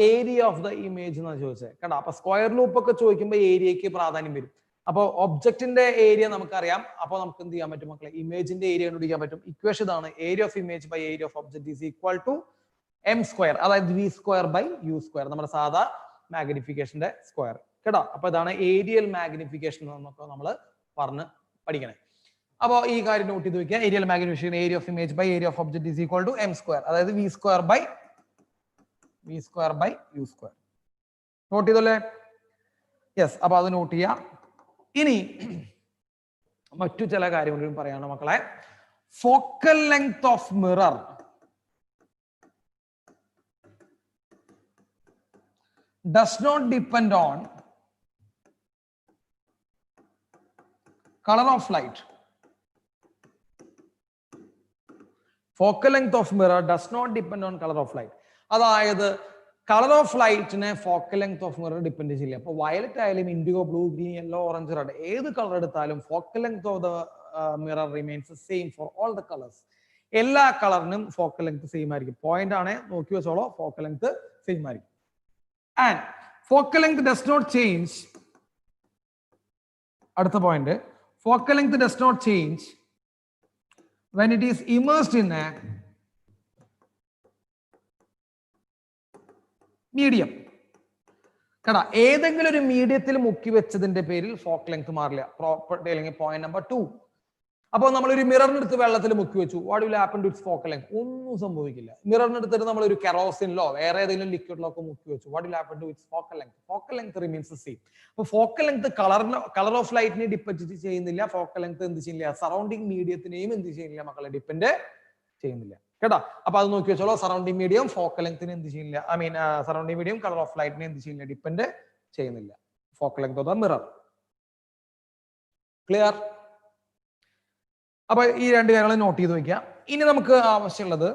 area of the image എന്നാണ് ചോദിച്ചത്. കേട്ടോ? അപ്പൊ സ്ക്വയർ ലൂപ്പ് ഒക്കെ ചോദിക്കുമ്പോൾ ഏരിയക്ക് പ്രാധാന്യം വരും. അപ്പൊ ഒബ്ജക്റ്റിന്റെ ഏരിയ നമുക്കറിയാം. അപ്പൊ നമുക്ക് എന്ത് ചെയ്യാൻ പറ്റും മക്കളെ? ഇമേജിന്റെ ഏരിയ കണ്ടുപിടിക്കാൻ പറ്റും. ഇക്വേഷൻ ഇതാണ്: area of image by area of object is equal to m², അതായത് v²/u², നമ്മുടെ സാധാ മാഗ്നിഫിക്കേഷന്റെ സ്ക്വയർ. കേട്ടോ? അപ്പൊ ഇതാണ് ഏരിയൽ മാഗ്നിഫിക്കേഷൻ എന്നൊക്കെ നമ്മൾ പറഞ്ഞ് പഠിക്കണേ. അപ്പോൾ ഈ കാര്യം നോട്ട് ചെയ്ത് വെക്കുക. Aerial magnification area of image by area of object is equal to m², അതായത് v²/u². നോട്ട് ചെയ്തല്ലേ? യെസ്. അപ്പൊ അത് നോട്ട് ചെയ്യാം. ഇനി മറ്റു ചില കാര്യങ്ങളും പറയാണ് മക്കളെ. Focal length of mirror does not depend on color of light. Focal length of mirror does not depend on color of light. അതായത് കളർ ഓഫ് ലൈറ്റിനെ focal length of mirror depend ചെയ്യില്ല. അപ്പൊ വയലറ്റ് ആയാലും indigo, blue, green, yellow, orange, red ഏത് colour എടുത്താലും focal length of the mirror remains same for all the colours. എല്ലാ കളറിനും focal length same ആയിരിക്കും. പോയിന്റ് ആണ്, നോക്കി വെച്ചോളൂ. ഫോക്കൽ ലെങ്ത് സെയിം ആയിരിക്കും. And focal length does not change. അടുത്ത point, focal length does not change when it is immersed in a medium. കേട്ടാ, ഏതെങ്കിലും ഒരു മീഡിയത്തിൽ മുക്കി വെച്ചതിന്റെ പേരിൽ ഫോക്കൽ ലെങ്ത് മാറില്ല. പ്രോപ്പർട്ടി അല്ലെങ്കിൽ പോയിന്റ് നമ്പർ 2. അപ്പോൾ നമ്മൾ ഒരു മിററിന് എടുത്ത് വെള്ളത്തിൽ മുക്കി വെച്ചു, what will happen to its focal length? ഒന്നും സംഭവിക്കില്ല. മിററിന് എടുത്തിട്ട് നമ്മൾ ഒരു കെറോസിനിലോ വേറെ ഏതെങ്കിലും ലിക്വിഡിലോ ഒക്കെ മുക്കി വെച്ചു, what will happen to its focal length? Focal length remains the same. അപ്പോൾ ഫോക്കൽ ലെങ്ത് കളർ ഓഫ് ലൈറ്റിനെ ഡിപ്പെൻഡ് ചെയ്യുന്നില്ല. ഫോക്കൽ ലെങ്ത് എന്ത് ചെയ്യുന്നില്ല? സറൗണ്ടിങ് മീഡിയത്തിനെയും എന്ത് ചെയ്യുന്നില്ല മക്കളെ? ഡിപ്പെൻഡ് ചെയ്യുന്നില്ല. കേട്ടോ, അപ്പൊ അത് നോക്കി വെച്ചോളൂ. സറൗണ്ടിങ് മീഡിയം ഫോക്കൽ ലെങ്തിനെ എന്ത് ചെയ്യുന്നില്ല, I mean surrounding medium colour of ലൈറ്റിനെ എന്ത് ചെയ്യുന്നില്ല? ഡിപ്പെൻഡ് ചെയ്യുന്നില്ല. Focal length of the mirror. Clear? അപ്പൊ ഈ രണ്ട് കാര്യങ്ങൾ നോട്ട് ചെയ്ത് വെക്കാം. ഇനി നമുക്ക് ആവശ്യമുള്ളത്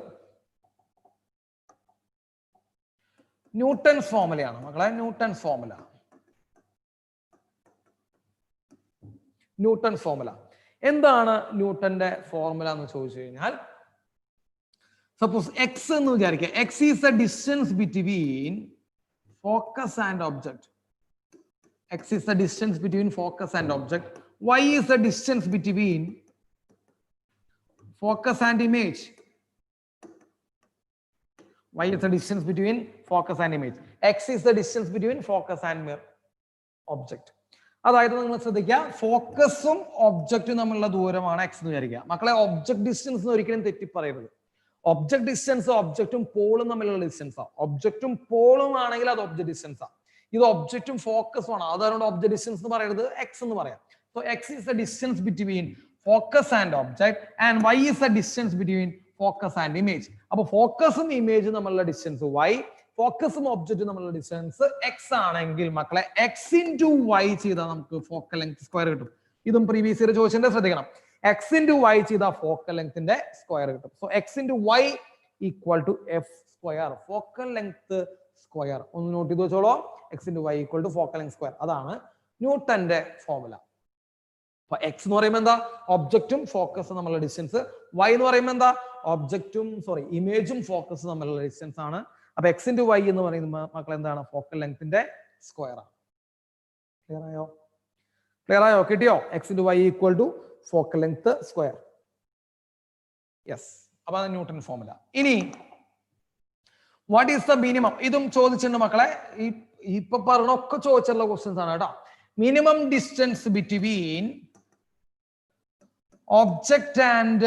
ന്യൂട്ടൺസ് ഫോർമുലയാണ് മക്കളെ. Newton's formula. ന്യൂട്ടൺസ് ഫോർമുല എന്താണ്? ന്യൂട്ടന്റെ ഫോർമുല എന്ന് ചോദിച്ചു കഴിഞ്ഞാൽ, സപ്പോസ് എക്സ് എന്ന് വിചാരിക്കുക. X is the distance between focus and object. X is the distance between focus and object. Y is the distance between focus and image. Y is the distance between focus and image. X is the distance between focus and mirror object. അതായത് നിങ്ങൾ ശ്രദ്ധിക്കുക, ഫോക്കസും ഒബ്ജക്റ്റും തമ്മിലുള്ള ദൂരമാണ് X എന്ന് വിചാരിക്കുക. മക്കളെ, object distance ഒരിക്കലും തെറ്റിപ്പറയരുത്. Object distance ഒബ്ജക്റ്റും പോളും തമ്മിലുള്ള ഡിസ്റ്റൻസാണ്. ഒബ്ജക്റ്റും പോളും ആണെങ്കിൽ അത് ഒബ്ജക്ട് ഡിസ്റ്റൻസാണ്. ഇത് ഒബ്ജക്റ്റും ഫോക്കസും ആണ്. അതുകൊണ്ട് ഒബ്ജക്ട് ഡിസ്റ്റൻസ് എന്ന് പറയരുത്, എക്സ് എന്ന് പറയാം. So X is the distance between focus and object and y is the distance between focus and image. അപ്പോൾ ഫോക്കസും ഇമേജും തമ്മിലുള്ള ഡിസ്റ്റൻസ് y, ഫോക്കസും ഒബ്ജക്റ്റും തമ്മിലുള്ള ഡിസ്റ്റൻസ് x ആണെങ്കിൽ മക്കളെ x into y ചെയ്താൽ നമുക്ക് ഫോക്കൽ ലെങ്ത് സ്ക്വയർ കിട്ടും. ഇതും പ്രീവിയസ് ഇയർ ചോദിച്ചതിന്റെ ശ്രദ്ധിക്കണം. x into y ചെയ്താൽ ഫോക്കൽ ലെങ്ത്തിന്റെ സ്ക്വയർ കിട്ടും. So x into y equal to f square, focal length square. ഒന്ന് നോട്ട് ചെയ്ത് വെച്ചോളൂ. x into y equal to focal length square. അതാണ് ന്യൂട്ടന്റെ ഫോർമുല. അപ്പൊ എക്സ് എന്ന് പറയുമ്പോൾ എന്താ? ഒബ്ജക്റ്റും ഫോക്കസും തമ്മിലുള്ള ഡിസ്റ്റൻസ്. വൈ എന്ന് പറയുമ്പോൾ എന്താ? ഒബ്ജക്റ്റും ഇമേജും ഫോക്കസും തമ്മിലുള്ള ഡിസ്റ്റൻസ് ആണ്. അപ്പൊ എക്സ് ഇൻറ്റു വൈ എന്ന് പറയുന്ന മക്കൾ എന്താണ്? ഫോക്കൽ ലെങ്ത്തിന്റെ സ്ക്വയർ ആണ്. ക്ലിയർ ആയോ? ക്ലിയർ ആയോ? കിട്ടിയോ? X into Y equal to focal length square. Yes. അപ്പൊ അത് ന്യൂട്ടൺ ഫോർമുല. ഇനി വാട്ട് ഈസ് ദ മിനിമം? ഇതും ചോദിച്ചിട്ടുണ്ട് മക്കളെ. ഇപ്പൊ പറഞ്ഞൊക്കെ ചോദിച്ചിട്ടുള്ള ക്വസ്റ്റ്യൻസ് ആണ് കേട്ടോ. Minimum distance between object and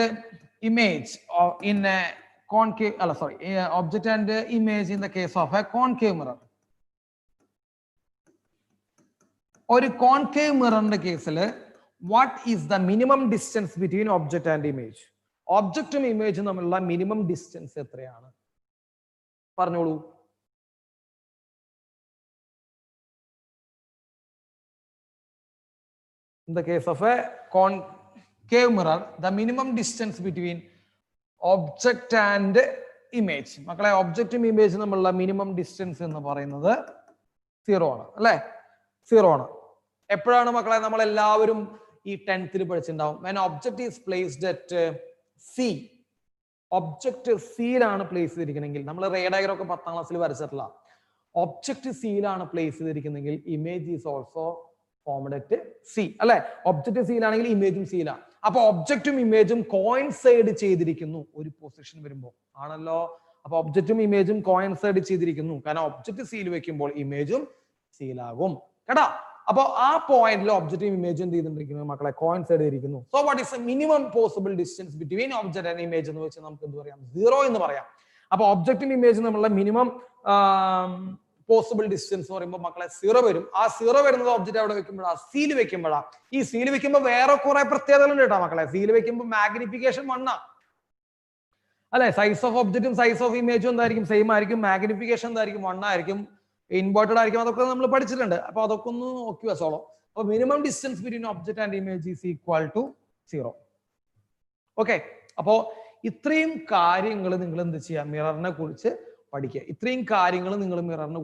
image in a concave, object and image in the case of a concave mirror. ഒരു concave mirror കേസിൽ what is the minimum distance between object and image? ഒബ്ജക്റ്റും ഇമേജും തമ്മിലുള്ള minimum distance എത്രയാണ്? പറഞ്ഞോളൂ. In the case of a concave mirror, the minimum distance between object and image. മക്കളെ, ഒബ്ജക്റ്റും ഇമേജും തമ്മിലുള്ള minimum distance എന്ന് പറയുന്നത് 0 ആണ് അല്ലേ? 0 ആണ്. എപ്പോഴാണ് മക്കളെ നമ്മൾ എല്ലാവരും ഈ 10th പഠിച്ചിട്ടുണ്ടാവും? when object is placed at C. Object സിയിലാണ് പ്ലേസ് ചെയ്തിരിക്കുന്നെങ്കിൽ, നമ്മൾ റേ ഡയഗ്രം ഒക്കെ 10ാം ക്ലാസ്സിൽ വരച്ചിട്ടില്ല. ഒബ്ജക്റ്റ് സിയിലാണ് പ്ലേസ് ചെയ്തിരിക്കുന്നെങ്കിൽ image is also formed at C അല്ലെ? ഒബ്ജക്റ്റ് സിയിലാണെങ്കിൽ ഇമേജും സിയിലാണ്. അപ്പൊ ഒബ്ജക്റ്റും ഇമേജും കോയിൻസൈഡ് ചെയ്തിരിക്കുന്നു ഒരു പൊസിഷൻ വരുമ്പോൾ ആണല്ലോ. അപ്പൊ ഒബ്ജക്റ്റും ഇമേജും കോയിൻസൈഡ് ചെയ്തിരിക്കുന്നു, കാരണം ഒബ്ജക്റ്റ് സിയിൽ വെക്കുമ്പോൾ ഇമേജും സിയിലാകും കേട്ടാ. അപ്പൊ ആ പോയിന്റിൽ ഒബ്ജക്റ്റും ഇമേജും എന്ത് ചെയ്തിരിക്കുന്നു മക്കളെ? കോയിൻസൈഡ് ചെയ്തിരിക്കുന്നു. So what is minimum possible distance between object and image എന്ന് വെച്ചാൽ നമുക്ക് എന്ത് പറയാം? 0 എന്ന് പറയാം. അപ്പൊ ഒബ്ജക്റ്റും ഇമേജും തമ്മിലുള്ള മിനിമം പോസിബിൾ ഡിസ്റ്റൻസ് എന്ന് പറയുമ്പോൾ മക്കളെ 0 വരും. ആ 0 വരുന്നത് ഒബ്ജക്റ്റ് അവിടെ വെക്കുമ്പോഴാണ്, സീൽ വെക്കുമ്പോഴാണ്. ഈ സീൽ വെക്കുമ്പോൾ വേറെ കുറെ പ്രത്യേകതകളുണ്ട് കേട്ടോ മക്കളെ. സീൽ വെക്കുമ്പോൾ മാഗ്നിഫിക്കേഷൻ 1 അല്ലെ? സൈസ് ഓഫ് ഒബ്ജക്റ്റും സൈസ് ഓഫ് ഇമേജും എന്തായിരിക്കും? സെയിം ആയിരിക്കും. മാഗ്നിഫിക്കേഷൻ എന്തായിരിക്കും? 1 ആയിരിക്കും. ഇൻവേർട്ടഡ് ആയിരിക്കും. അതൊക്കെ നമ്മൾ പഠിച്ചിട്ടുണ്ട്. അപ്പൊ അതൊക്കെ ഒന്ന് നോക്കി വെച്ചോളൂ. അപ്പൊ minimum distance between object and image is equal to 0. Okay. അപ്പോ ഇത്രയും കാര്യങ്ങൾ നിങ്ങൾ എന്ത് ചെയ്യുക? മിററിനെ കുറിച്ച് പഠിക്കുക. ഇത്രയും കാര്യങ്ങൾ നിങ്ങൾ മിററിനെ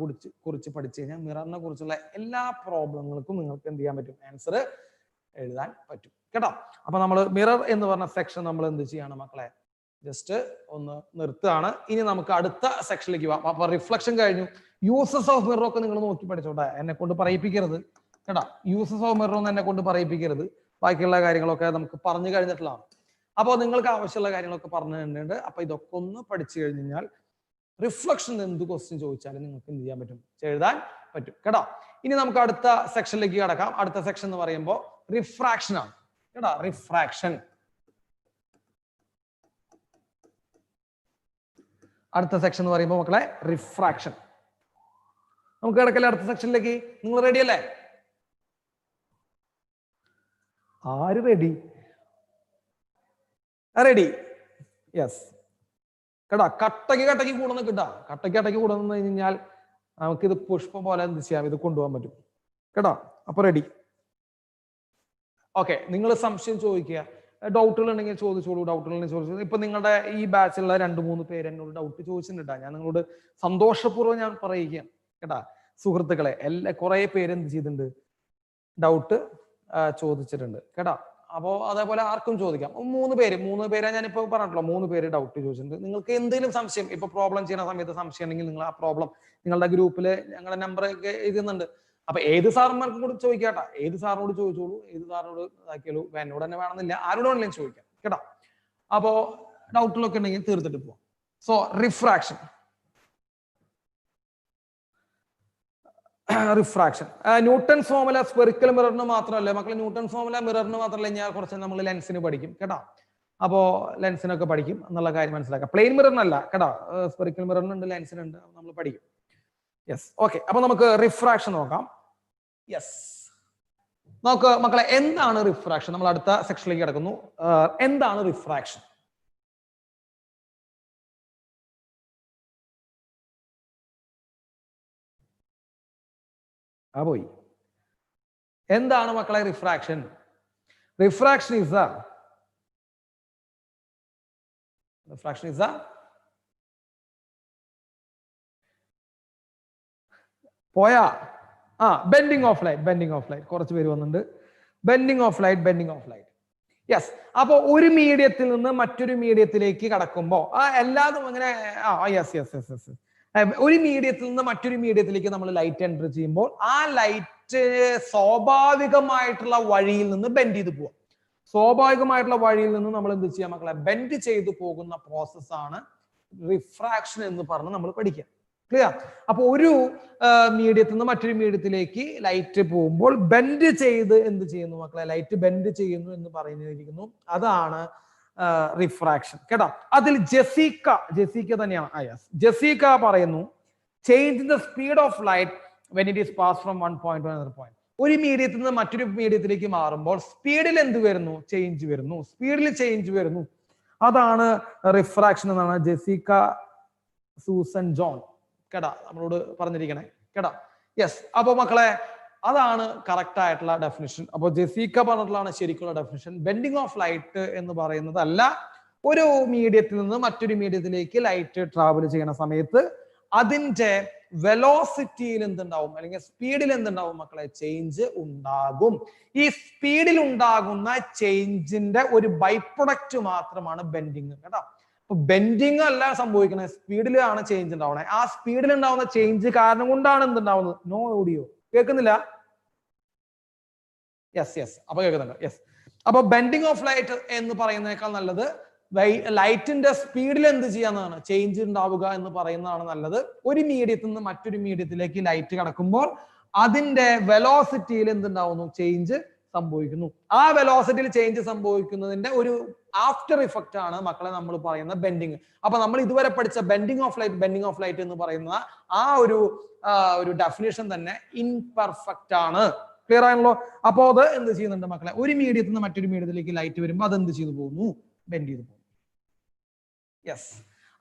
കുറിച്ച് പഠിച്ചു കഴിഞ്ഞാൽ മിററിനെ കുറിച്ചുള്ള എല്ലാ പ്രോബ്ലങ്ങൾക്കും നിങ്ങൾക്ക് എന്ത് ചെയ്യാൻ പറ്റും? ആൻസർ എഴുതാൻ പറ്റും കേട്ടോ. അപ്പൊ നമ്മൾ മിറർ എന്ന് പറഞ്ഞ സെക്ഷൻ നമ്മൾ എന്ത് ചെയ്യാണ് മക്കളെ? ജസ്റ്റ് ഒന്ന് നിർത്തുകയാണ്. ഇനി നമുക്ക് അടുത്ത സെക്ഷനിലേക്ക് പോവാം. അപ്പൊ റിഫ്ലക്ഷൻ കഴിഞ്ഞു. യൂസസ് ഓഫ് മിറർ ഒക്കെ നിങ്ങൾ നോക്കി പഠിച്ചോട്ടെ. എന്നെ കൊണ്ട് പറയിപ്പിക്കരുത് കേട്ടോ. യൂസസ് ഓഫ് മിറർ ഒന്നും എന്നെ കൊണ്ട് പറയിപ്പിക്കരുത്. ബാക്കിയുള്ള കാര്യങ്ങളൊക്കെ നമുക്ക് പറഞ്ഞു കഴിഞ്ഞിട്ടുള്ളതാണ്. അപ്പോൾ നിങ്ങൾക്ക് ആവശ്യമുള്ള കാര്യങ്ങളൊക്കെ പറഞ്ഞു തന്നിട്ടുണ്ട്. അപ്പൊ ഇതൊക്കെ ഒന്ന് പഠിച്ചു കഴിഞ്ഞാൽ റിഫ്ലക്ഷൻ എന്ത് ക്വസ്റ്റ്യൻ ചോദിച്ചാലും നിങ്ങൾക്ക് എന്ത് ചെയ്യാൻ പറ്റും? എഴുതാൻ പറ്റും കേട്ടോ. ഇനി നമുക്ക് അടുത്ത സെക്ഷനിലേക്ക് കടക്കാം. അടുത്ത സെക്ഷൻ എന്ന് പറയുമ്പോൾ റിഫ്രാക്ഷൻ ആണ് കേട്ടോ. റിഫ്രാക്ഷൻ. അടുത്ത സെക്ഷൻ എന്ന് പറയുമ്പോൾ മക്കളെ റിഫ്രാക്ഷൻ. നമുക്ക് കിടക്കല്ലേ അടുത്ത സെക്ഷനിലേക്ക്? നിങ്ങൾ റെഡി അല്ലേ? ആര് റെഡി? റെഡി? യെസ് കേട്ടാ. കട്ടക്ക് കൂടുന്ന കിട്ടാ. കട്ടക്ക് കൂടുന്ന കഴിഞ്ഞാൽ നമുക്കിത് പുഷ്പം പോലെ എന്ത് ചെയ്യാം, ഇത് കൊണ്ടുപോകാൻ പറ്റും കേട്ടോ. അപ്പൊ റെഡി? ഓക്കെ. നിങ്ങൾ സംശയം ചോദിക്കുക, ഡൗട്ടുകൾ ഉണ്ടെങ്കിൽ ചോദിച്ചോളൂ. ഡൗട്ടുകൾ ഉണ്ടെങ്കിൽ ചോദിച്ചോളൂ. ഇപ്പൊ നിങ്ങളുടെ ഈ ബാച്ചിലുള്ള 2-3 പേര് എന്നോട് ഡൗട്ട് ചോദിച്ചിട്ടുണ്ടാ. ഞാൻ നിങ്ങളോട് സന്തോഷപൂർവ്വം ഞാൻ പറയുകയാണ് കേട്ടാ. സുഹൃത്തുക്കളെ, കുറെ പേര് എന്ത് ചെയ്തിട്ടുണ്ട്, ഡൗട്ട് ചോദിച്ചിട്ടുണ്ട് കേട്ടാ. അപ്പോൾ അതേപോലെ ആർക്കും ചോദിക്കാം. 3 പേരെ ഞാനിപ്പോ പറഞ്ഞിട്ടുള്ളൂ. 3 പേര് ഡൗട്ട് ചോദിച്ചിട്ടുണ്ട്. നിങ്ങൾക്ക് എന്തെങ്കിലും സംശയം, ഇപ്പൊ പ്രോബ്ലം ചെയ്യുന്ന സമയത്ത് സംശയം ഉണ്ടെങ്കിൽ നിങ്ങൾ ആ പ്രോബ്ലം നിങ്ങളുടെ ഗ്രൂപ്പില് ഞങ്ങളുടെ നമ്പർ ഒക്കെ എഴുതുന്നുണ്ട്. അപ്പൊ ഏത് സാറന്മാർക്കും കൂടി ചോദിക്കാട്ടാ. ഏത് സാറിനോട് ചോദിച്ചോളൂ, ഏത് സാറിനോട് ഇതാക്കിയാലൂ. എന്നോട് തന്നെ വേണമെന്നില്ല, ആരോട് വേണമെങ്കിലും ചോദിക്കാം കേട്ടോ. അപ്പോ ഡൗട്ടുകളൊക്കെ ഉണ്ടെങ്കിൽ തീർത്തിട്ട് പോവാം. So refraction. Refraction. Newton's formula spherical മിററിന് മാത്രമല്ല മക്കളെ. ന്യൂട്ടൺസ് ഫോർമുല മിററിന് മാത്രമല്ല, ഞാൻ കുറച്ച് നമ്മൾ ലെൻസിന് പഠിക്കും കേട്ടോ. അപ്പോ ലെൻസിനൊക്കെ പഠിക്കും എന്നുള്ള കാര്യം മനസ്സിലാക്കാം. പ്ലെയിൻ മിററിനല്ല കേട്ടോ. സ്പെറിക്കൽ മിററിനുണ്ട്, ലെൻസിനുണ്ട്, നമ്മൾ പഠിക്കും. യെസ്. ഓക്കെ. അപ്പൊ നമുക്ക് റിഫ്രാക്ഷൻ നോക്കാം. യെസ്. നമുക്ക് മക്കളെ എന്താണ് റിഫ്രാക്ഷൻ? നമ്മൾ അടുത്ത സെക്ഷനിലേക്ക് കിടക്കുന്നു. എന്താണ് റിഫ്രാക്ഷൻ? പോയി. എന്താണ് മക്കളെ റിഫ്രാക്ഷൻ? റിഫ്രാക്ഷൻ ഈസ് പോയാ ബെൻഡിങ് ഓഫ് ലൈറ്റ്. കുറച്ച് പേര് വന്നിട്ടുണ്ട്. Bending of light. യെസ്. അപ്പൊ ഒരു മീഡിയത്തിൽ നിന്ന് മറ്റൊരു മീഡിയത്തിലേക്ക് കടക്കുമ്പോൾ എല്ലാതും അങ്ങനെ യെസ്. ഒരു മീഡിയത്തിൽ നിന്ന് മറ്റൊരു മീഡിയത്തിലേക്ക് നമ്മൾ ലൈറ്റ് എൻ്റർ ചെയ്യുമ്പോൾ ആ ലൈറ്റ് സ്വാഭാവികമായിട്ടുള്ള വഴിയിൽ നിന്ന് ബെൻഡ് ചെയ്ത് പോവാം. സ്വാഭാവികമായിട്ടുള്ള വഴിയിൽ നിന്ന് നമ്മൾ എന്ത് ചെയ്യാം മക്കളെ? ബെൻഡ് ചെയ്തു പോകുന്ന പ്രോസസ്സാണ് റിഫ്രാക്ഷൻ എന്ന് പറഞ്ഞ് നമ്മൾ പഠിക്കുക. ക്ലിയർ? അപ്പൊ ഒരു മീഡിയത്തിൽ നിന്ന് മറ്റൊരു മീഡിയത്തിലേക്ക് ലൈറ്റ് പോകുമ്പോൾ ബെൻഡ് ചെയ്ത് എന്ത് ചെയ്യുന്നു മക്കളെ? ലൈറ്റ് ബെൻഡ് ചെയ്യുന്നു എന്ന് പറഞ്ഞിരിക്കുന്നു. അതാണ് റിഫ്രാക്ഷൻ കേട്ടോ. അതിൽ ജെസിക്ക തന്നെയാണ്. ജെസിക്ക പറയുന്നു, change the speed of light when it is pass from one point two another point. ഒരു മീഡിയത്തിൽ നിന്ന് മറ്റൊരു മീഡിയത്തിലേക്ക് മാറുമ്പോൾ സ്പീഡിൽ എന്ത് വരുന്നു? ചേഞ്ച് വരുന്നു. അതാണ് റിഫ്രാക്ഷൻ എന്നാണ് ജെസിക്ക സൂസൻ ജോൺ കേട്ടാ നമ്മളോട് പറഞ്ഞിരിക്കണേ കേട്ടാ. യെസ്. അപ്പൊ മക്കളെ അതാണ് കറക്റ്റ് ആയിട്ടുള്ള ഡെഫിനിഷൻ. അപ്പൊ ജെസിക്ക പറഞ്ഞിട്ടുള്ളതാണ് ശരിക്കുള്ള ഡെഫിനിഷൻ. ബെൻഡിങ് ഓഫ് ലൈറ്റ് എന്ന് പറയുന്നത് അല്ല, ഒരു മീഡിയത്തിൽ നിന്ന് മറ്റൊരു മീഡിയത്തിലേക്ക് ലൈറ്റ് ട്രാവൽ ചെയ്യുന്ന സമയത്ത് അതിന്റെ വെലോസിറ്റിയിൽ എന്തുണ്ടാവും, അല്ലെങ്കിൽ സ്പീഡിൽ എന്തുണ്ടാവും മക്കളെ? ചേഞ്ച് ഉണ്ടാകും. ഈ സ്പീഡിൽ ഉണ്ടാകുന്ന ചേഞ്ചിന്റെ ഒരു ബൈ പ്രൊഡക്റ്റ് മാത്രമാണ് ബെൻഡിങ് കേട്ടോ. അപ്പൊ ബെൻഡിങ് അല്ല സംഭവിക്കുന്നത്, സ്പീഡിലാണ് ചേഞ്ച് ഉണ്ടാവണേ. ആ സ്പീഡിൽ ഉണ്ടാവുന്ന ചേഞ്ച് കാരണം കൊണ്ടാണ് എന്തുണ്ടാവുന്നത്? നോ ഓഡിയോ കേൾക്കുന്നില്ല? യെസ്. അപ്പൊ കേൾക്കുന്നുണ്ട്. യെസ്. അപ്പൊ ബെൻഡിങ് ഓഫ് ലൈറ്റ് എന്ന് പറയുന്നതിനേക്കാൾ നല്ലത് ലൈറ്റിന്റെ സ്പീഡിൽ എന്ത് ചെയ്യാന്നാണ്? ചേഞ്ച് ഉണ്ടാവുക എന്ന് പറയുന്നതാണ് നല്ലത്. ഒരു മീഡിയത്തിൽ നിന്ന് മറ്റൊരു മീഡിയത്തിലേക്ക് ലൈറ്റ് കടക്കുമ്പോൾ അതിന്റെ വെലോസിറ്റിയിൽ എന്തുണ്ടാവുന്നു? ചേഞ്ച് സംഭവിക്കുന്നു. ആ വെലോസിറ്റിയിൽ ചേഞ്ച് സംഭവിക്കുന്നതിന്റെ ഒരു ആഫ്റ്റർ ഇഫക്റ്റ് ആണ് മക്കളെ നമ്മൾ പറയുന്ന ബെൻഡിങ്. അപ്പൊ നമ്മൾ ഇതുവരെ പഠിച്ച ബെൻഡിങ് ഓഫ് ലൈറ്റ് എന്ന് പറയുന്ന ആ ഒരു ഡെഫിനിഷൻ തന്നെ ഇൻപെർഫെക്റ്റ് ആണ്. ക്ലിയർ ആണല്ലോ? അപ്പോ അത് എന്ത് ചെയ്യുന്നുണ്ട് മക്കളെ? ഒരു മീഡിയത്തിൽ നിന്ന് മറ്റൊരു മീഡിയത്തിലേക്ക് ലൈറ്റ് വരുമ്പോൾ അത് എന്ത് ചെയ്തു പോകുന്നു? ബെൻഡ് ചെയ്തു പോകുന്നു. യെസ്.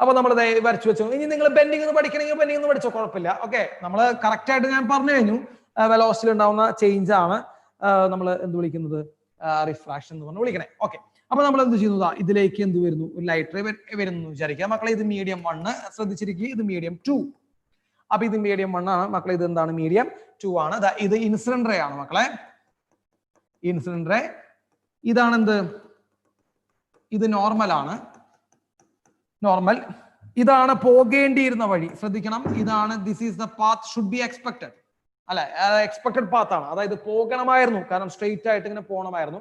അപ്പൊ നമ്മൾ വരച്ചു വെച്ചു. ഇനി നിങ്ങൾ ബെൻഡിങ് എന്ന് പഠിക്കണമെങ്കിൽ ബെൻഡിങ് എന്ന് പഠിച്ചോ, കുഴപ്പമില്ല. ഓക്കെ. നമ്മൾ കറക്റ്റ് ആയിട്ട് ഞാൻ പറഞ്ഞു കഴിഞ്ഞു. വെലോസിറ്റിയിൽ ഉണ്ടാവുന്ന ചേഞ്ച് ആണ് നമ്മൾ എന്ത് വിളിക്കുന്നത്? റിഫ്രാക്ഷൻ എന്ന് പറഞ്ഞ് വിളിക്കണേ. ഓക്കെ. അപ്പൊ നമ്മൾ എന്ത് ചെയ്യുന്നതാ? ഇതിലേക്ക് എന്ത് വരുന്നു? ഒരു ലൈറ്റ് റേ വരുന്നു വിചാരിക്കുക മക്കളെ. ഇത് മീഡിയം 1 ശ്രദ്ധിച്ചിരിക്കുക. ഇത് മീഡിയം 2. അപ്പൊ ഇത് മീഡിയം 1 ആണ് മക്കളെ. ഇത് എന്താണ്? മീഡിയം 2 ആണ്. ഇത് ഇൻസിഡന്റ് റേ ആണ് മക്കളെ. Incident ray. ഇതാണ് എന്ത്? ഇത് നോർമൽ ആണ്. നോർമൽ. ഇതാണ് പോകേണ്ടിയിരുന്ന വഴി. ശ്രദ്ധിക്കണം. ഇതാണ് this is the path should be expected. അല്ലെ? എക്സ്പെക്ടഡ് പാത്ത് ആണ്. അതായത് പോകണമായിരുന്നു, കാരണം സ്ട്രെയിറ്റ് ആയിട്ട് ഇങ്ങനെ പോകണമായിരുന്നു.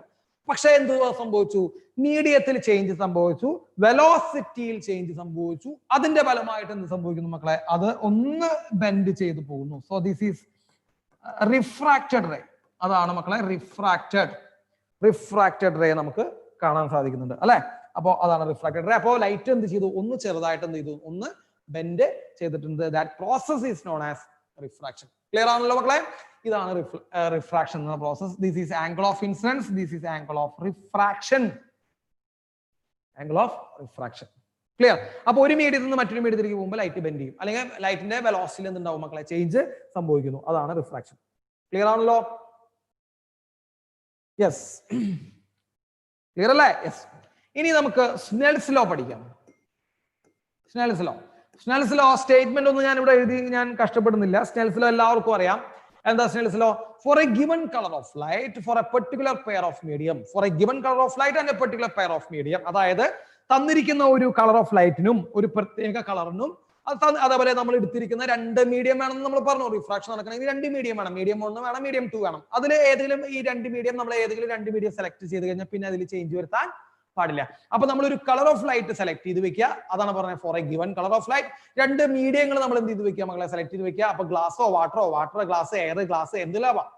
പക്ഷെ എന്ത് സംഭവിച്ചു? മീഡിയത്തിൽ ചേഞ്ച് സംഭവിച്ചു, വെലോസിറ്റിയിൽ ചേഞ്ച് സംഭവിച്ചു. അതിന്റെ ഫലമായിട്ട് എന്ത് സംഭവിക്കുന്നു മക്കളെ? അത് ഒന്ന് ബെൻഡ് ചെയ്തു പോകുന്നു. So this is refracted ray. അതാണ് മക്കളെ റിഫ്രാക്റ്റഡ് റേ നമുക്ക് കാണാൻ സാധിക്കുന്നുണ്ട് അല്ലെ. അപ്പോൾ അതാണ് റിഫ്രാക്റ്റഡ് റേ. അപ്പോൾ ലൈറ്റ് എന്ത് ചെയ്തു, ഒന്ന് ചെറുതായിട്ട് എന്ത് ചെയ്തു, ഒന്ന് ബെൻഡ് ചെയ്തിട്ടുണ്ട്. That process is known as refraction. Clear ആണല്ലോ മക്കളെ? ഇതാണ് റിഫ്രാക്ഷൻ എന്ന process. This is angle of incidents, this is angle of refraction. Clear? അപ്പൊ ഒരു മീഡിയത്തിൽ നിന്ന് മറ്റൊരു മീഡിയത്തിലേക്ക് പോകുമ്പോൾ ലൈറ്റ് ബെൻഡ് ചെയ്യും, അല്ലെങ്കിൽ ലൈറ്റിന്റെ വെലോസിറ്റിയിൽ എന്തുണ്ടാവും മക്കളെ, ചേഞ്ച് സംഭവിക്കുന്നു. അതാണ് റിഫ്രാക്ഷൻ. ക്ലിയർ ആണല്ലോ? യെസ്, ക്ലിയർ അല്ലേ? യെസ്. ഇനി നമുക്ക് സ്നെൽസ് ലോ പഠിക്കാം. സ്നെൽസ് ലോ സ്റ്റേറ്റ്മെന്റ് ഒന്നും ഞാൻ ഇവിടെ എഴുതി ഞാൻ കഷ്ടപ്പെടുന്നില്ല. സ്നെൽസ് ലോ എല്ലാവർക്കും അറിയാം. എന്താ Snell's law? For a given colour of light for a particular pair of medium, for a given colour of light and a particular pair of medium. അതായത് തന്നിരിക്കുന്ന ഒരു കളർ ഓഫ് ലൈറ്റിനും ഒരു പ്രത്യേക കളറിനും, അതേപോലെ നമ്മൾ എടുത്തിരിക്കുന്ന രണ്ട് മീഡിയം വേണമെന്ന് നമ്മൾ പറഞ്ഞു. റിഫ്രാക്ഷൻ നടക്കണമെങ്കിൽ രണ്ട് മീഡിയം വേണം, മീഡിയം 1 വേണം, മീഡിയം 2 വേണം. അതിൽ ഏതെങ്കിലും ഈ രണ്ട് മീഡിയം നമ്മൾ ഏതെങ്കിലും രണ്ട് മീഡിയം സെലക്ട് ചെയ്ത് കഴിഞ്ഞാൽ പിന്നെ അതിൽ ചേഞ്ച് വരുത്താൻ പാടില്ല. അപ്പൊ നമ്മൾ ഒരു കളർ ഓഫ് ലൈറ്റ് സെലക്ട് ചെയ്ത് വെക്കുക. അതാണ് പറഞ്ഞത് for a given colour of light. രണ്ട് മീഡിയങ്ങൾ നമ്മൾ എന്ത് ചെയ്ത് വെക്കുക മക്കളെ, സെലക്ട് ചെയ്ത് വെക്കുക. അപ്പൊ ഗ്ലാസോ വാട്ടറോ, വാട്ടർ ഗ്ലാസ്, എയർ ഗ്ലാസ്, എന്തിലാവാം.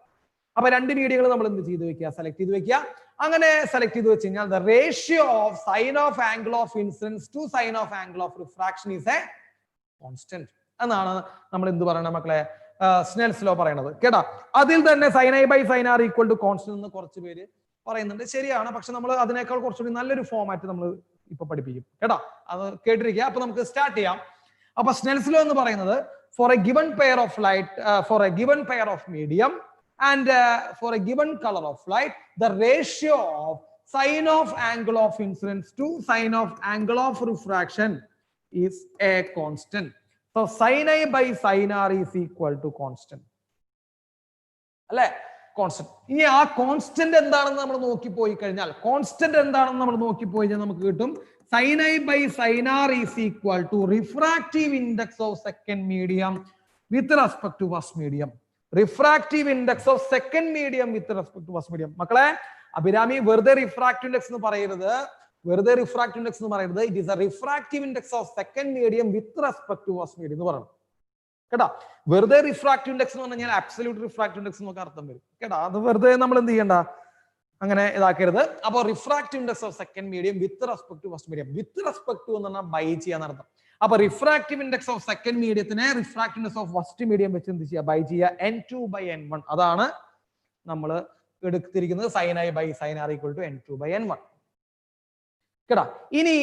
അപ്പൊ രണ്ട് മീഡിയകൾ നമ്മൾ എന്ത് ചെയ്ത് വെക്കുക, സെലക്ട് ചെയ്ത് വെക്കുക. അങ്ങനെ സെലക്ട് ചെയ്ത് വെച്ച് കഴിഞ്ഞാൽ the ratio of sine of angle of incidence to sine of angle of refraction is a constant എന്നാണ് നമ്മൾ എന്ത് പറയണത് മക്കളെ, സ്നെൽസ് ലോ പറയണത്. കേട്ടാ? അതിൽ തന്നെ sine I by sine R equal to constant എന്ന് കുറച്ച് പേര് പറയുന്നുണ്ട്. ശരിയാണ്. പക്ഷെ നമ്മൾ അതിനേക്കാൾ കുറച്ചുകൂടി നല്ലൊരു ഫോമാറ്റ് നമ്മൾ ഇപ്പൊ പഠിപ്പിക്കും. കേട്ടാ? അത് കേട്ടിരിക്കുക. അപ്പൊ നമുക്ക് സ്റ്റാർട്ട് ചെയ്യാം. അപ്പൊ സ്നെൽസ് ലോ എന്ന് പറയുന്നത് for a given pair of light, for a given pair of medium and for a given color of light, the ratio of sine of angle of incidence to sine of angle of refraction is a constant. So sin I by sin R is equal to constant. അല്ലേ? Constant. ഇനി ആ constant എന്താണെന്ന് നമ്മൾ നോക്കിപ്പോയി കഴിഞ്ഞാൽ, നമുക്ക് കിട്ടും sin I by sin R is equal to refractive index of second medium with respect to first medium. Refractive index of second medium with respect to first medium. മക്കളെ, അഭിരാമി വെറുതെ റിഫ്രാക്റ്റീവ് ഇൻഡെക്സ് എന്ന് പറയരുത്. It is a refractive index of second medium with respect to first medium എന്ന് പറയണം. കേട്ടാ? വെറുതെ refractive index എന്ന് പറഞ്ഞാൽ അബ്സല്യൂട്ട് റിഫ്രാക്റ്റീവ് ഇൻഡെക്സ് എന്നൊക്കെ അർത്ഥം വരും. കേട്ടാ? അത് വെറുതെ നമ്മൾ എന്ത് ചെയ്യണ്ട, അങ്ങനെ ഇതാക്കരുത്. അപ്പോൾ refractive index of second medium with respect to first medium. With respect to എന്ന് പറഞ്ഞാൽ ബൈ ചെയ്യാൻ അർത്ഥം. അപ്പൊ റിഫ്രാക്റ്റീവ് ഇൻഡെക്സ് ഓഫ് സെക്കൻഡ് മീഡിയത്തിനെ refractive index of first medium വെച്ച് എന്ത് ചെയ്യുക, ബൈ ചെയ്യുക. N2 by N1. അതാണ് നമ്മൾ എടുത്തിരിക്കുന്നത് sin I by sin R equal to N2 by N1. കേട്ടാ? ഇനി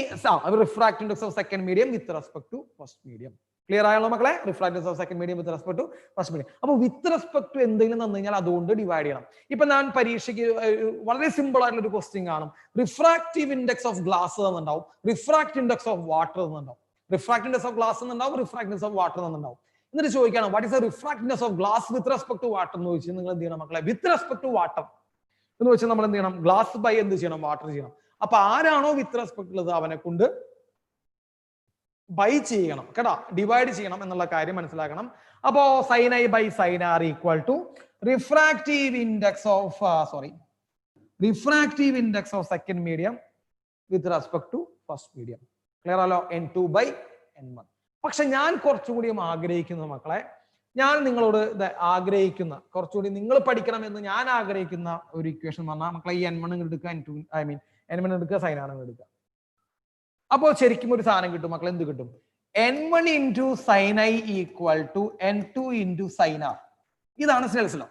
refractive index of second medium with respect to first medium. Clear ആയല്ലോ മക്കളെ? Refractive index of second medium with respect to first medium. അപ്പൊ with respect to എന്തെങ്കിലും തന്നു കഴിഞ്ഞാൽ അതുകൊണ്ട് divide ചെയ്യണം. ഇപ്പൊ ഞാൻ പരീക്ഷയ്ക്ക് വളരെ സിമ്പിൾ ആയിട്ടുള്ള ഒരു ക്വസ്റ്റ്യൻ കാണും. റിഫ്രാക്റ്റീവ് ഇൻഡെക്സ് ഓഫ് ഗ്ലാസ് എന്നുണ്ടാവും, റിഫ്രാക്റ്റീവ് ഇൻഡെക്സ് ഓഫ് വാട്ടർ എന്നുണ്ടാവും. റിഫ്രാക്റ്റീവ് ഇൻഡെക്സ് ഓഫ് ഗ്ലാസ് എന്നുണ്ടാവും, റിഫ്രാക്റ്റീവ് ഇൻഡെക്സ് ഓഫ് വാട്ടർ എന്നുണ്ടാവും. എന്നിട്ട് ചോദിക്കണം what is a refractive index of glass with respect to water എന്ന് ചോദിച്ചാൽ നിങ്ങൾ എന്ത് ചെയ്യണം മക്കളെ, വിത്ത് റെസ്പെക്ട് ടു വാട്ടർ എന്ന് വെച്ചാൽ നമ്മൾ എന്ത് ചെയ്യണം, ഗ്ലാസ് ബൈ എന്ത് ചെയ്യണം, വാട്ടർ ചെയ്യണം. അപ്പൊ ആരാണോ വിത്ത് റെസ്പെക്ട് ഉള്ളത് അവനെ കൊണ്ട് ബൈ ചെയ്യണം. കേട്ടാ? ഡിവൈഡ് ചെയ്യണം എന്നുള്ള കാര്യം മനസ്സിലാക്കണം. അപ്പോ sin I by sin R equal to refractive index of second medium with respect to first medium. Clear ആലോ? N2 by N1. പക്ഷെ ഞാൻ കുറച്ചുകൂടി ആഗ്രഹിക്കുന്ന മക്കളെ, ഞാൻ നിങ്ങളോട് ആഗ്രഹിക്കുന്ന കുറച്ചുകൂടി നിങ്ങൾ പഠിക്കണം എന്ന് ഞാൻ ആഗ്രഹിക്കുന്ന ഒരു ഇക്വേഷൻ എന്ന് പറഞ്ഞാൽ മക്കളെ, ഈ N1 എടുക്കുക, N1 എടുക്കുക, sin R എടുക്കുക. അപ്പോൾ ശരിക്കും ഒരു സാധനം കിട്ടും മക്കളെ. എന്ത് കിട്ടും? N1 into sin I equal to N2 into sin R. ഇതാണ് സ്നെൽസ് ലോ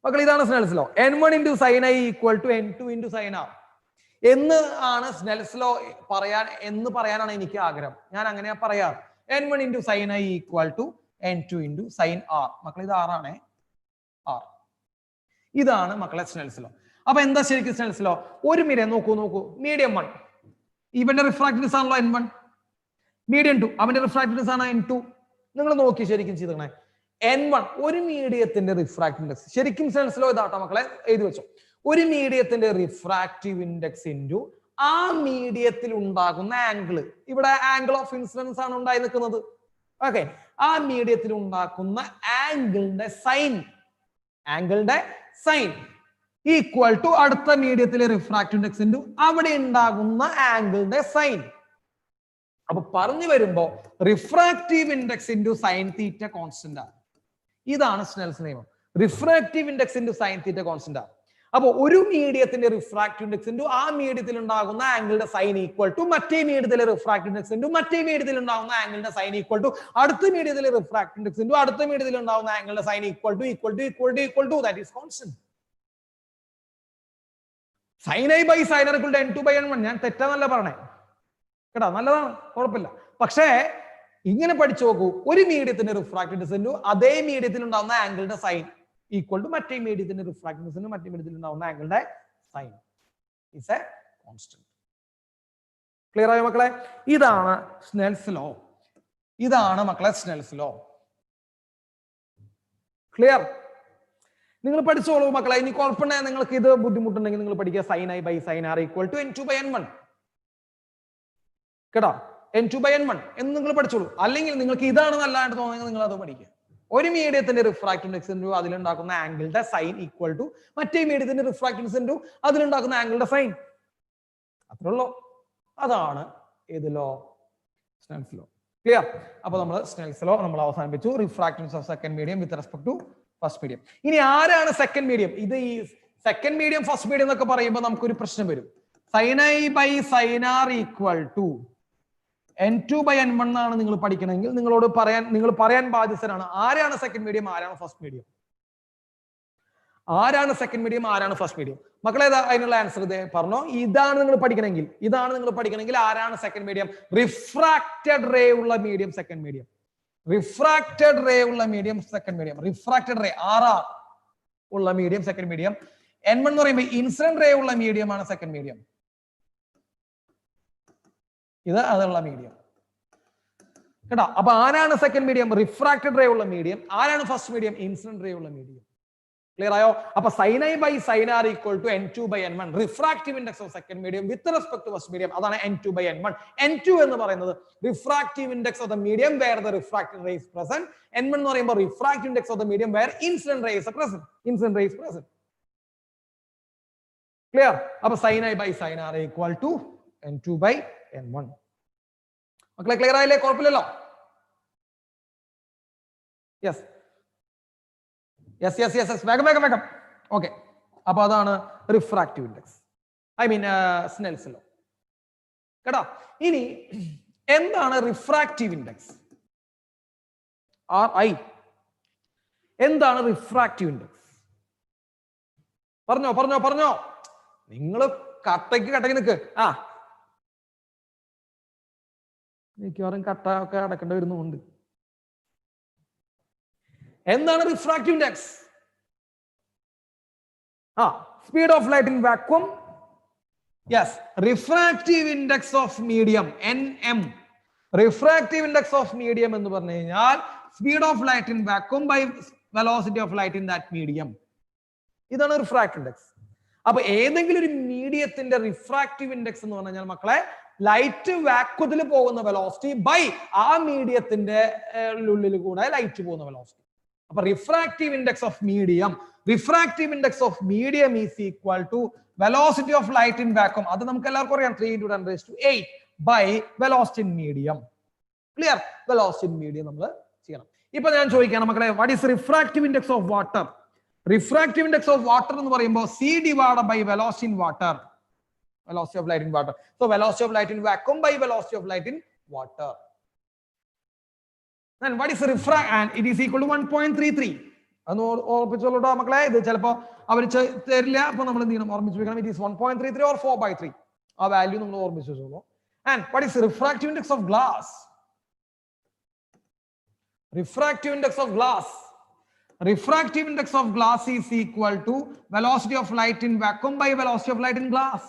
മക്കളെ, ഇതാണ് Snell's law. N1 into sin I equal to N2 into sin R എന്ന് ആണ് സ്നെൽസ് ലോ പറയാനാണ് എനിക്ക് ആഗ്രഹം. ഞാൻ അങ്ങനെയാ പറയാറ്. N1 into sin I equal to N2 into sin R. മക്കളെ ഇത് R ആണേ, R. ഇതാണ് മക്കളെ സ്നെൽസ് ലോ. അപ്പൊ എന്താ ശരിക്കും സ്നെൽസ് ലോ? ഒരു മീഡിയം നോക്കൂ, മീഡിയം 1 ഇവന്റെ റിഫ്രാക്റ്റീവ്നെസ് ആണല്ലോ N1, മീഡിയം 2 അവന്റെ റിഫ്രാക്റ്റീവ്നെസ് ആണ് N2. നിങ്ങൾ നോക്കി ശരിക്കും ചെയ്തേ. N1 ഒരു മീഡിയത്തിന്റെ റിഫ്രാക്റ്റീവ് ഇൻഡെക്സ്, ശരിക്കും സ്നെൽസ് ലോ ഇതാട്ടോ മക്കളെ, എഴുതി വെച്ചോ. ഒരു മീഡിയത്തിന്റെ റിഫ്രാക്റ്റീവ് ഇൻഡെക്സ് ഇൻറ്റു ആ മീഡിയത്തിൽ ഉണ്ടാകുന്ന ആംഗിൾ. ഇവിടെ ആംഗിൾ ഓഫ് ഇൻസിഡൻസ് ആണ് ഉണ്ടായി നിൽക്കുന്നത്. ഓക്കെ, ആ മീഡിയത്തിൽ ഉണ്ടാക്കുന്ന ആംഗിളിന്റെ സൈൻ ഈക്വൽ ടു അടുത്ത മീഡിയത്തിലെ റിഫ്രാക്റ്റീവ് ഇൻഡെക്സ് ഇൻറ്റു അവിടെ ഉണ്ടാകുന്ന ആംഗിളിന്റെ സൈൻ. അപ്പൊ പറഞ്ഞു വരുമ്പോ refractive index into sine theta constant ആണ്. ഇതാണ് സ്നെൽസ് നിയമം. Refractive index into sine theta constant ആണ്. അപ്പോൾ ഒരു മീഡിയത്തിന്റെ റിഫ്രാക്റ്റീവ് ഇൻഡെക്സ് ഇൻറ്റു ആ മീഡിയത്തിൽ ഉണ്ടാകുന്ന ആംഗിളിന്റെ സൈൻ ഈക്വൽ ടു മറ്റേ മീഡിയത്തിലെ റിഫ്രാക്റ്റീവ് ഇൻഡെക്സ് ഇൻറ്റു മറ്റേ മീഡിയത്തിൽ ഉണ്ടാകുന്ന ആംഗിളിന്റെ സൈൻ ഈക്വൽ ടു അടുത്ത മീഡിയത്തിലെ റിഫ്രാക്റ്റീവ് ഇൻഡെക്സ് ഇൻറ്റു അടുത്ത മീഡിയത്തിൽ ഉണ്ടാകുന്ന ആംഗിളിന്റെ sine equal to that is constant. Sine I by sine R equal to n2 by n1. ഞാൻ തെറ്റാന്നല്ല പറഞ്ഞേ കേട്ടോ, നല്ലതാണ്, കുഴപ്പമില്ല. പക്ഷേ ഇങ്ങനെ പഠിച്ചു നോക്കൂ, ഒരു മീഡിയത്തിന്റെ റിഫ്രാക്റ്റീവ് ഇൻഡെക്സ് ഇൻറ്റു അതേ മീഡിയത്തിൽ ഉണ്ടാകുന്ന ആംഗിളിന്റെ സൈൻ ഈക്വൽ ടു മറ്റേ മീഡിയത്തിന്റെ റിഫ്രാക്റ്റീവ് ഇൻഡെക്സ് മറ്റേ മീഡിയത്തിൽ ഉണ്ടാകുന്ന ആംഗിളിന്റെ sine is a constant. Clear ആയോ മക്കളെ? ഇതാണ് സ്നെൽസ് ലോ. ഇതാണ് മക്കളെ സ്നെൽസ് ലോ. ക്ലിയർ? നിങ്ങൾ പഠിച്ചോളൂ മക്കളെ. ഇനി കുഴപ്പമുണ്ടെങ്കിൽ നിങ്ങൾക്ക് ഇത് ബുദ്ധിമുട്ടുണ്ടെങ്കിൽ നിങ്ങൾ പഠിക്കുക sine I by sine R equal to n2 by n1 കേട്ടോ. n2 by n1 എന്ന് നിങ്ങൾ പഠിച്ചോളൂ. അല്ലെങ്കിൽ നിങ്ങൾക്ക് ഇതാണ് നല്ലതായിട്ട് തോന്നുന്നെങ്കിൽ നിങ്ങൾ അത് പഠിക്കുക. ഒരു മീഡിയത്തിന്റെ റിഫ്രാക്റ്റീവ് ഇൻഡെക്സ് ഇൻറ്റു അതിലുണ്ടാക്കുന്ന ആംഗിളിന്റെ സൈൻ ഈക്വൽ ടു മറ്റേ മീഡിയത്തിന്റെ റിഫ്രാക്റ്റീവ് ഇൻഡെക്സ് ഇൻറ്റു അതിലുണ്ടാക്കുന്ന ആംഗിളിന്റെ സൈൻ. അത്രേ ഉള്ളൂ. അതാണ് ഏത് ലോ? Snell's law. ക്ലിയർ? അപ്പൊ നമ്മൾ സ്നെൽസ് ലോ നമ്മൾ അവസാനിപ്പിച്ചു. Refractive index of second medium with respect to first medium. ഇനി ആരാണ് സെക്കൻഡ് മീഡിയം? ഇത് ഈ സെക്കൻഡ് മീഡിയം ഫസ്റ്റ് മീഡിയം എന്നൊക്കെ പറയുമ്പോൾ നമുക്കൊരു പ്രശ്നം വരും. Sine I by sine R equal to n2 by n1 എന്നാണ് നിങ്ങൾ പഠിക്കണമെങ്കിൽ നിങ്ങൾ പറയാൻ ബാധ്യസ്ഥരാണ് ആരാണ് സെക്കൻഡ് മീഡിയം, ആരാണ് ഫസ്റ്റ് മീഡിയം, ആരാണ് സെക്കൻഡ് മീഡിയം, ആരാണ് ഫസ്റ്റ് മീഡിയം. മക്കളെ അതിനുള്ള ആൻസർ ഇതേ പറഞ്ഞോ. ഇതാണ് നിങ്ങൾ പഠിക്കണമെങ്കിൽ ആരാണ് സെക്കൻഡ് മീഡിയം? റിഫ്രാക്റ്റഡ് റേ ഉള്ള medium second medium. Refracted ray ഉള്ള medium second medium. Refracted ray RR ഉള്ള മീഡിയം സെക്കൻഡ് മീഡിയം. n1 എന്ന് പറയുമ്പോൾ ഇൻസിഡന്റ് റേ ഉള്ള മീഡിയം ആണ് സെക്കൻഡ് മീഡിയം. ഇത് അതുള്ള മീഡിയം കേട്ടോ. അപ്പൊ ആരാണ് സെക്കൻഡ് മീഡിയം? റിഫ്രാക്റ്റഡ് റേ ഉള്ള മീഡിയം. ആരാണ് ഫസ്റ്റ് മീഡിയം? ഇൻസിഡന്റ് റേ ഉള്ള മീഡിയം. ക്ലിയർ ആയോ? അപ്പൊ sine I by sine R equal to n2 by n1 refractive index of second medium with respect to first medium. അതാണ് n2 by n1. n2 എന്ന് പറയുന്നത് refractive index of the medium where the refracted ray is present. n1 എന്ന് പറയുമ്പോൾ refractive index of the medium where incident ray is present. Clear? അപ്പൊ sine I by sine R equal to n2 by n1. മക്കളെ clear ആയില്ലേ? കുഴപ്പമില്ലല്ലോ. Yes വേഗം. Okay, അപ്പൊ അതാണ് refractive index, I mean Snell's law കേട്ടോ. ഇനി എന്താണ് റിഫ്രാക്റ്റീവ് ഇൻഡെക്സ്? RI. എന്താണ് റിഫ്രാക്റ്റീവ് ഇൻഡെക്സ്? പറഞ്ഞോ. നിങ്ങൾ കട്ടയ്ക്ക് നിൽക്ക്. മിക്കവാറും കട്ട ഒക്കെ അടക്കേണ്ടി വരുന്നുണ്ട്. എന്താണ് refractive index? Speed of light in vacuum. Yes, refractive index of medium NM. Refractive index of medium എന്ന് പറഞ്ഞു കഴിഞ്ഞാൽ speed of light in vacuum by velocity of light in that medium. ഇതാണ് റിഫ്രാക്റ്റീവ് ഇൻഡെക്സ്. അപ്പൊ ഏതെങ്കിലും ഒരു മീഡിയത്തിന്റെ refractive index എന്ന് പറഞ്ഞു കഴിഞ്ഞാൽ മക്കളെ ലൈറ്റ് വാക്വത്തിൽ പോകുന്ന വെലോസിറ്റി ബൈ ആ മീഡിയത്തിന്റെ ഉള്ളിൽ കൂടെ ലൈറ്റ് പോകുന്ന വെലോസിറ്റി. അപ്പൊ refractive index of medium is equal to velocity of light in vacuum. അത് നമുക്ക് എല്ലാവർക്കും അറിയാം, 3 × 10⁸ by velocity in medium. Clear? Velocity in medium നമ്മൾ ചെയ്യണം. ഇപ്പൊ ഞാൻ ചോദിക്കുകയാണ് മക്കളെ, what is refractive index of water? Refractive index of water എന്ന് പറയുമ്പോൾ C divided by velocity in water. Velocity of light in water. So velocity of light in vacuum by velocity of light in water. Then what is refract? And it is equal to 1.33. അത് ഓർമ്മിച്ചോളൂട്ടോ മക്കളെ. ഇത് ചിലപ്പോ അവർ തരില്ല, അപ്പൊ നമ്മൾ എന്ത് ചെയ്യണം? ഓർമ്മിച്ച് വെക്കണം. It is 1.33 or 4/3. ആ വാല്യൂ നമ്മൾ ഓർമ്മിച്ച് വെച്ചോളൂ. And what is refractive index of glass? Refractive index of glass is equal to velocity of light in vacuum by velocity of light in glass.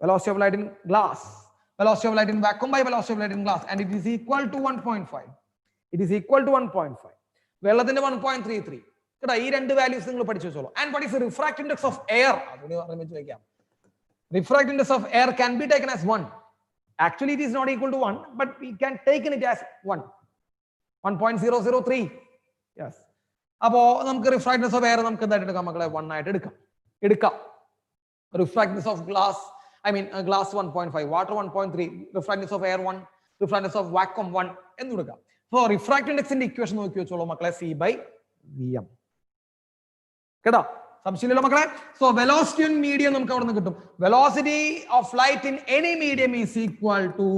Velocity of light in vacuum by velocity of light in glass, and it is equal to 1.5. വെള്ളത്തിന്റെ 1.33 കേട്ടോ. ഈ രണ്ട് values നിങ്ങൾ പഠിച്ചു വെച്ചോളൂ. And what is the refractive index of air? അതുകൂടി ഓർമ്മിച്ച് വെക്കാം. Refractive index of air can be taken as 1. Actually it is not equal to 1, but we can take it as 1. 1.003. Yes. അപ്പോ നമുക്ക് റിഫ്രാക്റ്റീവ് ഓഫ് എയർ നമുക്ക് എന്തായിട്ട് എടുക്കാം മക്കളെ? 1 ആയിട്ട് എടുക്കാം. Refractive of glass, glass 1.5, water 1.3, refractive of air 1, refractive of vacuum 1 എന്ന് കൊടുക്കാം. So refractive index in equation നോക്കി വെച്ചോളൂ മക്കളെ, c by vm. കേട്ടോ? സംശയമില്ലല്ലോ മക്കളെ. സോ വെലോസിറ്റി ഇൻ മീഡിയം നമുക്ക് അവിടെ നിന്ന് കിട്ടും. Velocity of light in any medium is equal to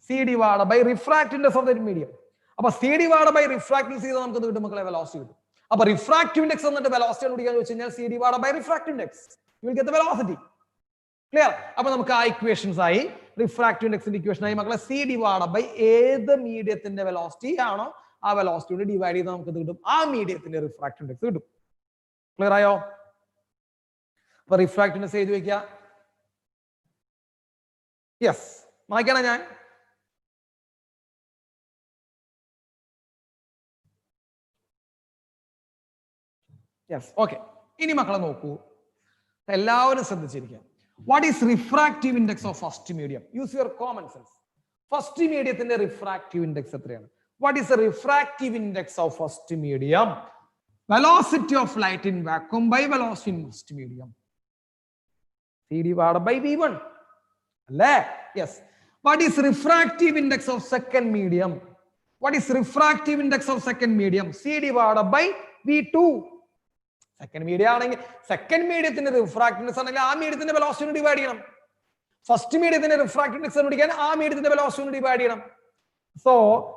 c divided by refractive index of that medium. അപ്പൊ c divided by refractive index നമുക്ക് കിട്ടും മക്കളെ, വെലോസിറ്റി കിട്ടും. അപ്പൊ റിഫ്രാക്റ്റീവ് ഇൻഡെക്സ് എന്നിട്ട് വെലോസിറ്റി കണ്ടുപിടിക്കാന്ന് വെച്ച് കഴിഞ്ഞാൽ c divided by refractive index, you will get the velocity. Clear? അപ്പൊ നമുക്ക് ആ ഇക്വേഷൻസ് ആയി, റിഫ്രാക്റ്റീവ് ഇൻഡെക്സിന്റെ ഇക്വേഷൻ ആയി മക്കളെ, c divided by ഏത് മീഡിയത്തിന്റെ വെലോസിറ്റി ആണോ ആ വെലോസിറ്റി കൊണ്ട് ഡിവൈഡ് ചെയ്ത് നമുക്ക് കിട്ടും, ആ മീഡിയത്തിന്റെ റിഫ്രാക്റ്റീവ് ഇൻഡെക്സ് കിട്ടും. ക്ലിയർ ആയോ? അപ്പൊ റിഫ്രാക്റ്റീവ് ഇൻഡെക്സ് എഴുതി വെക്കുക. യെസ്, മായ്ക്കണം ഞാൻ. Yes, okay. ഇനി മക്കളെ നോക്കൂ, എല്ലാവരും ശ്രദ്ധിച്ചിരിക്കുക. What is refractive index of first medium? Use your common sense. First മീഡിയത്തിന്റെ റിഫ്രാക്റ്റീവ് ഇൻഡെക്സ് എത്രയാണ്? What is the refractive index of first medium? Velocity of light in vacuum by velocity in first medium, c divided by v1 അല്ലേ? Yes. What is refractive index of second medium? What is refractive index of second medium? c divided by v2. Second medium ആണെങ്കിൽ second മീഡിയത്തിന്റെ refractive index ആണെങ്കിൽ ആ മീഡിയത്തിന്റെ velocity divide ചെയ്യണം. First മീഡിയത്തിന്റെ refractive index കണ്ടുപിടിക്കാൻ ആ മീഡിയത്തിന്റെ വെലോസിറ്റി ഡിവൈഡ് ചെയ്യണം. So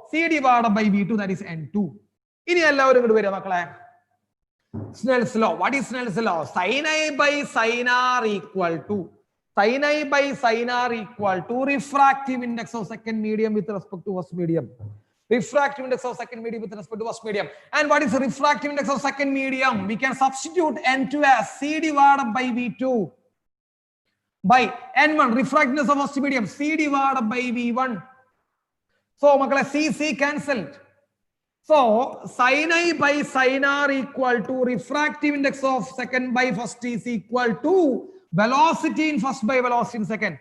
c divided by v2, that is n2. ഇനി എല്ലാവരും ഇങ്ങോട്ട് വരിക മക്കളെ. Snell's law. What is Snell's law? Sin I by sin r equal to sin I by sin r equal to refractive index of second medium with respect to first medium. Refractive index of second medium with respect to first medium. And what is the refractive index of second medium? We can substitute n2 as c divided by v2 by n1. Refractive index of first medium, c divided by v1. So makale c cancelled. So sin I by sin r equal to refractive index of second by first is equal to velocity in first by velocity in second.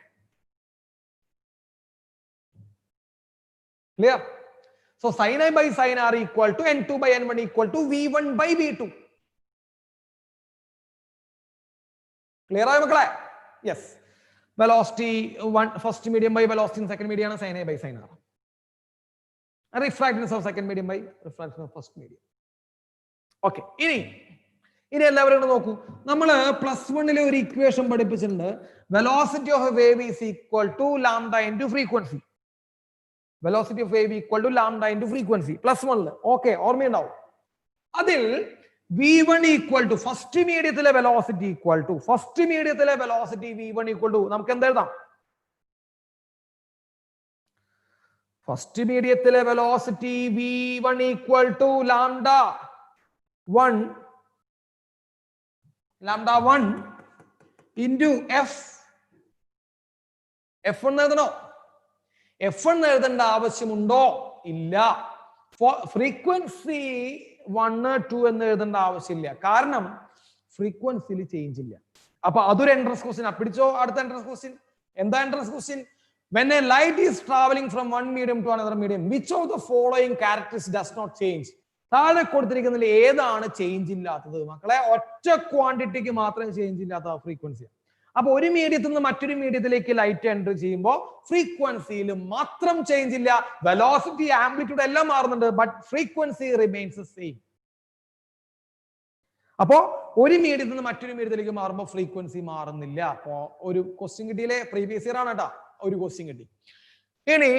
Clear? So sin I by sin r equal to n2 by n1 equal to v1 by v2. Clear ആയോ മക്കളെ? Yes. Velocity first medium by velocity in second medium ആണ് sin I by sin r. Refractiveness of second medium by refractiveness of first medium. Okay. ഇനി എല്ലാവരും നോക്കൂ, നമ്മൾ +1 ഒരു equation പഠിപ്പിച്ചിട്ടുണ്ട്. Velocity of a wave is equal to lambda into frequency. Velocity of wave equal to lambda into frequency +1. Okay, ഓർമ്മയുണ്ടാവും. അതിൽ v1 equal to first മീഡിയത്തിലെ velocity equal to first മീഡിയത്തിലെ വെലോസിറ്റി v1 ഈക്വൽ ടു നമുക്ക് എന്തെഴുതാം? First മീഡിയത്തിലെ velocity v1 equal to lambda 1 into F. F എന്ന് എഴുതണോ? F എന്ന് എഴുതേണ്ട ആവശ്യമുണ്ടോ? ഇല്ല. ഫ്രീക്വൻസി 1, 2 എന്ന് എഴുതേണ്ട ആവശ്യമില്ല, കാരണം ഫ്രീക്വൻസിയിൽ ചേഞ്ച് ഇല്ല. അപ്പൊ അതൊരു എൻട്രൻസ് ക്വസ്റ്റ്യൻ. പിടിച്ചോ അടുത്ത എൻട്രൻസ് ക്വസ്റ്റ്യൻ. എന്താ entrance question? When a light is traveling from one medium to another medium, which of the following characteristics does not change? താഴെ കൊടുത്തിരിക്കുന്നതിൽ ഏതാണ് ചേഞ്ച് ഇല്ലാത്തത്? മക്കളെ, ഒറ്റ ക്വാണ്ടിറ്റിക്ക് മാത്രം ചേഞ്ച് ഇല്ലാത്ത ഫ്രീക്വൻസി. അപ്പൊ ഒരു മീഡിയത്തിൽ നിന്ന് മറ്റൊരു മീഡിയത്തിലേക്ക് ലൈറ്റ് എൻറ്റർ ചെയ്യുമ്പോൾ ഫ്രീക്വൻസിയിൽ മാത്രം ചേഞ്ച് ഇല്ല. വെലോസിറ്റി, ആംപ്ലിറ്റ്യൂഡ് എല്ലാം മാറുന്നുണ്ട്, ബട്ട് ഫ്രീക്വൻസി റിമെയിൻസ് സെയിം. അപ്പോ ഒരു മീഡിയത്തിൽ നിന്ന് മറ്റൊരു മീഡിയത്തിലേക്ക് മാറുമ്പോൾ ഫ്രീക്വൻസി മാറുന്നില്ല. അപ്പോ ഒരു ക്വസ്റ്റ്യൻ കിട്ടിയില്ലേ? പ്രീവിയസ് ഇയർ ആണ് കേട്ടോ, ഒരു ക്വസ്റ്റ്യൻ കിട്ടി. ഇനി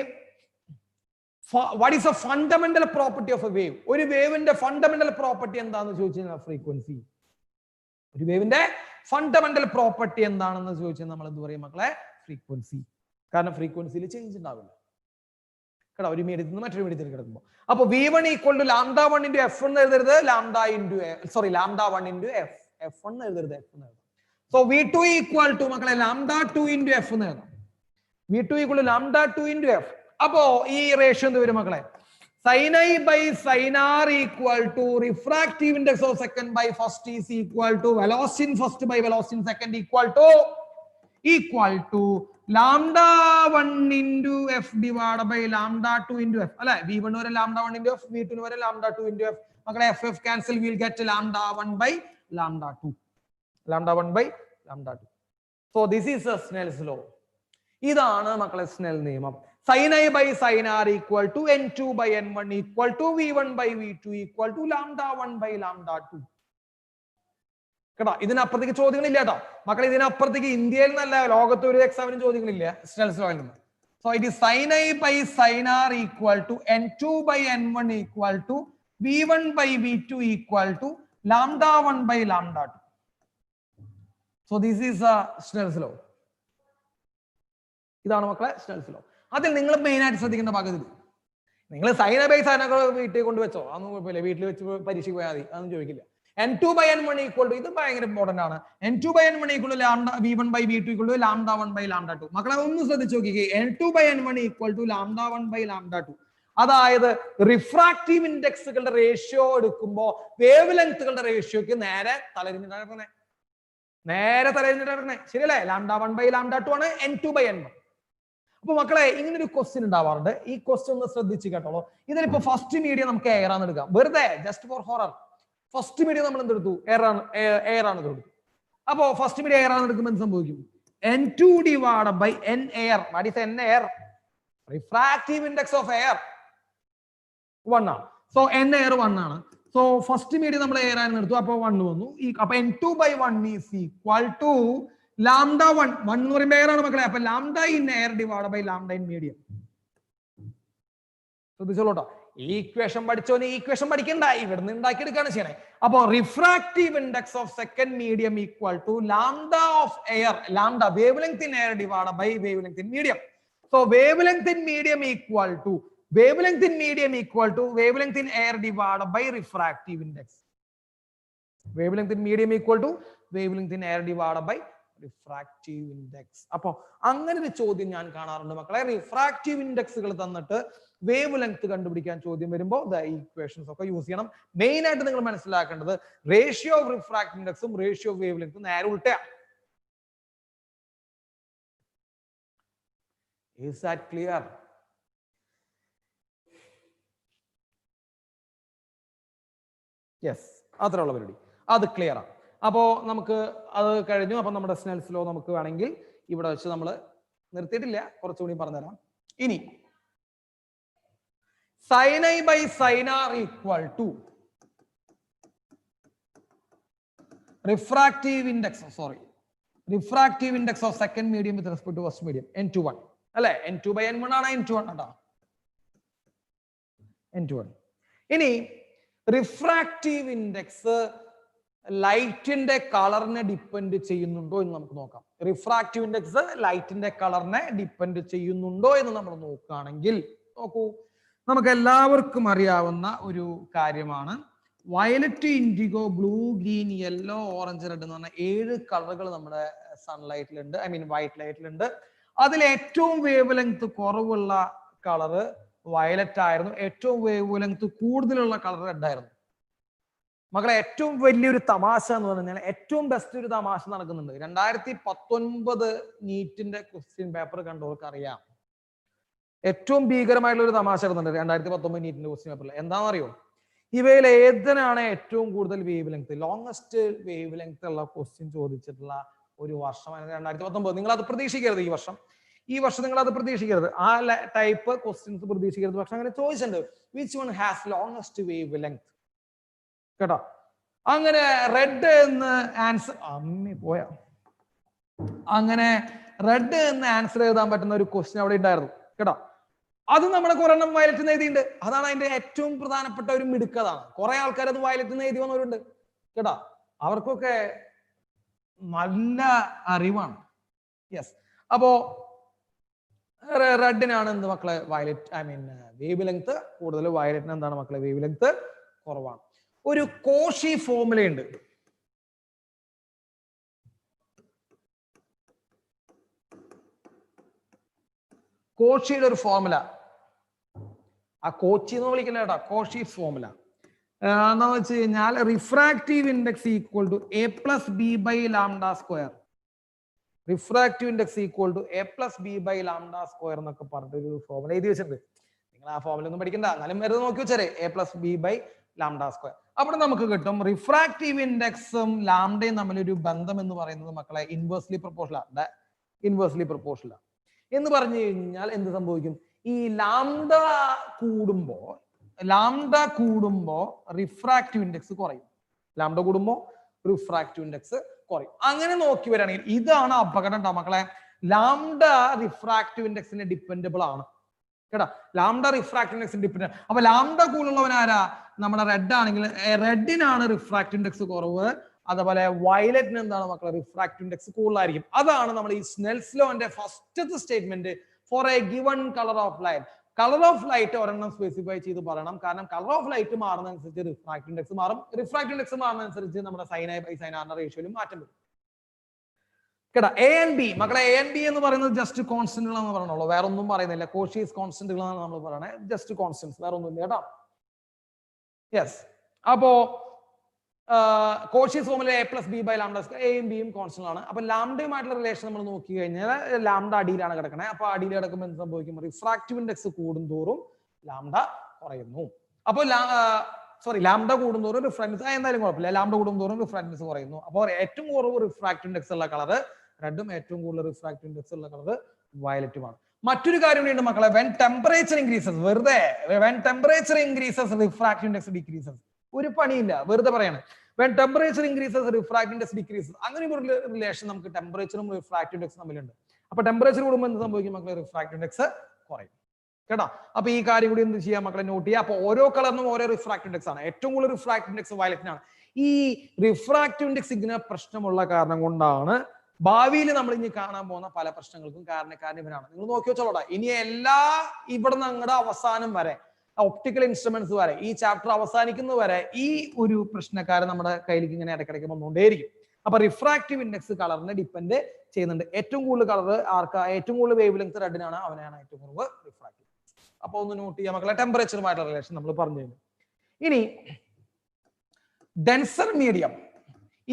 what is A fundamental property of a wave? ഒരു വേവിന്റെ ഫണ്ടമെന്റൽ പ്രോപ്പർട്ടി എന്താണെന്ന് ചോദിച്ചു കഴിഞ്ഞാൽ ഫ്രീക്വൻസി. ഒരു വേവിന്റെ ഫണ്ടമെന്റൽ പ്രോപ്പർട്ടി എന്താണെന്ന് ചോദിച്ചാൽ നമ്മൾ എന്ത് പറയും മക്കളെ? ഫ്രീക്വൻസി. കാരണം ഫ്രീക്വൻസിയിൽ ചേഞ്ച് ഉണ്ടാവില്ല കേട്ടോ, ഒരു മീഡിയത്തിൽ നിന്ന് മറ്റൊരു മീഡിയത്തിലേക്ക് കിടക്കുമ്പോൾ. അപ്പൊ v1 equal to λ1 into F എന്ന് എഴുതരുത്, λ1 ഇൻറ്റു എഫ്. എഫ് എന്ന് എഴുതരുത്, എഫ് എന്ന് എഴുതാം. സോ v2 ഈക്വൽ ടു മക്കളെ λ2 ഇൻറ്റു എഫ് എന്ന് എഴുതാം. v2 equal to λ2 into F. അപ്പോ ഈ റേഷ്യോ എന്ത് വരും മക്കളെ? sin I by sin r equal to refractive index of second by first is equal to velocity in first by velocity in second equal to λ1 into f divided by λ2 into f. അല്ലെ, v1 വരെ λ1 into f, v2 വരെ λ2 into f. മക്കളെ f cancel, we'll get λ1 by λ2. So this is a Snell's law. ഇതാണ് മക്കളെ Snell നിയമം. sin I by sin r equal to n2 by n1 equal to v1 by v2 equal to lambda 1 by lambda 2. കേട്ടോ, ഇതിനപ്പുറത്തേക്ക് ചോദ്യങ്ങളില്ല കേട്ടോ മക്കളെ. ഇതിനപ്പുറത്തേക്ക് ഇന്ത്യയിൽ നല്ല ലോകത്ത് ഒരു എക്സാമിനും ചോദ്യങ്ങളില്ല സ്നെൽസ് ലോയിൽ നിന്ന്. So it is sin I by sin r equal to n2 by n1 equal to v1 by v2 equal to lambda 1 by lambda 2. So this is a Snell's law. ഇതാണ് മക്കളെ സ്നെൽസ് ലോ. അതിൽ നിങ്ങൾ main ആയിട്ട് ശ്രദ്ധിക്കേണ്ട ഭാഗം ഇത്. നിങ്ങൾ sign by സൈനൊക്കെ വീട്ടിൽ കൊണ്ടുവച്ചോ, അതൊന്നും കുഴപ്പമില്ല, വീട്ടിൽ വെച്ച് പരീക്ഷയ്ക്ക് പോയാൽ മതി, അതൊന്നും ചോദിക്കില്ല. n2 by n1 equal to, ഇത് ഭയങ്കര ഇമ്പോർട്ടന്റ് ആണ്. n2 by n1 equal to lambda v1 by v2 equal to lambda 1 by lambda 2. മക്കളെ ഒന്ന് ശ്രദ്ധിച്ചു നോക്കിക്കേ, n2 by n1 equal to lambda 1 by lambda 2. അതായത് റിഫ്രാക്റ്റീവ് ഇൻഡെക്സുകളുടെ റേഷ്യോ എടുക്കുമ്പോൾ വേവ് ലെങ്ത്തുകളുടെ റേഷ്യോക്ക് നേരെ തലരിഞ്ഞിട്ടാണ്, നേരെ തലരിഞ്ഞിട്ടാണ്, ശരിയല്ലേ? lambda 1 by lambda 2 ആണ് n2 by n1. അപ്പൊ മക്കളെ ഇങ്ങനെ ഒരു ക്വസ്റ്റ്യൻ ഉണ്ടാവാറുണ്ട്. ഈ ക്വസ്റ്റ്യൻ ഒന്ന് ശ്രദ്ധിച്ച് കേട്ടോളൂ. ഇതിലിപ്പോ ഫസ്റ്റ് മീഡിയം നമുക്ക് എയർ ആണ് എടുക്കാം, വെറുതെ just for horror. First medium നമ്മൾ എന്തെടുത്തു? എയർ ആണ് എടുത്തു. അപ്പോ ഫസ്റ്റ് മീഡിയം എയർ ആണ് എടുക്കുമ്പോൾ എന്ത് സംഭവിക്കും? n2 divided by n air. What is n air? Refractive index of air 1 ആണ്. സോ n air 1 ആണ്. സോ ഫസ്റ്റ് മീഡിയം നമ്മൾ എയർ ആണ് എടുത്തു, അപ്പൊ 1 വന്നു. അപ്പൊ n2 by 1 is equal to lambda 1 എന്ന് പറയുമ്പോൾ എയർ ആണ് മക്കളെ. അപ്പൊ lambda in air divided by lambda in medium. ശ്രദ്ധിച്ചോളൂട്ടോ, ഈ ഇക്വേഷൻ പഠിച്ചോ, ഈ ഇക്വേഷൻ പഠിക്കണ്ട, ഇവിടുന്ന് ഉണ്ടാക്കിയെടുക്കാണ് ചെയ്യണേ. അപ്പൊ refractive index of second medium equal to lambda of air, lambda wavelength in air divided by wavelength in medium. So wavelength in medium equal to wavelength in medium equal to wavelength in air divided by refractive index. Wavelength in medium equal to wavelength in air divided by refractive index. അപ്പൊ അങ്ങനെ ഒരു ചോദ്യം ഞാൻ കാണാറുണ്ട് മക്കളെ. Refractive ഇൻഡെക്സുകൾ തന്നിട്ട് wave length കണ്ടുപിടിക്കാൻ ചോദ്യം വരുമ്പോൾ ഇക്വേഷൻസ് ഒക്കെ യൂസ് ചെയ്യണം. മെയിൻ ആയിട്ട് നിങ്ങൾ മനസ്സിലാക്കേണ്ടത് റേഷ്യോ ഓഫ് റിഫ്രാക്റ്റീവ് ഇൻഡെക്സും റേഷ്യോ ഓഫ് വേവ് ലെങ്ത്തും നേരെ ഉൾട്ടയാണ്. Is that clear? യെസ്, അത്രയുള്ള പരിപാടി, അത് ക്ലിയർ ആണ്. അപ്പോ നമുക്ക് അത് കഴിഞ്ഞു. അപ്പൊ നമ്മുടെ സ്നെൽസ് ലോ നമുക്ക് വേണമെങ്കിൽ ഇവിടെ വെച്ച് നമ്മൾ നിർത്തിയിട്ടില്ല, കുറച്ചുകൂടി പറഞ്ഞുതരാം. ഇനി sin I by sin r equal to refractive index of second medium with respect to first medium n21 അല്ലെ. n2 by n1 ആണ്, n21 കേട്ടോ, n21. ഇനി റിഫ്രാക്റ്റീവ് ഇൻഡെക്സ് ലൈറ്റിന്റെ കളറിനെ ഡിപ്പെൻഡ് ചെയ്യുന്നുണ്ടോ എന്ന് നമുക്ക് നോക്കാം. റിഫ്രാക്റ്റീവ് ഇൻഡെക്സ് ലൈറ്റിന്റെ കളറിനെ ഡിപ്പെൻഡ് ചെയ്യുന്നുണ്ടോ എന്ന് നമ്മൾ നോക്കുകയാണെങ്കിൽ, നോക്കൂ, നമുക്ക് എല്ലാവർക്കും അറിയാവുന്ന ഒരു കാര്യമാണ് violet, indigo, blue, green, yellow, orange, red എന്ന് പറഞ്ഞ 7 കളറുകൾ നമ്മുടെ സൺലൈറ്റിലുണ്ട്, വൈറ്റ് ലൈറ്റിലുണ്ട്. അതിൽ ഏറ്റവും വേവ് ലെങ്ത് കുറവുള്ള കളറ് വയലറ്റ് ആയിരുന്നു, ഏറ്റവും വേവ് ലെങ്ത് കൂടുതലുള്ള കളർ റെഡ് ആയിരുന്നു. മക്കളെ ഏറ്റവും വലിയൊരു തമാശ എന്ന് പറഞ്ഞാൽ, ഏറ്റവും ബെസ്റ്റ് ഒരു തമാശ നടക്കുന്നുണ്ട്. 2019 നീറ്റിന്റെ ക്വസ്റ്റ്യൻ പേപ്പർ കണ്ടവർക്ക് അറിയാം. ഏറ്റവും ഭീകരമായിട്ടുള്ള ഒരു തമാശ നടക്കുന്നുണ്ട് 2019 നീറ്റിന്റെ ക്വസ്റ്റ്യൻ പേപ്പറിൽ. എന്താണെന്നറിയോ? ഇവയിൽ ഏതിനാണ് ഏറ്റവും കൂടുതൽ wave length, longest wave length ഉള്ള ക്വസ്റ്റ്യൻ ചോദിച്ചിട്ടുള്ള ഒരു വർഷമാണ് 2019. നിങ്ങൾ അത് പ്രതീക്ഷിക്കരുത് ഈ വർഷം നിങ്ങൾ അത് പ്രതീക്ഷിക്കരുത്, ആ ടൈപ്പ് ക്വസ്റ്റ്യൻസ് പ്രതീക്ഷിക്കരുത്. പക്ഷെ അങ്ങനെ ചോദിച്ചിട്ടുണ്ട്, which one has longest wave length കേട്ടോ. അങ്ങനെ റെഡ് എന്ന് ആൻസർ അങ്ങനെ റെഡ് എന്ന് ആൻസർ എഴുതാൻ പറ്റുന്ന ഒരു ക്വസ്റ്റ്യൻ അവിടെ ഉണ്ടായിരുന്നു കേട്ടോ. അത് നമ്മുടെ കുറെ എണ്ണം വയലറ്റ് എഴുതിയിട്ടുണ്ട്. അതാണ് അതിന്റെ ഏറ്റവും പ്രധാനപ്പെട്ട ഒരു മിടുക്കതാണ്. കുറെ ആൾക്കാർ അത് വയലറ്റ് എഴുതി വന്നവരുണ്ട് കേട്ടോ. അവർക്കൊക്കെ നല്ല അറിവാണ്. യെസ്, അപ്പോ റെഡിനാണ് എന്ത് മക്കളെ വയലറ്റ് വേവ് ലെങ്ത് കൂടുതൽ, വയലറ്റിന് എന്താണ് മക്കളെ വേവ് ലെങ്ത് കുറവാണ്. ഒരു കോഷി ഫോർമുല ഉണ്ട്. കോഷിയുടെ ഒരു ഫോർമുല, ആ കോച്ചി എന്ന് വിളിക്കുന്ന കേട്ടോ, കോഷി ഫോർമുല എന്താന്ന് വെച്ച് കഴിഞ്ഞാൽ refractive index equal to a plus b by lambda square. Refractive index equal to a plus b by lambda square എന്നൊക്കെ പറഞ്ഞിട്ട് ഒരു ഫോർമുല എഴുതി വെച്ചിട്ടുണ്ട്. നിങ്ങൾ ആ ഫോർമുല ഒന്നും പഠിക്കണ്ട, എന്നാലും വെറുതെ നോക്കി വെച്ചാലേ a plus b by lambda square. അവിടെ നമുക്ക് കിട്ടും റിഫ്രാക്റ്റീവ് ഇൻഡെക്സും ലാംഡയും തമ്മിലൊരു ബന്ധം എന്ന് പറയുന്നത് മക്കളെ ഇൻവേഴ്സ്ലി പ്രൊപ്പോർഷണൽ. എന്ന് പറഞ്ഞു കഴിഞ്ഞാൽ എന്ത് സംഭവിക്കും? ഈ ലാംഡ കൂടുമ്പോ റിഫ്രാക്റ്റീവ് ഇൻഡെക്സ് കുറയും. ലാംഡ കൂടുമ്പോ റിഫ്രാക്റ്റീവ് ഇൻഡെക്സ് കുറയും. അങ്ങനെ നോക്കി വരികയാണെങ്കിൽ ഇതാണ് അപകടം ഉണ്ടാവും മക്കളെ. ലാംഡ റിഫ്രാക്റ്റീവ് ഇൻഡെക്സിന് ഡിപ്പെൻഡബിൾ ആണ് കേട്ടാ. Lambda refractive index dependable. അപ്പൊ ലാംഡ കൂടുതലുള്ളവൻ ആരാ? നമ്മുടെ റെഡ് ആണെങ്കിൽ റെഡിനാണ് റിഫ്രാക്റ്റീവ് ഇൻഡെക്സ് കുറവ്. അതുപോലെ വയലറ്റിന് എന്താണ് മക്കളെ? റിഫ്രാക്റ്റീവ് ഇൻഡെക്സ് കൂടുതലായിരിക്കും. അതാണ് നമ്മൾ ഈ സ്നെൽസ് ലോന്റെ ഫസ്റ്റത്തെ statement. For a given colour of light, colour of light ഒരെണ്ണം സ്പെസിഫൈ ചെയ്ത് പറയണം. കാരണം കളർ ഓഫ് ലൈറ്റ് മാറുന്നതനുസരിച്ച് റിഫ്രാക്റ്റീവ് ഇൻഡെക്സ് മാറും. റിഫ്രാക്റ്റീവ് ഇൻഡെക്സ് മാറുന്നതനുസരിച്ച് നമ്മുടെ സൈൻ ഐ ബൈ സൈൻ ആറിന്റെ റേഷ്യോയിലും മാറ്റം വരും കേട്ടാ. എ ആൻഡ് ബി മക്കളെ, എ ആൻഡ് ബി എന്ന് പറയുന്നത് ജസ്റ്റ് കോൺസ്റ്റന്റുകൾ എന്ന് പറയണുള്ളൂ, വേറെ ഒന്നും പറയുന്നില്ല. കോഷീസ് കോൺസ്റ്റന്റുകൾ എന്നാണ് നമ്മൾ പറയണത്, ജസ്റ്റ് കോൺസ്റ്റന്റ്സ്, വേറെ ഒന്നും ഇല്ല കേട്ടോ. യെസ്, അപ്പോ കോഷീസ് ഫോമിൽ A plus B by lambda, എയും ബിയും കോൺസ്റ്റന്റ് ആണ്. അപ്പൊ ലാംഡയുമായിട്ടുള്ള റിലേഷൻ നമ്മൾ നോക്കി കഴിഞ്ഞാൽ ലാംഡ അടിയിലാണ് കിടക്കണേ. അപ്പൊ അടിയിൽ കിടക്കുമ്പോൾ എന്ത് സംഭവിക്കും? റിഫ്രാക്റ്റീവ് ഇൻഡെക്സ് കൂടുന്തോറും ലാംഡ കുറയുന്നു. അപ്പോൾ ലാംഡ കൂടുന്തോറും റിഫ്രാക്റ്റീവ് എന്തായാലും കുഴപ്പമില്ല, ലാംഡ കൂടുന്തോറും റിഫ്രാക്റ്റീവ് കുറയുന്നു. അപ്പോൾ ഏറ്റവും കുറവ് റിഫ്രാക്റ്റീവ് ഇൻഡെക്സ് ഉള്ള കളർ റെഡും ഏറ്റവും കൂടുതൽ റിഫ്രാക്റ്റീവ് ഇൻഡെക്സ് ഉള്ള കളർ വയലറ്റുമാണ്. മറ്റൊരു കാര്യം ഉണ്ട് മക്കളെ, വെൻ ടെമ്പറേച്ചർ ഇൻക്രീസസ്, വെറുതെ when temperature increases refractive index decreases, ഒരു പണിയില്ല, വെറുതെ പറയാണ്. When temperature increases refractive index decreases, അങ്ങനെ ഒരു റിലേഷൻ നമുക്ക് ടെമ്പറേച്ചറും റിഫ്രാക്റ്റീവ് ഇൻഡെക്സ് തമ്മിലുണ്ട്. അപ്പൊ ടെമ്പറേച്ചർ കൂടുമ്പോൾ എന്ത് സംഭവിക്കും മക്കളെ? റിഫ്രാക്റ്റീവ് ഇൻഡെക്സ് കുറയും കേട്ടോ. അപ്പൊ ഈ കാര്യം കൂടി എന്ത് ചെയ്യാം മക്കളെ? നോട്ട് ചെയ്യുക. അപ്പൊ ഓരോ കളറിനും ഓരോ റിഫ്രാക്റ്റീവ് ഇൻഡെക്സ് ആണ്. ഏറ്റവും കൂടുതൽ റിഫ്രാക്റ്റീവ് ഇൻഡെക്സ് വയലറ്റിനാണ്. ഈ റിഫ്രാക്റ്റീവ് ഇൻഡെക്സ് ഇങ്ങനെ പ്രശ്നമുള്ള കാരണം കൊണ്ടാണ് ഭാവിയിൽ നമ്മൾ ഇനി കാണാൻ പോകുന്ന പല പ്രശ്നങ്ങൾക്കും കാരണക്കാരൻ ഇവനാണ്. നിങ്ങൾ നോക്കി വെച്ചോളൂടാ, ഇനി എല്ലാ ഇവിടെ നിങ്ങളുടെ അവസാനം വരെ ഒപ്റ്റിക്കൽ ഇൻസ്ട്രുമെന്റ്സ് വരെ ഈ ചാപ്റ്റർ അവസാനിക്കുന്നത് വരെ ഈ ഒരു പ്രശ്നക്കാരൻ നമ്മുടെ കയ്യിലേക്ക് ഇങ്ങനെ ഇടയ്ക്കിടയ്ക്ക് വന്നുകൊണ്ടേയിരിക്കും. അപ്പൊ റിഫ്രാക്റ്റീവ് ഇൻഡെക്സ് കളറിനെ ഡിപ്പെൻഡ് ചെയ്യുന്നുണ്ട്. ഏറ്റവും കൂടുതൽ കളർ ആർക്കാ? ഏറ്റവും കൂടുതൽ വേവ് ലെങ്ത് റെഡിനാണ്, അവനാണ് ഏറ്റവും കുറവ് റിഫ്രാക്റ്റീവ്. അപ്പൊ ഒന്ന് നോട്ട് ചെയ്യാം മക്കളെ, ടെമ്പറേച്ചറുമായിട്ടുള്ള റിലേഷൻ നമ്മൾ പറഞ്ഞു കഴിഞ്ഞു. ഇനി ഡെൻസർ മീഡിയം.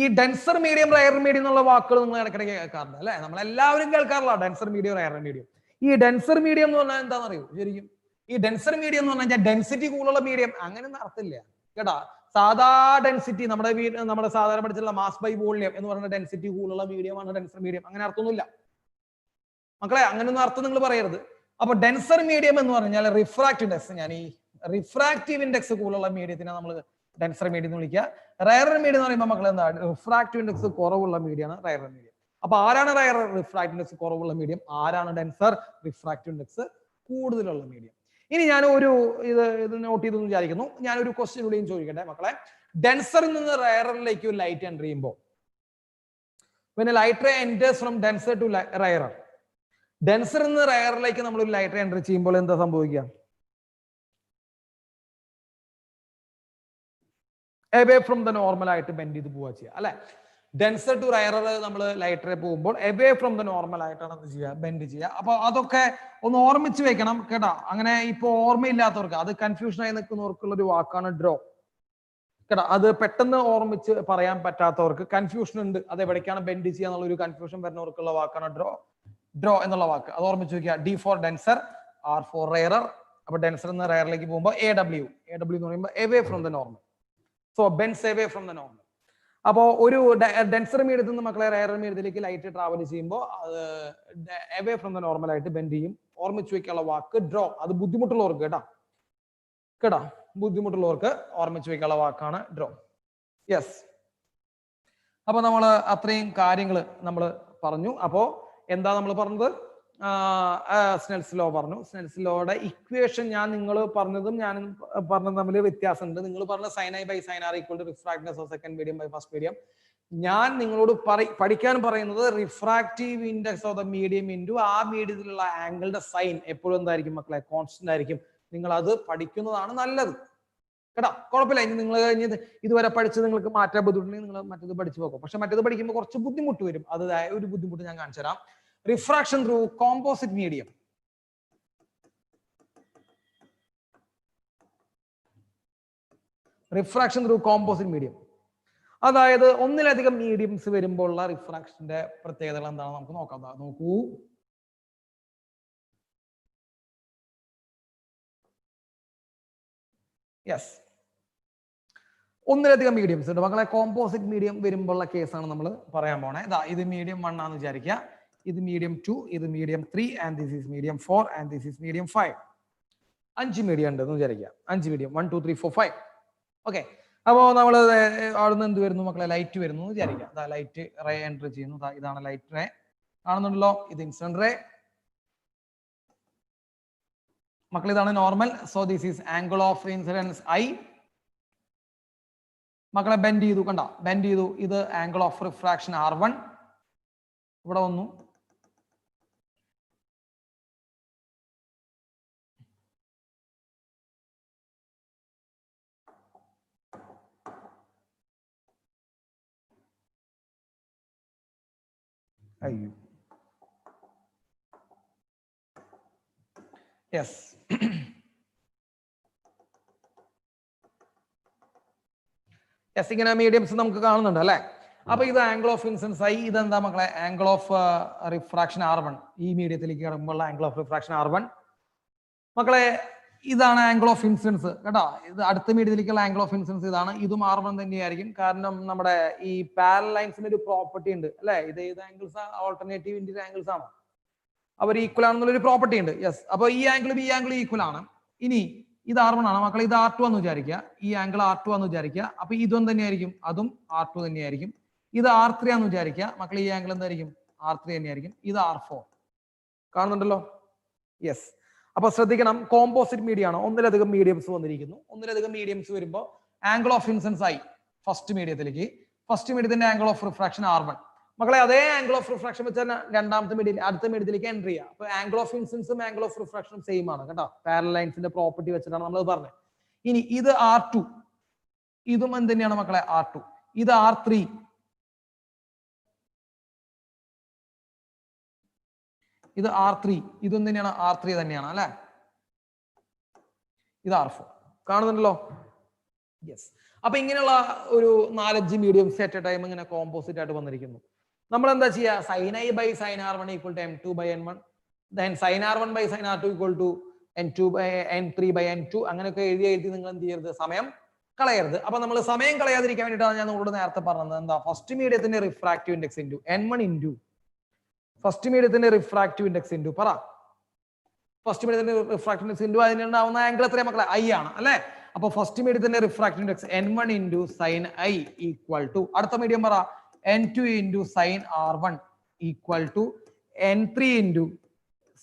ഈ ഡെൻസർ മീഡിയം, റയർ മീഡിയം എന്നുള്ള വാക്കുകൾ നിങ്ങൾ ഇടയ്ക്കിടയ്ക്ക് കേൾക്കാറുണ്ട് അല്ലെ? നമ്മളെല്ലാവരും കേൾക്കാറില്ല ഡെൻസർ മീഡിയം, റയർ മീഡിയം. ഈ ഡെൻസർ മീഡിയം എന്ന് പറഞ്ഞാൽ എന്താണെന്ന് അറിയോ ശരിക്കും? ഈ ഡെൻസർ മീഡിയം എന്ന് പറഞ്ഞാൽ ഡെൻസിറ്റി കൂടുതലുള്ള മീഡിയം, അങ്ങനെയൊന്നും അർത്ഥമില്ല കേട്ടാ. സാധാ ഡെൻസിറ്റി, നമ്മുടെ സാധാരണ പഠിച്ചിട്ടുള്ള മാസ് ബൈ വോളിയം എന്ന് പറയുന്ന ഡെൻസിറ്റി കൂടുതലുള്ള മീഡിയമാണ് ഡെൻസർ മീഡിയം. അങ്ങനെ അർത്ഥമൊന്നുമില്ല മക്കളെ, അങ്ങനെയൊന്നും അർത്ഥം നിങ്ങൾ പറയരുത്. അപ്പൊ ഡെൻസർ മീഡിയം എന്ന് പറഞ്ഞാൽ റിഫ്രാക്റ്റീവ് ഇൻഡെക്സ്, ഞാൻ ഈ റിഫ്രാക്റ്റീവ് ഇൻഡെക്സ് കൂടുതലുള്ള മീഡിയത്തിനെ നമ്മൾ ഡെൻസർ മീഡിയം എന്ന് വിളിക്കുക. റയർ മീഡിയം എന്ന് പറയുമ്പോൾ മക്കൾ എന്താണ്? റിഫ്രാക്റ്റീവ് ഇൻഡെക്സ് കുറവുള്ള മീഡിയമാണ് റയർ മീഡിയം. അപ്പൊ ആരാണ് റയർ? റിഫ്രാക്റ്റീവ് ഇൻഡെക്സ് കുറവുള്ള മീഡിയം. ആരാണ് ഡെൻസർ? റിഫ്രാക്റ്റീവ് ഇൻഡെക്സ് കൂടുതലുള്ള മീഡിയം. ഇനി ഞാൻ ഇത് നോട്ട് ചെയ്തെന്ന് വിചാരിക്കുന്നു. ഞാനൊരു ക്വസ്റ്റ്യൻ കൂടിയും ചോദിക്കട്ടെ മക്കളെ. ഡെൻസറിൽ നിന്ന് റയറിലേക്ക് ഒരു ലൈറ്റ് എൻ്റർ ചെയ്യുമ്പോൾ, when a light ray enters from denser to rarer, ഡെൻസറിൽ നിന്ന് റയറിലേക്ക് നമ്മൾ ഒരു ലൈറ്റ് റേ എൻ്റർ ചെയ്യുമ്പോൾ എന്താ സംഭവിക്കുക? എവേ ഫ്രം ദ നോർമൽ ആയിട്ട് ബെൻഡ് ചെയ്ത് പോവുക ചെയ്യുക അല്ലെ? ഡെൻസർ ടു റയറർ നമ്മൾ ലൈറ്റ് റേ പോകുമ്പോൾ എവേ ഫ്രം ദ നോർമൽ ആയിട്ടാണ് എന്ത് ചെയ്യുക? ബെൻഡ് ചെയ്യുക. അപ്പൊ അതൊക്കെ ഒന്ന് ഓർമ്മിച്ച് വെക്കണം കേട്ടോ. അങ്ങനെ ഇപ്പൊ ഓർമ്മയില്ലാത്തവർക്ക്, അത് കൺഫ്യൂഷൻ ആയി നിൽക്കുന്നവർക്കുള്ള ഒരു വാക്കാണ് ഡ്രോ കേട്ടോ. അത് പെട്ടെന്ന് ഓർമ്മിച്ച് പറയാൻ പറ്റാത്തവർക്ക്, കൺഫ്യൂഷൻ ഉണ്ട് അത് എവിടേക്കാണ് ബെൻഡ് ചെയ്യുക എന്നുള്ള ഒരു കൺഫ്യൂഷൻ വരുന്നവർക്കുള്ള വാക്കാണ് ഡ്രോ എന്നുള്ള വാക്ക്. അത് ഓർമ്മിച്ച് വെക്കുക. D for denser, R for rarer. അപ്പൊ ഡെൻസർ നിന്ന് റയറിലേക്ക് പോകുമ്പോൾ എ ഡബ്ല്യു എന്ന് പറയുമ്പോൾ away from the normal. So bends away from the normal. അപ്പോൾ ഒരു ഡെൻസർ മീഡിയത്തിൽ നിന്ന് മക്കളെ റയർ മീഡിയത്തിലേക്ക് ലൈറ്റ് ട്രാവൽ ചെയ്യുമ്പോൾ അത് എവേ ഫ്രം ദ നോർമൽ ആയിട്ട് ബെൻഡ് ചെയ്യും. ഓർമ്മിച്ച് വെക്കാനുള്ള വാക്ക് ഡ്രോ. അത് ബുദ്ധിമുട്ടുള്ളവർക്ക് കേട്ടോ, ബുദ്ധിമുട്ടുള്ളവർക്ക് ഓർമ്മിച്ച് വെക്കാനുള്ള വാക്കാണ് ഡ്രോ. യെസ്, അപ്പൊ നമ്മൾ അത്രയും കാര്യങ്ങൾ നമ്മൾ പറഞ്ഞു. അപ്പോ എന്താ നമ്മൾ പറഞ്ഞത്? സ്നെൽസ് ലോ പറഞ്ഞു. സ്നെൽസ് ലോയുടെ ഇക്വേഷൻ നിങ്ങൾ പറഞ്ഞതും ഞാനും പറഞ്ഞതും തമ്മിൽ വ്യത്യാസമുണ്ട്. നിങ്ങൾ പറഞ്ഞ sine I by sine R equal to refractiveness of second medium by first medium. ഞാൻ നിങ്ങളോട് പഠിക്കാൻ പറയുന്നത് refractive index of the medium into ആ മീഡിയത്തിലുള്ള ആംഗിളുടെ സൈൻ എപ്പോഴും എന്തായിരിക്കും മക്കളെ? കോൺസ്റ്റന്റ് ആയിരിക്കും. നിങ്ങൾ അത് പഠിക്കുന്നതാണ് നല്ലത് കേട്ടോ. കുഴപ്പമില്ല. ഇനി നിങ്ങൾ ഇതുവരെ പഠിച്ചത് നിങ്ങൾക്ക് മാറ്റാൻ ബുദ്ധിമുട്ടുണ്ടെങ്കിൽ നിങ്ങൾ മറ്റേത് പഠിച്ചു നോക്കും. പക്ഷെ മറ്റേത് പഠിക്കുമ്പോൾ കുറച്ച് ബുദ്ധിമുട്ട് വരും. അതായ ഒരു ബുദ്ധിമുട്ട് ഞാൻ കാണിച്ചു തരാം. Refraction through composite medium. Refraction through composite medium, അതായത് ഒന്നിലധികം മീഡിയംസ് വരുമ്പോഴുള്ള റിഫ്രാക്ഷന്റെ പ്രത്യേകതകൾ എന്താണ് നമുക്ക് നോക്കാം. നോക്കൂ, യെസ്, ഒന്നിലധികം മീഡിയംസ് ഉണ്ട് മക്കളെ. കോമ്പോസിറ്റ് മീഡിയം വരുമ്പോഴുള്ള കേസാണ് നമ്മൾ പറയാൻ പോണേ. ഇത് മീഡിയം 1 ആണെന്ന് വിചാരിക്കുക, ഇത് medium 2, ഇത് medium 3, and this is medium 4, and this is medium 5. 5 medium ഉണ്ടെന്ന് വിചാരിക്കുക. 5 മീഡിയം 1 2 3 4 5. ഓക്കെ, അപ്പോൾ നമ്മൾ അവിടുന്ന് എന്ത് വരുന്നു മക്കളെ, ലൈറ്റ് വരുന്നു എന്ന് വിചാരിക്കുക. ലൈറ്റ് റേ എൻറ്റർ ചെയ്യുന്നു. ഇതാണ് ലൈറ്റ് റേ, കാണുന്നുണ്ടല്ലോ. ഇത് ഇൻസിഡന്റ് റേ മക്കൾ, ഇതാണ് normal. So this is angle of incidence I. മക്കളെ ബെൻഡ് ചെയ്തു, കണ്ട ബെൻഡ് ചെയ്തു. ഇത് ആംഗിൾ ഓഫ് റിഫ്രാക്ഷൻ R1 ഇവിടെ വന്നു. അയ്യോ, യെസ്. യെസ്, ഇങ്ങനെ മീഡിയംസ് നമുക്ക് കാണുന്നുണ്ട് അല്ലെ. അപ്പൊ ഇത് ആംഗിൾ ഓഫ് ഇൻസിഡൻസ് I. ഇതെന്താ മക്കളെ, ആംഗിൾ ഓഫ് റിഫ്രാക്ഷൻ R1. ഈ മീഡിയത്തിലേക്ക് കിടക്കുമ്പോൾ ആംഗിൾ ഓഫ് റിഫ്രാക്ഷൻ R1. മക്കളെ ഇതാണ് ആംഗിൾ ഓഫ് ഇൻസിഡൻസ് കേട്ടോ. ഇത് അടുത്ത മീഡിയത്തിലേക്കുള്ള ആംഗിൾ ഓഫ് ഇൻസിഡൻസ് ഇതാണ്. ഇതും R1 തന്നെയായിരിക്കും. കാരണം നമ്മുടെ ഈ പാരലൽ ലൈൻസിന് ഒരു പ്രോപ്പർട്ടി ഉണ്ട് അല്ലെ. ഇത് ഏത് ആംഗിൾസ്, ഓൾട്ടർനേറ്റീവ് ഇൻഡിയൻ ആംഗിൾസ് ആണ്. അവർ ഈക്വൽ ആണെന്നുള്ളൊരു പ്രോപ്പർട്ടി ഉണ്ട്. യെസ്, അപ്പൊ ഈ ആംഗിളും ഈ ആംഗിളും ഈക്വൽ ആണ്. ഇനി ഇത് R1 ആണ് മക്കളെ, ഇത് R2 എന്ന് വിചാരിക്കുക. ഈ ആംഗിൾ R2 എന്ന് വിചാരിക്കുക. അപ്പൊ ഇതും തന്നെയായിരിക്കും, അതും R2 തന്നെയായിരിക്കും. ഇത് R3 ആണെന്ന് വിചാരിക്കുക മക്കളെ, ഈ ആംഗിൾ എന്തായിരിക്കും, R3 തന്നെയായിരിക്കും. ഇത് R4 കാണുന്നുണ്ടല്ലോ. യെസ്, അപ്പൊ ശ്രദ്ധിക്കണം, കോമ്പോസിറ്റ് മീഡിയം ആണ്. ഒന്നിലധികം മീഡിയംസ് വന്നിരിക്കുന്നു. ഒന്നിലധികം മീഡിയംസ് വരുമ്പോൾ angle of incidence I first മീഡിയത്തിലേക്ക്, ഫസ്റ്റ് മീഡിയത്തിന്റെ ആംഗിൾ ഓഫ് റിഫ്രാക്ഷൻ R1. മക്കളെ അതേ ആംഗിൾ ഓഫ് റിഫ്രാക്ഷൻ വെച്ചാൽ രണ്ടാമത്തെ മീഡിയം അടുത്ത മീഡിയത്തിലേക്ക് എൻട്രി ചെയ്യുക. അപ്പൊ ആംഗിൾ ഓഫ് ഇൻസിഡൻസും ആംഗിൾ ഓഫ് റിഫ്രാക്ഷനും സെയിം ആണ് കേട്ടോ. പാരലൽ ലൈൻസിന്റെ പ്രോപ്പർട്ടി വെച്ചിട്ടാണ് നമ്മൾ പറഞ്ഞത്. ഇനി ഇത് R2, ഇതും എന്ത് തന്നെയാണ് മക്കളെ, R2. ഇത് R3, ഇത് R3, ഇതും തന്നെയാണ്, R3 തന്നെയാണ് അല്ലെ. ഇത് R4 കാണുന്നുണ്ടല്ലോ. യെസ്, അപ്പൊ ഇങ്ങനെയുള്ള ഒരു 4-5 മീഡിയംസ് അറ്റ് എ ടൈം ഇങ്ങനെ കോമ്പോസിറ്റ് ആയിട്ട് വന്നിരിക്കുന്നു. നമ്മൾ എന്താ ചെയ്യുക, sin I by sin R1 equal to M2 by N1, then sin R1 by sin R2 equal to N2 by N3 by N2, അങ്ങനെയൊക്കെ എഴുതി നിങ്ങൾ എന്ത് ചെയ്യരുത്, സമയം കളയരുത്. അപ്പൊ നമ്മൾ സമയം കളയാതിരിക്കാൻ വേണ്ടിയിട്ടാണ് ഞാൻ നിങ്ങളോട് നേരത്തെ പറഞ്ഞത്. എന്താ, ഫസ്റ്റ് മീഡിയത്തിന്റെ refractive index into N1 into first മീഡിയത്തിന്റെ റിഫ്രാക്റ്റീവ് ഇൻഡെക്സ് ഇൻറ്റു പറ, ഫസ്റ്റ് മീഡിയത്തിന്റെ റിഫ്രാക്റ്റീവ് ഇൻഡെക്സ് ഇൻറ്റു അതിനുണ്ടാവുന്ന ആംഗിൾ എത്രയാ മക്കളെ, I ആണ് അല്ലെ. അപ്പൊ ഫസ്റ്റ് മീഡിയത്തിന്റെ refractive index N1 into sin I equal to, അടുത്ത മീഡിയം പറ, N2 into sin R1 equal to N3 into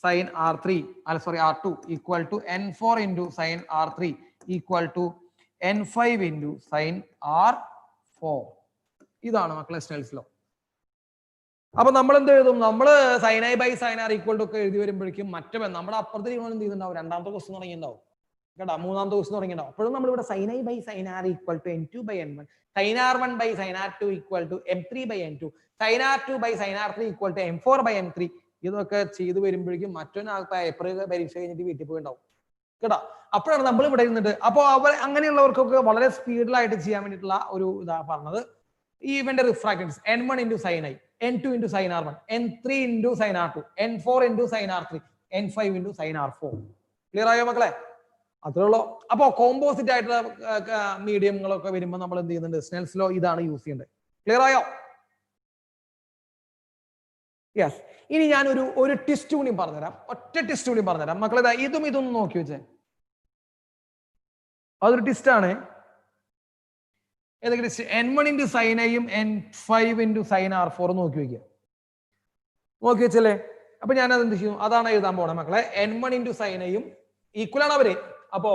sin R3 അല്ല sorry R2 equal to N4 into sin R3 equal to N5 into sin R4. ഇതാണ് മക്കളെ Snell's law. അപ്പൊ നമ്മൾ എന്ത് എഴുതും, നമ്മൾ sin I by sin R equal to ഒക്കെ എഴുതി വരുമ്പോഴേക്കും മറ്റേ നമ്മുടെ അപ്പുറത്തെ എന്ത് ചെയ്തിട്ടുണ്ടാവും, രണ്ടാമത്തെ ക്വസ്റ്റ്യൻ തുടങ്ങിയിട്ടുണ്ടാവും കേട്ടോ, മൂന്നാമത്തെ ക്വസ്റ്റ്യൻ തുടങ്ങിയിട്ടുണ്ടാവും. അപ്പോഴും നമ്മളിവിടെ sin I by sin R equal to N2 by N1, sin R1 by sin R2 equal to M3 by N2, sin R2 by sin R3 equal to M4 by M3. ഇതൊക്കെ ചെയ്ത് വരുമ്പോഴേക്കും paper പരീക്ഷ കഴിഞ്ഞിട്ട് വീട്ടിൽ പോയിണ്ടാവും കേട്ടോ. അപ്പോഴാണ് നമ്മൾ ഇവിടെ ഇരുന്നിട്ട്, അപ്പോൾ അവർ അങ്ങനെയുള്ളവർക്കൊക്കെ വളരെ സ്പീഡിലായിട്ട് ചെയ്യാൻ വേണ്ടിയിട്ടുള്ള ഒരു ഇതാ പറഞ്ഞത്. ഈ ഇവന്റെ റിഫ്രാക്റ്റൻസ് N1 into sin I, N2 into sin R1, N3 into sin R2, N4 into sin R3, N5 into sin R4. Clear ആയോ മക്കളെ? അത്രേ ഉള്ളൂ. അപ്പോ കോമ്പോസിറ്റ് ആയിട്ടുള്ള മീഡിയങ്ങളൊക്കെ വരുമ്പോൾ നമ്മൾ എന്ത് ചെയ്യുന്നുണ്ട്, സ്നെൽസ് ലോ ഇതാണ് യൂസ് ചെയ്യേണ്ടത്. ക്ലിയർ ആയോ? യെസ്. ഇനി ഞാൻ ഒരു ടെസ്റ്റ് കൂടി പറഞ്ഞുതരാം, ഒറ്റ ടെസ്റ്റ് കൂടി പറഞ്ഞുതരാം മക്കളെ. ഇതൊന്നും നോക്കി വെച്ചേ, അതൊരു ടെസ്റ്റ് ആണ്. ഏതൊക്കെ test? N1 into sin I യും N5 ഇൻറ്റു sin R4 നോക്കി വെക്കുക. നോക്കി വെച്ചല്ലേ? അപ്പൊ ഞാൻ അത് എന്ത് ചെയ്യും, അതാണ് എഴുതാൻ പോണേ മക്കളെ. N1 ഇൻറ്റു sin I യും ഈക്വൽ ആണ് അവര്. അപ്പോ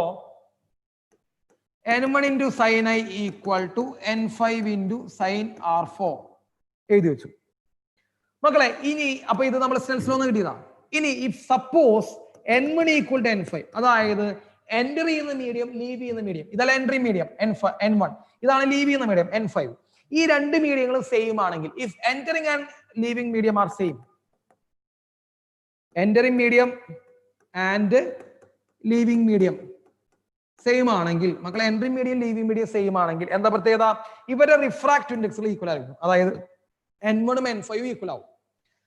N1 into sin I equal to N5 into sin R4 എഴുതി വെച്ചു മക്കളെ. ഇനി അപ്പൊ ഇത് നമ്മൾ സ്നെൽസ് ലോ കിട്ടിയതാ. ഇനി if suppose N1 equal to N5, അതായത് എൻറ്റർ ചെയ്യുന്ന മീഡിയം, ലീവ് ചെയ്യുന്ന മീഡിയം, ഇതല്ല എൻട്രി മീഡിയം N1, ഇതാണ് ലീവ് ചെയ്യുന്ന മീഡിയം N5. ഈ രണ്ട് മീഡിയങ്ങളും സെയിം ആണെങ്കിൽ, if entering and leaving medium are same, entering medium and leaving medium same ആണെങ്കിൽ മക്കളെ, entry medium leaving medium same ആണെങ്കിൽ എന്താ പ്രത്യേകത? ഇവരുടെ റിഫ്രാക്റ്റീവ് ഇൻഡെക്സുകൾ ഈക്വൽ ആയിരിക്കും. അതായത് N1 ഉം N5 ഉം ഈക്വൽ ആവും.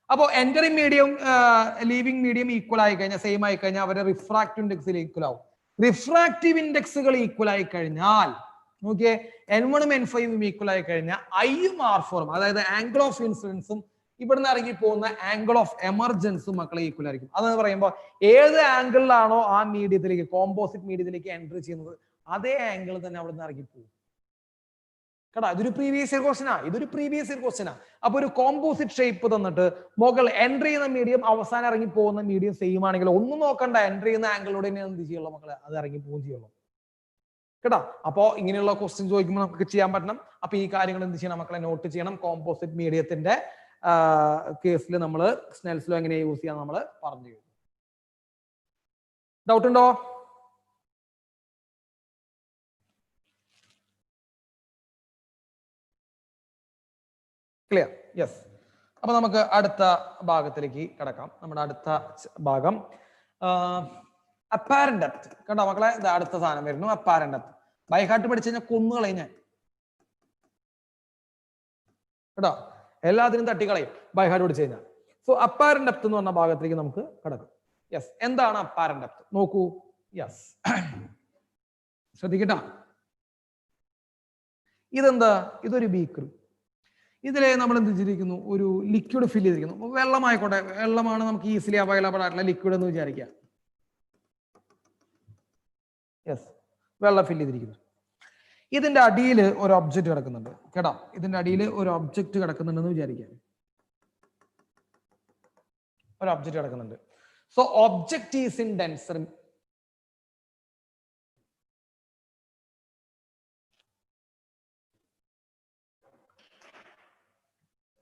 അപ്പോൾ entering medium leaving medium equal ആയി കഴിഞ്ഞാൽ, സെയിം ആയി കഴിഞ്ഞാൽ അവരുടെ റിഫ്രാക്റ്റീവ് ഇൻഡെക്സിൽ ഈക്വൽ ആവും. റിഫ്രാക്റ്റീവ് ഇൻഡെക്സുകൾ ഈക്വൽ ആയി കഴിഞ്ഞാൽ നോക്കിയേ, N1 ഉം N5 ഉം ഈക്വൽ ആയി കഴിഞ്ഞാൽ I യും R4 ഉം, അതായത് ആംഗിൾ ഓഫ് ഇൻസിഡൻസും ഇവിടുന്ന് ഇറങ്ങി പോകുന്ന ആംഗിൾ ഓഫ് എമർജൻസ് മക്കളെ ഈക്വൽ ആയിരിക്കും. അതെന്ന് പറയുമ്പോൾ ഏത് ആംഗിളിലാണോ ആ മീഡിയത്തിലേക്ക് കോമ്പോസിറ്റ് മീഡിയത്തിലേക്ക് എൻട്രി ചെയ്യുന്നത് അതേ ആംഗിൾ തന്നെ അവിടെ നിന്ന് ഇറങ്ങി പോകും. കേട്ടോ, ഇതൊരു പ്രീവിയസ് ഇയർ ക്വസ്റ്റ്യനാ. അപ്പൊ ഒരു കോമ്പോസിറ്റ് ഷേപ്പ് തന്നിട്ട് മുകൾ എൻട്രി ചെയ്യുന്ന മീഡിയം അവസാനം ഇറങ്ങി പോകുന്ന മീഡിയം സെയിം ആണെങ്കിൽ ഒന്നും നോക്കണ്ട, എൻട്രി ചെയ്യുന്ന ആംഗിളിലൂടെ തന്നെ എന്ത് ചെയ്യുള്ളൂ മക്കളെ, അത് ഇറങ്ങി പോവുകയും ചെയ്യുള്ളൂ. കേട്ടോ, അപ്പോ ഇങ്ങനെയുള്ള ക്വസ്റ്റ്യൻ ചോദിക്കുമ്പോൾ നമുക്ക് ചെയ്യാൻ പറ്റണം. അപ്പൊ ഈ കാര്യങ്ങൾ എന്ത് ചെയ്യണം മക്കളെ, നോട്ട് ചെയ്യണം. കോമ്പോസിറ്റ് മീഡിയത്തിന്റെ കേസിൽ നമ്മൾ സ്നെൽസ് ലോ എങ്ങനെ യൂസ് ചെയ്യാൻ നമ്മൾ പറഞ്ഞു. ഡൗട്ട് ഉണ്ടോ? ക്ലിയർ? യെസ്. അപ്പൊ നമുക്ക് അടുത്ത ഭാഗത്തിലേക്ക് കിടക്കാം. നമ്മുടെ അടുത്ത ഭാഗം അപ്പാരന്റ് ഡെപ്ത്. കേട്ടോ മക്കളെ, ഇത് അടുത്ത സാധനം വരുന്നു, അപ്പാരന്റ് ഡെപ്ത്. ബൈ ഹാർട്ട് പഠിച്ചു കഴിഞ്ഞാൽ കൊന്നുകളയും ഞാൻ. കേട്ടോ, എല്ലാത്തിനും തട്ടിക്കളയും ബൈ ഹാർട്ട് പഠിച്ചു കഴിഞ്ഞാൽ. സോ അപ്പാരന്റ് ഡെപ്ത് എന്ന് പറഞ്ഞ ഭാഗത്തിലേക്ക് നമുക്ക് കിടക്കാം. യെസ്, എന്താണ് അപ്പാരന്റ് ഡെപ്ത് നോക്കൂ. യെസ്, ശ്രദ്ധിക്കട്ടോ. ഇതെന്താ? ഇതൊരു ബീക്കർ. ഇതിലെ നമ്മൾ എന്ത് ചെയ്തിരിക്കുന്നു, ഒരു ലിക്വിഡ് ഫില്ല് ചെയ്തിരിക്കുന്നു. വെള്ളമായിക്കോട്ടെ, വെള്ളമാണ് നമുക്ക് ഈസിലി അവൈലബിൾ ആയിട്ടുള്ള ലിക്വിഡ് എന്ന് വിചാരിക്കുക. യെസ്, വെള്ളം ഫില്ല് ചെയ്തിരിക്കുന്നു. ഇതിന്റെ അടിയിൽ ഒരു ഒബ്ജക്റ്റ് കിടക്കുന്നുണ്ട്. കേട്ടോ, ഇതിന്റെ അടിയിൽ ഒരു ഒബ്ജക്റ്റ് കിടക്കുന്നുണ്ടെന്ന് വിചാരിക്കാം. ഒരു ഒബ്ജക്റ്റ് കിടക്കുന്നുണ്ട്. So object is in denser.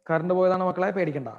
Current പോയതാണ് മക്കളെ, പേടിക്കണ്ട.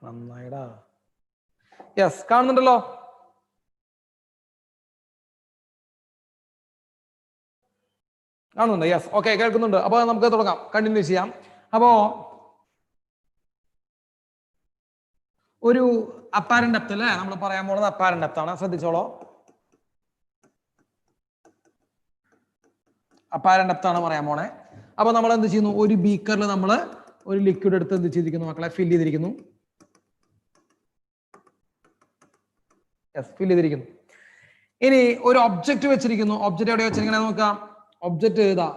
നന്നായിടാ. യെസ്, കാണുന്നുണ്ടല്ലോ. കാണുന്നുണ്ട്? യെസ്, ഓക്കെ, കേൾക്കുന്നുണ്ട്. അപ്പൊ നമുക്ക് തുടങ്ങാം, കണ്ടിന്യൂ ചെയ്യാം. അപ്പോ ഒരു അപ്പാരന്റ് ഡെപ്ത് അല്ലേ നമ്മൾ പറയാൻ പോകുന്നത്? അപ്പാരന്റ് ഡെപ്ത് ആണ്, ശ്രദ്ധിച്ചോളൂ. അപ്പാരന്റ് ഡെപ്ത് ആണ് പറയാൻ പോണേ. അപ്പൊ നമ്മൾ എന്ത് ചെയ്യുന്നു, ഒരു ബീക്കറിൽ നമ്മൾ ഒരു ലിക്വിഡ് എടുത്ത് എന്ത് ചെയ്തിരിക്കുന്നു മക്കളെ, ഫില്ല് ചെയ്തിരിക്കുന്നു. യെസ്, ഫില്ല് ചെയ്തിരിക്കുന്നു. ഇനി ഒരു ഒബ്ജക്റ്റ് വെച്ചിരിക്കുന്നു. ഒബ്ജക്റ്റ് എവിടെ വെച്ചിരിക്കുന്നത് നോക്കാം. ഒബ്ജക്റ്റ് ഇതാ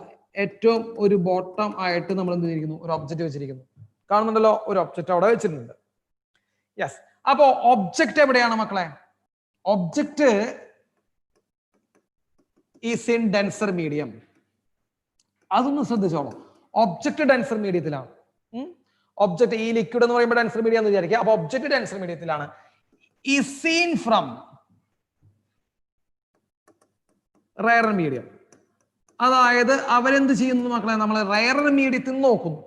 ഏറ്റവും ഒരു ബോട്ടം ആയിട്ട് നമ്മൾ എന്ത് ചെയ്തിരിക്കുന്നു, ഒരു ഒബ്ജക്റ്റ് വെച്ചിരിക്കുന്നു. കാണുന്നുണ്ടല്ലോ, ഒരു ഒബ്ജക്റ്റ് അവിടെ വെച്ചിട്ടുണ്ട്. യെസ്, അപ്പോ ഒബ്ജക്റ്റ് എവിടെയാണ് മക്കളെ? Object is in denser medium. അതൊന്ന് ശ്രദ്ധിച്ചോളൂ. ഒബ്ജക്റ്റ് ഡെൻസർ മീഡിയത്തിലാണ്. ഒബ്ജക്റ്റ്, ഈ ലിക്വിഡ് എന്ന് പറയുമ്പോൾ ഡെൻസർ മീഡിയം എന്ന് വിചാരിക്കുക. അപ്പൊ ഒബ്ജക്റ്റ് ഡെൻസർ മീഡിയത്തിലാണ്. ഈ സീൻ ഫ്രം റയർ മീഡിയം. അതായത് അവരെന്ത് ചെയ്യുന്നു മക്കളെ, നമ്മൾ റയർ മീഡിയത്തിൽ നോക്കുന്നു.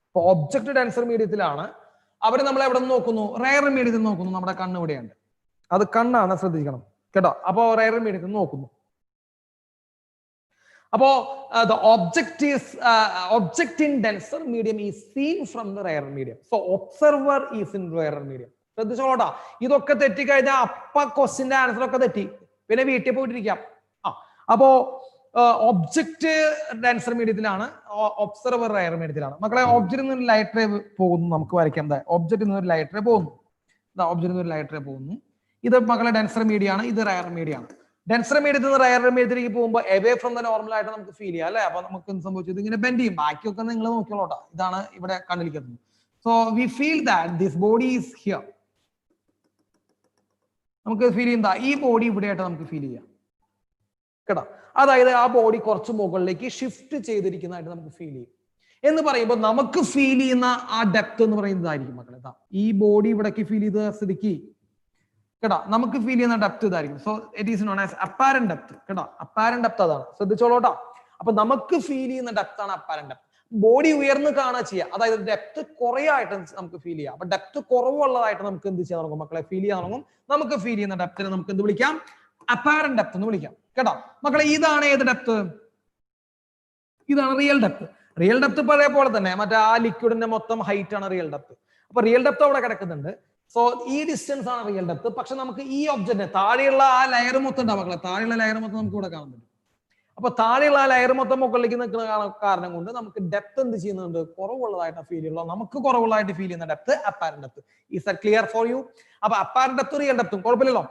അപ്പൊ ഒബ്ജക്റ്റ് ഡെൻസർ മീഡിയത്തിലാണ്, അവർ നമ്മൾ എവിടെ നിന്ന് നോക്കുന്നു, റയർ മീഡിയത്തിൽ നോക്കുന്നു. നമ്മുടെ കണ്ണ് ഇവിടെയുണ്ട്, അത് കണ്ണാണ്, ശ്രദ്ധിക്കണം കേട്ടോ. അപ്പോ റയർ മീഡിയത്തിൽ നോക്കുന്നു. അപ്പോ object in denser medium is seen from the rare medium. So observer is in rare medium. ശ്രദ്ധിച്ചോളൂട്ടാ, ഇതൊക്കെ തെറ്റിക്കഴിഞ്ഞാൽ അപ്പ ക്വസ്റ്റിന്റെ ആൻസർ ഒക്കെ തെറ്റി, പിന്നെ വീട്ടിൽ പോയിട്ടിരിക്കാം. അപ്പോ ഒബ്ജക്റ്റ് ഡെൻസർ മീഡിയത്തിലാണ്, ഒബ്സർവർ റയർ മീഡിയത്തിലാണ്. മക്കളെ, ഒബ്ജക്റ്റിൽ നിന്ന് ലൈറ്റ് റേ പോകുന്നു, നമുക്ക് വരയ്ക്കാം. ഒബ്ജക്റ്റിൽ നിന്ന് ഒരു ലൈറ്റ് റേ പോകുന്നു, ഒബ്ജക്റ്റിൽ നിന്ന് ഒരു ലൈറ്റ് റേ പോകുന്നു. ഇത് മക്കളെ ഡെൻസർ മീഡിയ ആണ്, ഇത് റയർ മീഡിയ ആണ്. ഡെൻസർ മീഡിയത്തിൽ നിന്ന് റയർ മീഡിയത്തിലേക്ക് പോകുമ്പോൾ എവേ ഫ്രം ദ നോർമൽ ആയിട്ട് നമുക്ക് ഫീൽ ചെയ്യാം അല്ലെ. അപ്പൊ നമുക്ക് എന്ത് സംഭവിച്ചത്, ഇങ്ങനെ ബെൻഡ് ചെയ്യും. ബാക്കിയൊക്കെ നിങ്ങൾ നോക്കിയോളൂട്ടാ, ഇതാണ് ഇവിടെ കണ്ണിലിരിക്കുന്നത്. So we feel that this body is here. നമുക്ക് ഫീൽ ചെയ്യുന്ന ഈ ബോഡി ഇവിടെയായിട്ട് നമുക്ക് ഫീൽ ചെയ്യാം. കേട്ടോ. അതായത് ആ ബോഡി കുറച്ച് മുകളിലേക്ക് ഷിഫ്റ്റ് ചെയ്തിരിക്കുന്നതായിട്ട് നമുക്ക് ഫീൽ ചെയ്യും. എന്ന് പറയുമ്പോൾ നമുക്ക് ഫീൽ ചെയ്യുന്ന ആ ഡെപ്ത് എന്ന് പറയുന്നതായിരിക്കും മക്കളെ. ഈ ബോഡി ഇവിടേക്ക് ഫീൽ ചെയ്ത സ്ഥിതിക്ക് കേട്ടോ നമുക്ക് ഫീൽ ചെയ്യുന്ന ഡെപ്ത് ഇതായിരിക്കും. So it is known as apparent depth. കേട്ടോ, അപ്പാരന്റ് ഡെപ്ത് അതാണ്, ശ്രദ്ധിച്ചോളൂട്ടോ. അപ്പൊ നമുക്ക് ഫീൽ ചെയ്യുന്ന ഡെപ്ത് ആണ് അപ്പാരന്റ് ഡെപ്ത്. ബോഡി ഉയർന്ന് കാണുക ചെയ്യുക, അതായത് ഡെപ്ത് കുറയായിട്ട് നമുക്ക് ഫീൽ ചെയ്യാം. അപ്പൊ ഡെപ്ത് കുറവുള്ളതായിട്ട് നമുക്ക് എന്ത് ചെയ്യാൻ തുടങ്ങും മക്കളെ, ഫീൽ ചെയ്യാൻ തുടങ്ങും. നമുക്ക് ഫീൽ ചെയ്യുന്ന ഡെപ്തിനെ നമുക്ക് എന്ത് വിളിക്കാം, അപ്പാരന്റ് ഡെപ്ത് എന്ന് വിളിക്കാം. കേട്ടോ മക്കളെ, ഇതാണ് ഏത് ഡെപ്ത്, ഇതാണ് റിയൽ ഡെപ്ത്. റിയൽ ഡെപ്ത് പഴയ പോലെ തന്നെ മറ്റേ ആ ലിക്വിഡിന്റെ മൊത്തം ഹൈറ്റ് ആണ് റിയൽ ഡെപ്ത്. അപ്പൊ റിയൽ ഡെപ്ത് അവിടെ കിടക്കുന്നുണ്ട്. സോ ഈ ഡിസ്റ്റൻസ് ആണ് റിയൽ ഡെപ്ത്. പക്ഷെ നമുക്ക് ഈ ഒബ്ജക്റ്റിന് താഴെയുള്ള ആ ലെയർ മൊത്തം ഉണ്ടാവും മക്കളെ, താഴെയുള്ള ലെയർ മൊത്തം നമുക്ക് ഇവിടെ കാണുന്നുണ്ട്. അപ്പൊ താഴെയുള്ള ആ ലെയർ മൊത്തം മുകളിലേക്ക് നിൽക്കുന്ന കാരണം കൊണ്ട് നമുക്ക് ഡെപ്ത് എന്ത് ചെയ്യുന്നുണ്ട്, കുറവുള്ളതായിട്ട് ഫീൽ ചെയ്യുള്ളൂ. നമുക്ക് കുറവുള്ളതായിട്ട് ഫീൽ ചെയ്യുന്ന depth apparent depth. Is that clear for you? അപ്പൊ അപ്പാരന്റ് ഡെപ്ത് റിയൽ ഡെപ്തും കുഴപ്പമില്ലല്ലോ.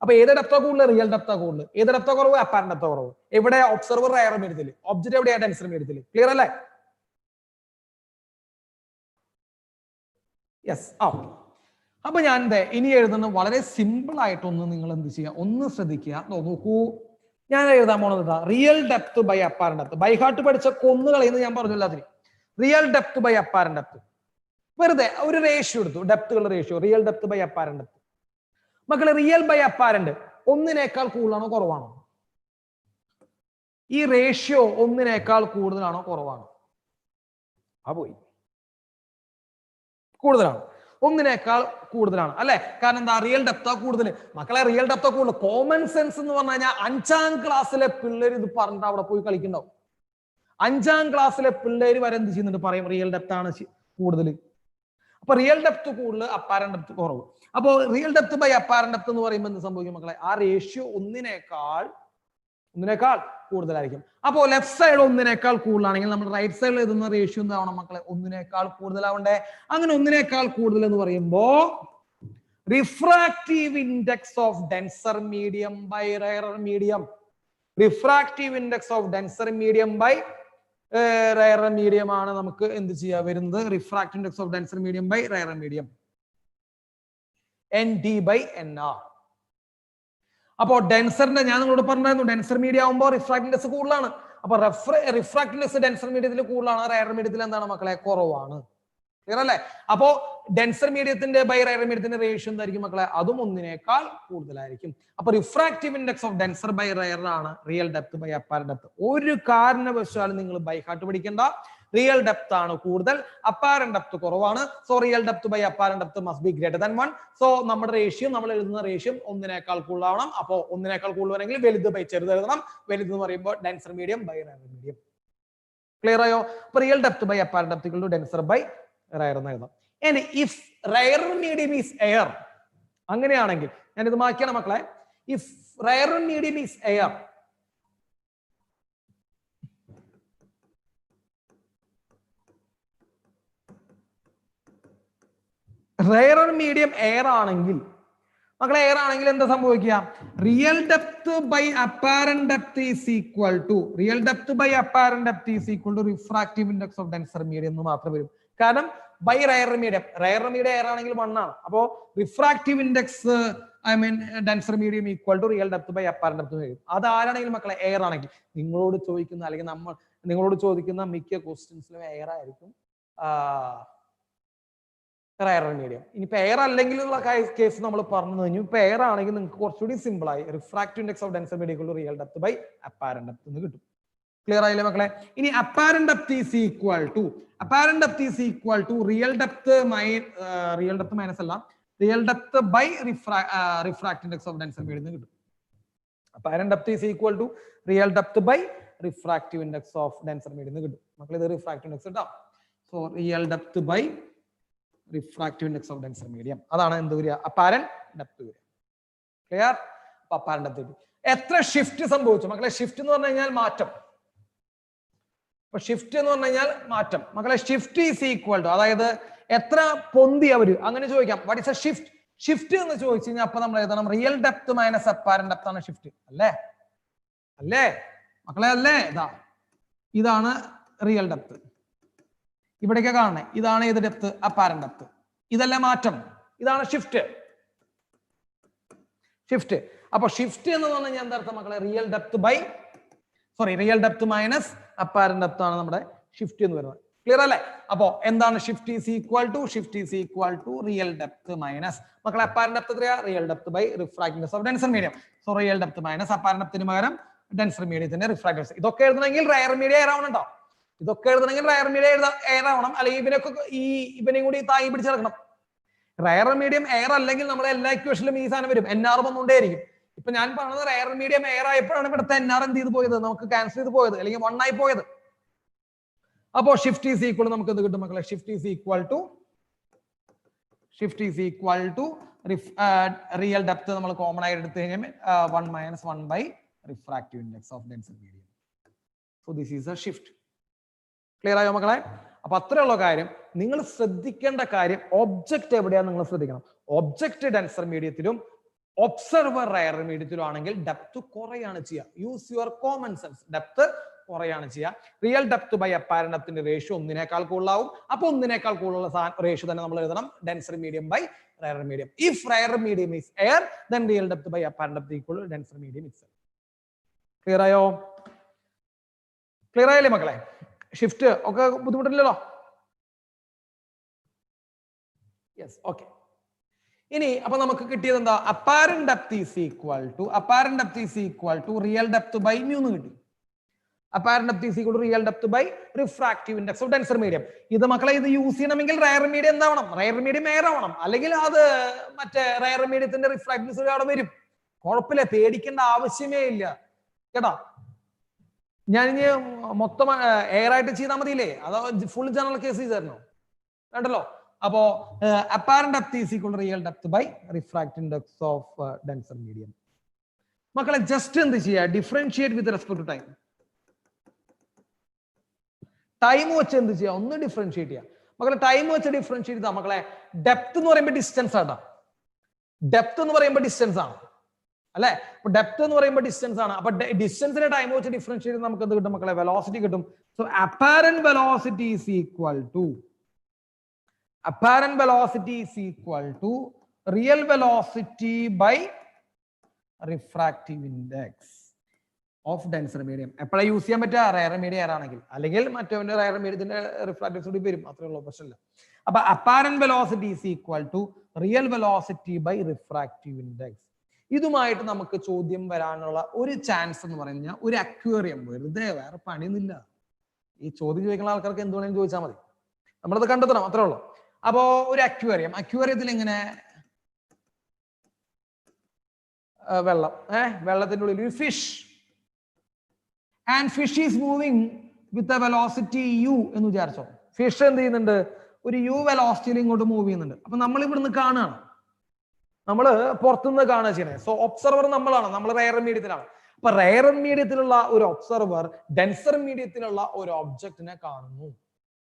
അപ്പൊ ഏത് ഡെപ്താ കൂടുതൽ, റിയൽ ഡെപ്താ കൂടുതൽ. ഏത് ഡെപ്താ കുറവ്, അപ്പാരന്റ് ഡെപ്താ കുറവ്. എവിടെ, ഒബ്സർവർ റയർ മീഡിയത്തിൽ, ഒബ്ജക്റ്റ് എവിടെയാ, ഡെൻസർ മീഡിയത്തിൽ. ക്ലിയർ അല്ലേ? യെസ്. അപ്പൊ ഞാൻ ഇനി എഴുതുന്ന വളരെ സിമ്പിൾ ആയിട്ടൊന്ന് നിങ്ങൾ എന്ത് ചെയ്യുക, ഒന്ന് ശ്രദ്ധിക്കുക. നോക്കൂ, ഞാൻ എഴുതാൻ പോണത് real depth by apparent depth. By heart പഠിച്ച കൊന്നുകളെന്ന് ഞാൻ പറഞ്ഞു എല്ലാത്തിനും. Real depth by apparent depth. വെറുതെ ഒരു റേഷ്യോ എടുത്തു, ഡെപ്തുകളുടെ ratio, real depth by apparent depth. മക്കളെ, റിയൽ ബൈ അപ്പാരന്റ് ഒന്നിനേക്കാൾ കൂടുതലാണോ കുറവാണോ? ഈ റേഷ്യോ ഒന്നിനേക്കാൾ കൂടുതലാണോ കുറവാണോ? പോയി, കൂടുതലാണ്, ഒന്നിനേക്കാൾ കൂടുതലാണ് അല്ലെ. കാരണം എന്താ, റിയൽ ഡെപ്താ കൂടുതൽ. മക്കളെ, റിയൽ ഡെപ്താ കൂടുതൽ. കോമൺ സെൻസ് എന്ന് പറഞ്ഞു കഴിഞ്ഞാൽ 5ാം ക്ലാസ്സിലെ പിള്ളേർ ഇത് പറഞ്ഞിട്ട് അവിടെ പോയി കളിക്കണ്ടാവും. 5ാം ക്ലാസ്സിലെ പിള്ളേര് വരെ എന്ത് ചെയ്യുന്നുണ്ട്, പറയും റിയൽ ഡെപ്ത് ആണ് കൂടുതൽ. അപ്പൊ റിയൽ ഡെപ്ത് കൂടുതൽ, അപ്പാരന്റ് ഡെപ്ത് കുറവ്. അപ്പോ real depth by apparent depth എന്ന് പറയുമ്പോൾ എന്ത് സംഭവിക്കും മക്കളെ, ആ റേഷ്യോ ഒന്നിനേക്കാൾ കൂടുതലായിരിക്കും. അപ്പോ ലെഫ്റ്റ് സൈഡ് ഒന്നിനേക്കാൾ കൂടുതലാണെങ്കിൽ നമ്മൾ റൈറ്റ് സൈഡിൽ എഴുതുന്ന റേഷ്യോ എന്താവണം മക്കളെ, ഒന്നിനേക്കാൾ കൂടുതലാവണ്ടേ. അങ്ങനെ ഒന്നിനേക്കാൾ കൂടുതൽ എന്ന് പറയുമ്പോ refractive index of denser medium by rarer medium. Refractive index of denser medium by rarer medium ആണ് നമുക്ക് എന്ത് ചെയ്യാ വരുന്നത്, refractive index of denser medium by rarer medium, ND by NR. അപ്പോ ഡെൻസറിന്റെ ഞാൻ നിങ്ങളോട് പറഞ്ഞായിരുന്നു, ഡെൻസർ മീഡിയം ആകുമ്പോൾ റിഫ്രാക്റ്റീവ് ഇൻഡെക്സ് കൂടുതലാണ്. അപ്പൊ റിഫ്രാക്റ്റീവ് ഇൻഡെക്സ് ഡെൻസർ മീഡിയത്തിൽ കൂടുതലാണ്, റയറർ മീഡിയത്തിൽ എന്താണ് മക്കളെ, കുറവാണ്. ക്ലിയർ അല്ലേ? അപ്പോ ഡെൻസർ മീഡിയത്തിന്റെ ബൈ റയറർ മീഡിയത്തിന്റെ റേഷ്യോ എന്തായിരിക്കും മക്കളെ, അതും ഒന്നിനേക്കാൾ കൂടുതലായിരിക്കും. അപ്പൊ refractive index of denser by rarer ആണ് real depth by apparent depth. ഒരു കാരണവശാലും നിങ്ങൾ ബൈ ഹാർട്ട് പഠിക്കേണ്ട. റിയൽ ഡെപ്ത് ആണ് കൂടുതൽ, അപ്പാരന്റ് ഡെപ്ത് കുറവാണ്. So real depth by apparent depth must be greater than 1. So നമ്മുടെ റേഷ്യോ, നമ്മൾ എഴുതുന്ന റേഷ്യോ ഒന്നിനേക്കാൾ കൂടുതലാവണം. അപ്പോ ഒന്നിനേക്കാൾ കൂടുതലാണെങ്കിൽ വലുത് ബൈ ചെറുത് എഴുതണം. വലുത് എന്ന് പറയുമ്പോൾ denser medium by rarer medium. Clear ആയോ? അപ്പൊ real depth by apparent depth equal to denser by rare എന്ന് എഴുതാം. ഇനി if rarer medium is air, അങ്ങനെയാണെങ്കിൽ ഞാൻ ഇത് മാറ്റിയാണ് മക്കളെ. If rarer medium is air, rarer medium air ആണെങ്കിൽ മക്കളെ, എയർ ആണെങ്കിൽ എന്താ സംഭവിക്കുക, real depth by apparent depth is equal to refractive index of denser medium എന്ന് മാത്രം വരും. കാരണം ബൈ റയറർ മീഡിയം എയർ ആണെങ്കിൽ 1 ആണ്. അപ്പോ refractive index denser medium equal to real depth by apparent depth വരും. അത് ആരാണെങ്കിലും മക്കളെ എയർ ആണെങ്കിൽ, നിങ്ങളോട് ചോദിക്കുന്ന അല്ലെങ്കിൽ നിങ്ങളോട് ചോദിക്കുന്ന മിക്ക ക്വസ്റ്റ്യൻസിലും എയർ ആയിരിക്കും റയറർ മീഡിയം. ഇനിയിപ്പോ എയർ അല്ലെങ്കിലുള്ള കേസ് നമ്മൾ പറഞ്ഞു കഴിഞ്ഞു. ഇപ്പൊ എയർ ആണെങ്കിൽ നിങ്ങൾക്ക് കുറച്ചുകൂടി സിമ്പിൾ ആയി refractive index of denser medium equal to real depth by apparent depth എന്ന് കിട്ടും. ക്ലിയർ ആയില്ലേ മക്കളെ? ഇനി apparent depth is equal to real depth minus അല്ല, real depth by refractive index of denser medium എന്ന് കിട്ടും. Apparent depth is equal to real depth by refractive index of denser medium എന്ന് കിട്ടും. മക്കളെ, ഇത് റിഫ്രാക്റ്റീവ് ഇൻഡെക്സ് കിട്ടാം. So real depth by refractive index of denser medium, അതാണ് എന്ത് വരിക, അപ്പാരന്റ് ഡെപ്ത് വരിക. ക്ലിയർ? Apparent depth. എത്ര ഷിഫ്റ്റ് സംഭവിച്ചു മക്കളെ? ഷിഫ്റ്റ് എന്ന് പറഞ്ഞു കഴിഞ്ഞാൽ മാറ്റം. ഷിഫ്റ്റ് എന്ന് പറഞ്ഞു കഴിഞ്ഞാൽ മാറ്റം. മക്കളെ, ഷിഫ്റ്റ് ഈസ് ഈക്വൽ ടു, അതായത് എത്ര പൊന്തി അവര്, അങ്ങനെ ചോദിക്കാം. What is a shift? Shift എന്ന് ചോദിച്ചു കഴിഞ്ഞാൽ അപ്പൊ നമ്മൾ എഴുതണം real depth minus apparent depth ആണ് ഷിഫ്റ്റ്. അല്ലേ മക്കളെ? അല്ലേ? ഇതാണ് റിയൽ ഡെപ്ത്. ഇവിടേക്ക് കാണണേ, ഇതാണ് ഏത് ഡെപ്ത്? Apparent depth. ഇതല്ലേ മാറ്റം, ഇതാണ് ഷിഫ്റ്റ്. ഷിഫ്റ്റ്. അപ്പൊ ഷിഫ്റ്റ് എന്ന് പറഞ്ഞു കഴിഞ്ഞാൽ എന്താ അർത്ഥം മക്കളെ? Real depth minus apparent depth ആണ് നമ്മുടെ ഷിഫ്റ്റ് എന്ന് പറയുന്നത്. ക്ലിയർ അല്ലേ? അപ്പോ എന്താണ് shift is equal to real depth minus മക്കളെ അപ്പാരന്റ് ഡെപ്ത് എത്രയാ? Real depth by refractive index of denser medium. So real depth minus apparent ഡെപ്തിന് പകരം ഡെൻസർ മീഡിയത്തിന്റെ റിഫ്രാക്റ്റീവ് ഇൻഡെക്സ്. ഇതൊക്കെ എഴുതണമെങ്കിൽ റയർ മീഡിയ എയർ ആവണം കേട്ടോ. ഇതൊക്കെ എഴുതണമെങ്കിൽ റയർ മീഡിയ എയർ ആവണം, അല്ലെങ്കിൽ ഇവനെയും കൂടി താങ്ങി പിടിച്ചെടുക്കണം. റയർ മീഡിയം എയർ അല്ലെങ്കിൽ നമ്മുടെ എല്ലാ ഇക്വേഷനിലും ഈ സാധനം വരും, എൻആർ വന്നുകൊണ്ടേയിരിക്കും. ഇപ്പൊ ഞാൻ പറഞ്ഞത് റയർ മീഡിയം എയർ ആയപ്പോഴാണ് ഇവിടുത്തെ എൻആർ എന്ത് ചെയ്ത് പോയത്, നമുക്ക് ക്യാൻസൽ ചെയ്ത് പോയത്, അല്ലെങ്കിൽ 1 ആയി പോയത്. അപ്പോ ഷിഫ്റ്റ് ഈസ് ഈക്വൽ നമുക്ക് എന്ത് കിട്ടും മക്കളെ? Shift is equal to real depth നമ്മൾ കോമൺ ആയിട്ട് എടുത്തു കഴിഞ്ഞാൽ 1 - 1 by refractive index of denser medium. So this is a shift. Clear ആയോ മക്കളെ? അപ്പൊ അത്രയുള്ള കാര്യം. നിങ്ങൾ ശ്രദ്ധിക്കേണ്ട കാര്യം ഒബ്ജക്റ്റ് എവിടെയാണ് നിങ്ങൾ ശ്രദ്ധിക്കണം. ഒബ്ജക്റ്റ് ഡെൻസർ മീഡിയത്തിലും ഒബ്സർവർ റയർ മീഡിയത്തിലും ആണെങ്കിൽ ഡെപ്ത് കുറയാണ് ചെയ്യുക. Use your common sense. Depth കുറയാണ് ചെയ്യുക. റിയൽ ഡെപ്ത് ബൈ അപ്പാരന്റ് ഡെപ്തിന്റെ റേഷ്യോ 1-നേക്കാൾ കൂടുതലാവും. അപ്പൊ 1-നേക്കാൾ കൂടുതലുള്ള റേഷ്യോ തന്നെ നമ്മൾ എഴുതണം denser medium by rare medium. If rare medium is air then real depth by apparent depth equal to denser medium itself. Clear ആയോ? ക്ലിയർ ആയില്ലേ മക്കളെ? ഷിഫ്റ്റ് ഒക്കെ ബുദ്ധിമുട്ടില്ലല്ലോ? Yes, okay. ഇനി അപ്പൊ നമുക്ക് കിട്ടിയത് എന്താ? Apparent depth is equal to real depth by mu എന്ന് കിട്ടി. Apparent depth is equal to real depth by refractive index of denser medium. ഇത് മക്കളെ ഇത് യൂസ് ചെയ്യണമെങ്കിൽ റയർ മീഡിയം എന്താവണം? റയർ മീഡിയം എയർ ആവണം, അല്ലെങ്കിൽ അത് മറ്റേ റയർ മീഡിയത്തിന്റെ റിഫ്രാക്റ്റീവ് അവിടെ വരും. കുഴപ്പമില്ല, പേടിക്കേണ്ട ആവശ്യമേ ഇല്ല കേട്ടോ. ഞാൻ ഇനി മൊത്തം എയർ ആയിട്ട് ചെയ്താൽ മതിയില്ലേ? അതോ ഫുൾ ജനറൽ കേസ് ചെയ്തായിരുന്നോ? വേണ്ടല്ലോ. അപ്പോ apparent depth is equal to real depth by refractive index of denser medium. മക്കളെ ജസ്റ്റ് എന്ത് ചെയ്യുക? Differentiate with respect to time. Time വെച്ച് എന്ത് ചെയ്യുക? ഒന്ന് ഡിഫറൻഷിയേറ്റ് ചെയ്യുക മക്കളെ. ടൈം വെച്ച് ഡിഫറൻഷിയേറ്റ് ചെയ്താൽ മക്കളെ ഡെപ്ത് എന്ന് പറയുമ്പോൾ ഡിസ്റ്റൻസ് ആട്ടോ. ഡെപ്ത് എന്ന് പറയുമ്പോൾ ഡിസ്റ്റൻസ് ആണ് അല്ലെ? അപ്പൊ ഡെപ്ത് എന്ന് പറയുമ്പോൾ ഡിസ്റ്റൻസ് ആണ്. അപ്പൊ ഡിസ്റ്റൻസിന്റെ ടൈം വെച്ച് ഡിഫറൻഷിയേറ്റ് നമുക്ക് എന്ത് കിട്ടും മക്കളെ? വെലോസിറ്റി കിട്ടും. So apparent velocity is equal to real velocity by refractive index of denser medium. എപ്പോഴാണ് യൂസ് ചെയ്യാൻ പറ്റുക? റയർ മീഡിയം എയർ ആണെങ്കിൽ, അല്ലെങ്കിൽ മറ്റവന്റെ റയർ മീഡിയത്തിന്റെ റിഫ്രാക്റ്റീവ് കൂടി വരും, അത്രേ ഉള്ളൂ, പ്രശ്നമില്ല. അപ്പൊ apparent velocity is equal to real velocity by refractive index. ഇതുമായിട്ട് നമുക്ക് ചോദ്യം വരാനുള്ള ഒരു ചാൻസ് എന്ന് പറഞ്ഞാൽ ഒരു അക്വേറിയം. വെറുതെ വേറെ പണിയൊന്നുമില്ല. ഈ ചോദ്യം ചോദിക്കുന്ന ആൾക്കാർക്ക് എന്ത് വേണമെങ്കിലും ചോദിച്ചാൽ മതി, നമ്മളത് കണ്ടെത്തണം, അത്രേ ഉള്ളൂ. അപ്പോ ഒരു അക്വേറിയത്തിൽ ഇങ്ങനെ വെള്ളം, വെള്ളത്തിന്റെ ഉള്ളിൽ ഒരു fish, and fish is moving with a velocity u എന്ന് വിചാരിച്ചോ. ഫിഷ് എന്ത് ചെയ്യുന്നുണ്ട്? ഒരു u വെലോസിറ്റിയിൽ ഇങ്ങോട്ട് മൂവ് ചെയ്യുന്നുണ്ട്. അപ്പൊ നമ്മൾ ഇവിടുന്ന് കാണുകയാണ്, നമ്മൾ പുറത്തുനിന്ന് കാണുക ചെയ്യണേ. സോ ഒബ്സർവർ നമ്മളാണ്, നമ്മൾ റയർ മീഡിയത്തിലാണ്. അപ്പൊ റയർ മീഡിയത്തിലുള്ള ഒരു ഒബ്സർവർ ഡെൻസർ മീഡിയത്തിലുള്ള ഒരു ഒബ്ജക്റ്റിനെ കാണുന്നു.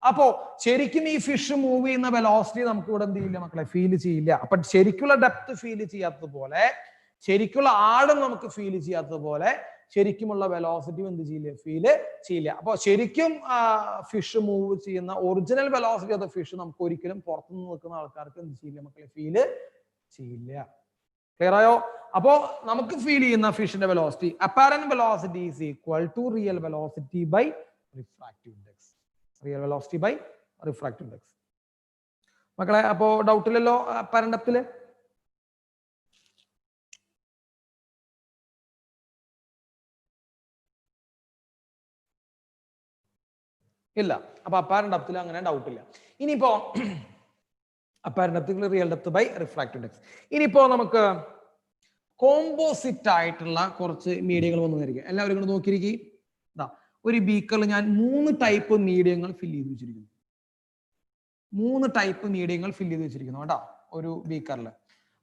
അപ്പോ ശരിക്കും ഈ ഫിഷ് മൂവ് ചെയ്യുന്ന വെലോസിറ്റി നമുക്ക് ഇവിടെ എന്ത് ചെയ്യില്ല മക്കളെ? ഫീൽ ചെയ്യില്ല. അപ്പൊ ശരിക്കുള്ള ഡെപ്ത് ഫീൽ ചെയ്യാത്തതുപോലെ, ശരിക്കുള്ള ആഴം നമുക്ക് ഫീൽ ചെയ്യാത്തതുപോലെ ശരിക്കുമുള്ള വെലോസിറ്റി എന്ത് ചെയ്യില്ല? ഫീല് ചെയ്യില്ല. അപ്പൊ ശരിക്കും ഫിഷ് മൂവ് ചെയ്യുന്ന original velocity of the fish നമുക്ക് ഒരിക്കലും പുറത്തുനിന്ന് നിൽക്കുന്ന ആൾക്കാർക്ക് എന്ത് ചെയ്യില്ല മക്കളെ? ഫീല് ചെയ്യില്ല. ക്ലിയർ ആയോ? അപ്പോ നമുക്ക് ഫീൽ ചെയ്യുന്ന ഫിഷിന്റെ velocity apparent velocity is equal to real velocity by refractive index. Real velocity by refractive index. മക്കളെ അപ്പോ ഡൗട്ടില്ലല്ലോ അപ്പാരന്റ് ഡെപ്തില്? ഇല്ല. അപ്പൊ അപ്പാരന്റ് ഡെപ്തിൽ അങ്ങനെ ഡൗട്ട് ഇല്ല. ഇനിയിപ്പോ അപ്പാരന്റ് ഡെപ്തിൽ real depth by refractive index. ഇനിയിപ്പോ നമുക്ക് കോമ്പോസിറ്റ് ആയിട്ടുള്ള കുറച്ച് മീഡിയങ്ങൾ വന്നിരിക്കും. എല്ലാവരും കൂടെ നോക്കിയിരിക്കും. ഒരു ബീക്കറിൽ ഞാൻ 3 ടൈപ്പ് മീഡിയങ്ങൾ ഫില്ല് ചെയ്ത് വെച്ചിരിക്കുന്നു. 3 ടൈപ്പ് മീഡിയങ്ങൾ ഫില്ല് ചെയ്ത് വെച്ചിരിക്കുന്നു കേട്ടോ ഒരു ബീക്കറിൽ.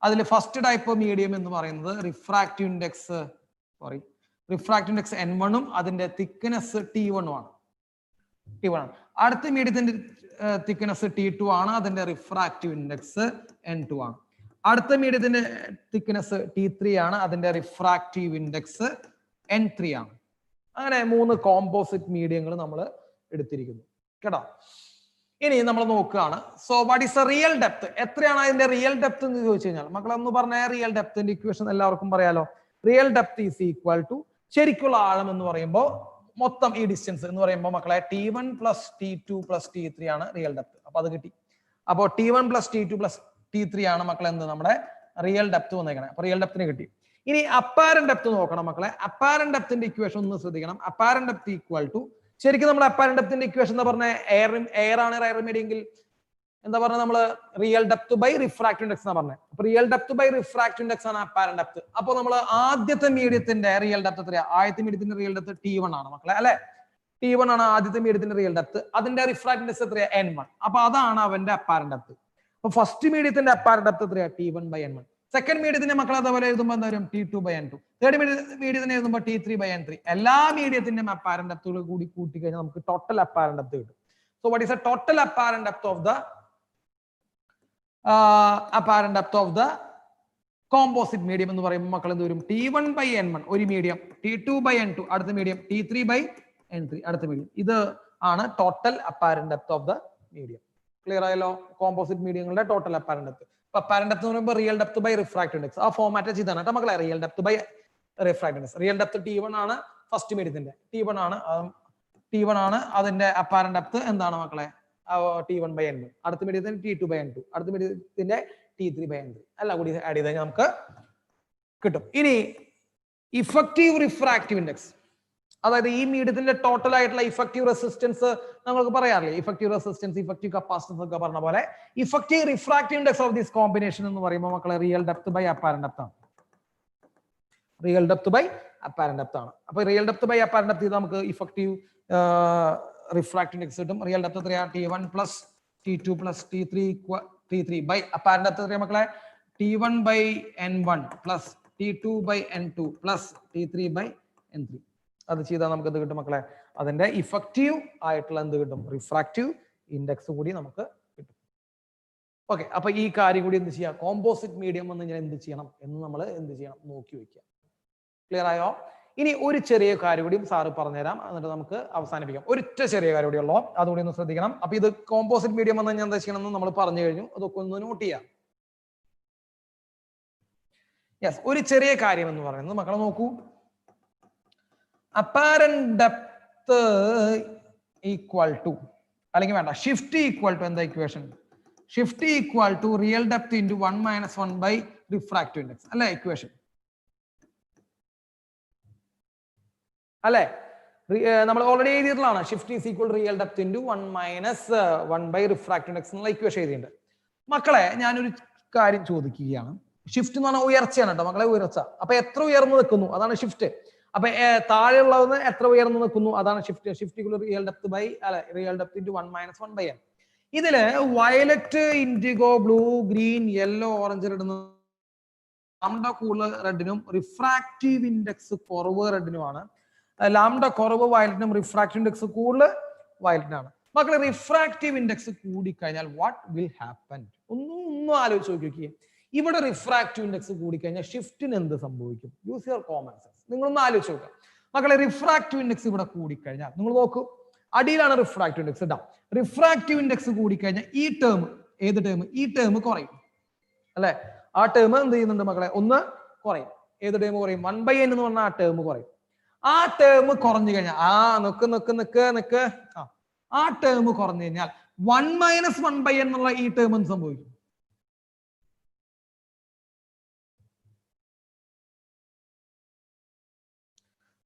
അതിൽ ഫസ്റ്റ് ടൈപ്പ് മീഡിയം എന്ന് പറയുന്നത് റിഫ്രാക്റ്റീവ് ഇൻഡെക്സ് N1 അതിന്റെ തിക്നെസ് T1 ആണ്. അടുത്ത മീഡിയത്തിന്റെ തിക്നെസ് T2 ആണ്, അതിന്റെ റിഫ്രാക്റ്റീവ് ഇൻഡെക്സ് N2 ആണ്. അടുത്ത മീഡിയത്തിന്റെ തിക്നെസ് T3 ആണ്, അതിന്റെ റിഫ്രാക്റ്റീവ് ഇൻഡെക്സ് N3 ആണ്. അങ്ങനെ 3 കോമ്പോസിറ്റ് മീഡിയങ്ങൾ നമ്മൾ എടുത്തിരിക്കുന്നു കേട്ടോ. ഇനി നമ്മൾ നോക്കുകയാണ്. So what is A real depth? എത്രയാണ് അതിന്റെ റിയൽ ഡെപ്ത് എന്ന് ചോദിച്ചു കഴിഞ്ഞാൽ മക്കളൊന്ന് പറഞ്ഞ റിയൽ ഡെപ്തിന്റെ ഇക്വേഷൻ എല്ലാവർക്കും പറയാലോ. Real depth is equal to ശരിക്കുള്ള ആഴം എന്ന് പറയുമ്പോൾ മൊത്തം ഈ ഡിസ്റ്റൻസ് എന്ന് പറയുമ്പോൾ മക്കളെ T1 plus T2 plus T3 ആണ് റിയൽ ഡെപ്ത്. അപ്പൊ അത് കിട്ടി. അപ്പോൾ T1 plus T2 plus T3 ആണ് മക്കളെ എന്ത് നമ്മുടെ റിയൽ ഡെപ്ത് വന്നേക്കണേ. അപ്പൊ റിയൽ ഡെപ്തിന് കിട്ടി. ഇനി അപ്പാരന്റ് ഡെപ്ത് നോക്കണം മക്കളെ. അപ്പാരന്റ് ഡെപ്തിന്റെ ഇക്വേഷൻ ഒന്ന് ശ്രദ്ധിക്കണം. അപ്പാരന്റ് ഡെപ്ത് ഈക്വൽ ടു ശരിക്കും നമ്മുടെ അപ്പാരന്റ് ഡെപ്തിന്റെ ഇക്വേഷൻ എന്താ പറഞ്ഞ എയർ ആണ് എയർ മീഡിയെങ്കിൽ എന്താ പറഞ്ഞ നമ്മള് real depth by refractive index എന്നാ പറഞ്ഞത്. അപ്പൊ real depth by refractive index ആണ് അപ്പാരന്റ് ഡെപ്ത്. അപ്പൊ നമ്മൾ ആദ്യത്തെ മീഡിയത്തിന്റെ റിയൽ ഡെപ്ത് എത്രയാ? ആദ്യത്തെ മീഡിയത്തിന്റെ റിയൽ ഡെപ്ത് T1 ആണ് മക്കളെ അല്ലെ. T1 ആണ് ആദ്യത്തെ മീഡിയത്തിന്റെ റിയൽ ഡെപ്ത്. അതിന്റെ റിഫ്രാക്റ്റീവ് ഇൻഡെക്സ് എത്രയാ? N1. അപ്പൊ അതാണ് അവന്റെ അപ്പാരന്റ് ഡെപ്ത്. അപ്പൊ ഫസ്റ്റ് മീഡിയത്തിന്റെ അപ്പാരന്റ് ഡെപ്ത് എത്രയാ? T1 by N1. സെക്കൻഡ് മീഡിയത്തിന്റെ മക്കളെ അതേപോലെ എഴുതുമ്പോൾ എന്താ വരും? T2 by N2. തേർഡ് മീഡിയത്തിന് എഴുതുമ്പോൾ T3 ബൈ N3. എല്ലാ മീഡിയത്തിന്റെയും അപ്പാരന്റ് ഡെപ്തുകൾ കൂടി കൂട്ടി കഴിഞ്ഞാൽ നമുക്ക് ടോട്ടൽ അപ്പാരന്റ് ഡെപ്ത് കിട്ടും. So what is A total apparent depth of the apparent depth of the composite medium എന്ന് പറയുമ്പോൾ മക്കൾ എന്ത് വരും? T1 ബൈ N1 ഒരു മീഡിയം, T2 ബൈ N2 അടുത്ത മീഡിയം, T3 ബൈ N3 അടുത്ത മീഡിയം. ഇത് ആണ് total apparent depth of the medium. Clear ആയല്ലോ? കോമ്പോസിറ്റ് മീഡിയങ്ങളുടെ ടോട്ടൽ അപ്പാരന്റ് ഡെപ്ത്. അപ്പൊ അപ്പാരന്റ് ഡെപ്ത് എന്ന് പറയുമ്പോൾ real depth by refractive index. ആ ഫോർമാറ്റ് ചെയ്താണ് കേട്ടോ മക്കളെ. Real depth by refractive index. Real depth T1 ആണ് ഫസ്റ്റ് മീഡിയത്തിന്റെ. T1 ആണ് അതിന്റെ അപ്പാരന്റ് ഡെപ്ത് എന്താണ് മക്കളെ? T1 by N1. അടുത്ത മീഡിയത്തിന് T2 ബൈ N2. അടുത്ത മീഡിയത്തിന്റെ T3 ബൈ N3. എല്ലാം കൂടി ആഡ് ചെയ്ത് കഴിഞ്ഞാൽ നമുക്ക് കിട്ടും. ഇനി ഇഫക്റ്റീവ് റിഫ്രാക്റ്റീവ് ഇൻഡെക്സ്, അതായത് ഈ മീഡിയത്തിന്റെ ടോട്ടൽ ആയിട്ടുള്ള ഇഫക്റ്റീവ് റെസിസ്റ്റൻസ് നമുക്ക് പറയാറില്ലേ? ഇഫക്റ്റീവ് റെസിസ്റ്റൻസ്, ഇഫക്റ്റീവ് കപ്പാസിറ്റൻസ് ഒക്കെ പറഞ്ഞ പോലെ effective refractive index of this combination എന്ന് പറയുമ്പോൾ മക്കളെ real depth by apparent depth ആണ്. Real depth by apparent depth ആണ്. അപ്പൊ real depth by apparent depth നമുക്ക് ഇഫക്റ്റീവ് റിഫ്രാക്റ്റീവ് ഇൻഡെക്സ് കിട്ടും. റിയൽ ഡെപ്ത് എത്രയാ? T1 plus T2 plus T3 by apparent depth എത്രയാ മക്കളെ? T1 by N1 plus T2 by N2 plus T3 by N3. അത് ചെയ്താൽ നമുക്ക് എന്ത് കിട്ടും മക്കളെ? അതിന്റെ ഇഫക്റ്റീവ് ആയിട്ടുള്ള എന്ത് കിട്ടും? റിഫ്രാക്റ്റീവ് ഇൻഡെക്സ് കൂടി നമുക്ക് കിട്ടും. ഓക്കെ, അപ്പൊ ഈ കാര്യം കൂടി എന്ത് ചെയ്യാം? കോമ്പോസിറ്റ് മീഡിയം എന്ന് ഞാൻ എന്ത് ചെയ്യണം എന്ന് നമ്മൾ എന്ത് ചെയ്യണം? നോക്കി വെക്കുക. ക്ലിയർ ആയോ? ഇനി ഒരു ചെറിയ കാര്യം കൂടി സാറ് പറഞ്ഞുതരാം, എന്നിട്ട് നമുക്ക് അവസാനിപ്പിക്കാം. ഒരൊറ്റ ചെറിയ കാര്യം കൂടി ഉള്ളോ, അതുകൂടി ഒന്ന് ശ്രദ്ധിക്കണം. അപ്പൊ ഇത് കോമ്പോസിറ്റ് മീഡിയം എന്ന് ഞാൻ എന്താ ചെയ്യണം എന്ന് നമ്മൾ പറഞ്ഞു കഴിഞ്ഞു. അതൊക്കെ ഒന്ന് നോട്ട് ചെയ്യാം. യെസ്, ഒരു ചെറിയ കാര്യം എന്ന് പറയുന്നത് മക്കളെ നോക്കൂ. അപ്പാരന്റ് ഡെപ്ത് ഈക്വൽ ടു, അല്ലെങ്കിൽ വേണ്ട, ഷിഫ്റ്റ് ഈക്വൽ ടു എന്താ equation? Shift equal to real depth into 1 - 1 by refractive index അല്ലെ ഇക്വേഷൻ അല്ലെ? നമ്മൾ ഓൾറെഡി എഴുതിയിട്ടുള്ളതാണ്. Shift is equal real depth into 1 - 1 by refractive index എന്നുള്ള ഇക്വേഷൻ എഴുതിയിട്ടുണ്ട്. മക്കളെ ഞാനൊരു കാര്യം ചോദിക്കുകയാണ്. ഷിഫ്റ്റ് എന്ന് പറഞ്ഞാൽ ഉയർച്ചയാണ് കേട്ടോ മക്കളെ, ഉയർച്ച. അപ്പൊ എത്ര ഉയർന്നു നിൽക്കുന്നു അതാണ് ഷിഫ്റ്റ്. അപ്പൊ താഴെയുള്ളതെന്ന് എത്ര ഉയർന്നു നിൽക്കുന്നു അതാണ് shift. Shift equal real depth by അല്ലെ real depth into 1 - 1 by n. ഇതില് violet, indigo, blue, green, yellow, orange, red lambda കൂടുതൽ റെഡിനും റിഫ്രാക്റ്റീവ് ഇൻഡെക്സ് കുറവ് റെഡിനുമാണ്. ലാംഡ കുറവ് വയലറ്റിനും റിഫ്രാക്റ്റീവ് ഇൻഡെക്സ് കൂടുതൽ വയലറ്റിനാണ്. മക്കളെ റിഫ്രാക്റ്റീവ് ഇൻഡെക്സ് കൂടിക്കഴിഞ്ഞാൽ വാട്ട് വിൽ ഹാപ്പൻ? ഒന്നും ആലോചിച്ച് നോക്കിയേ. ഇവിടെ റിഫ്രാക്റ്റീവ് ഇൻഡെക്സ് കൂടിക്കഴിഞ്ഞാൽ ഷിഫ്റ്റിന് എന്ത് സംഭവിക്കും? Use your common sense. നിങ്ങളൊന്ന് ആലോചിച്ച് നോക്കുക മക്കളെ. റിഫ്രാക്റ്റീവ് ഇൻഡെക്സ് ഇവിടെ കൂടിക്കഴിഞ്ഞാൽ നിങ്ങൾ നോക്കൂ, അടിയിലാണ് റിഫ്രാക്റ്റീവ് ഇൻഡെക്സ് ഇടാം. റിഫ്രാക്റ്റീവ് ഇൻഡെക്സ് കൂടിക്കഴിഞ്ഞാൽ ഈ ടേം, ഏത് ടേം? ഈ ടേം കുറയും അല്ലെ? ആ ടേം എന്ത് ചെയ്യുന്നുണ്ട് മക്കളെ? ഒന്ന് കുറയും. ഏത് ടേം കുറയും? 1/n എന്ന് പറഞ്ഞാൽ ആ ടേം കുറയും. ആ ടേം കുറഞ്ഞു കഴിഞ്ഞാൽ ആ ടേം കുറഞ്ഞു കഴിഞ്ഞാൽ 1 - 1/n എന്നുള്ള ഈ ടേം എന്ത് സംഭവിക്കും?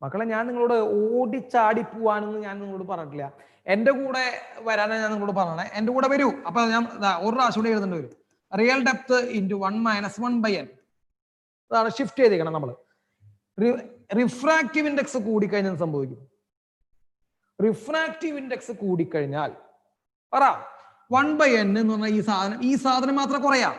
മക്കളെ ഞാൻ നിങ്ങളോട് ഓടിച്ചാടി പോവാനെന്ന് ഞാൻ നിങ്ങളോട് പറഞ്ഞിട്ടില്ല. എന്റെ കൂടെ വരാനാണ് ഞാൻ നിങ്ങളോട് പറഞ്ഞേ. എന്റെ കൂടെ വരൂ. അപ്പൊ ഞാൻ ഒരു പ്രാവശ്യം കൂടെ എഴുതേണ്ടി വരും. Real depth into 1 - 1/n. അതാണ് ഷിഫ്റ്റ് ചെയ്തേക്കണം നമ്മൾ. റിഫ്രാക്റ്റീവ് ഇൻഡെക്സ് കൂടിക്കഴിഞ്ഞാൽ സംഭവിക്കും. റിഫ്രാക്റ്റീവ് ഇൻഡെക്സ് കൂടിക്കഴിഞ്ഞാൽ പറ 1/n എന്ന് പറഞ്ഞാൽ ഈ സാധനം മാത്രം കുറയാം.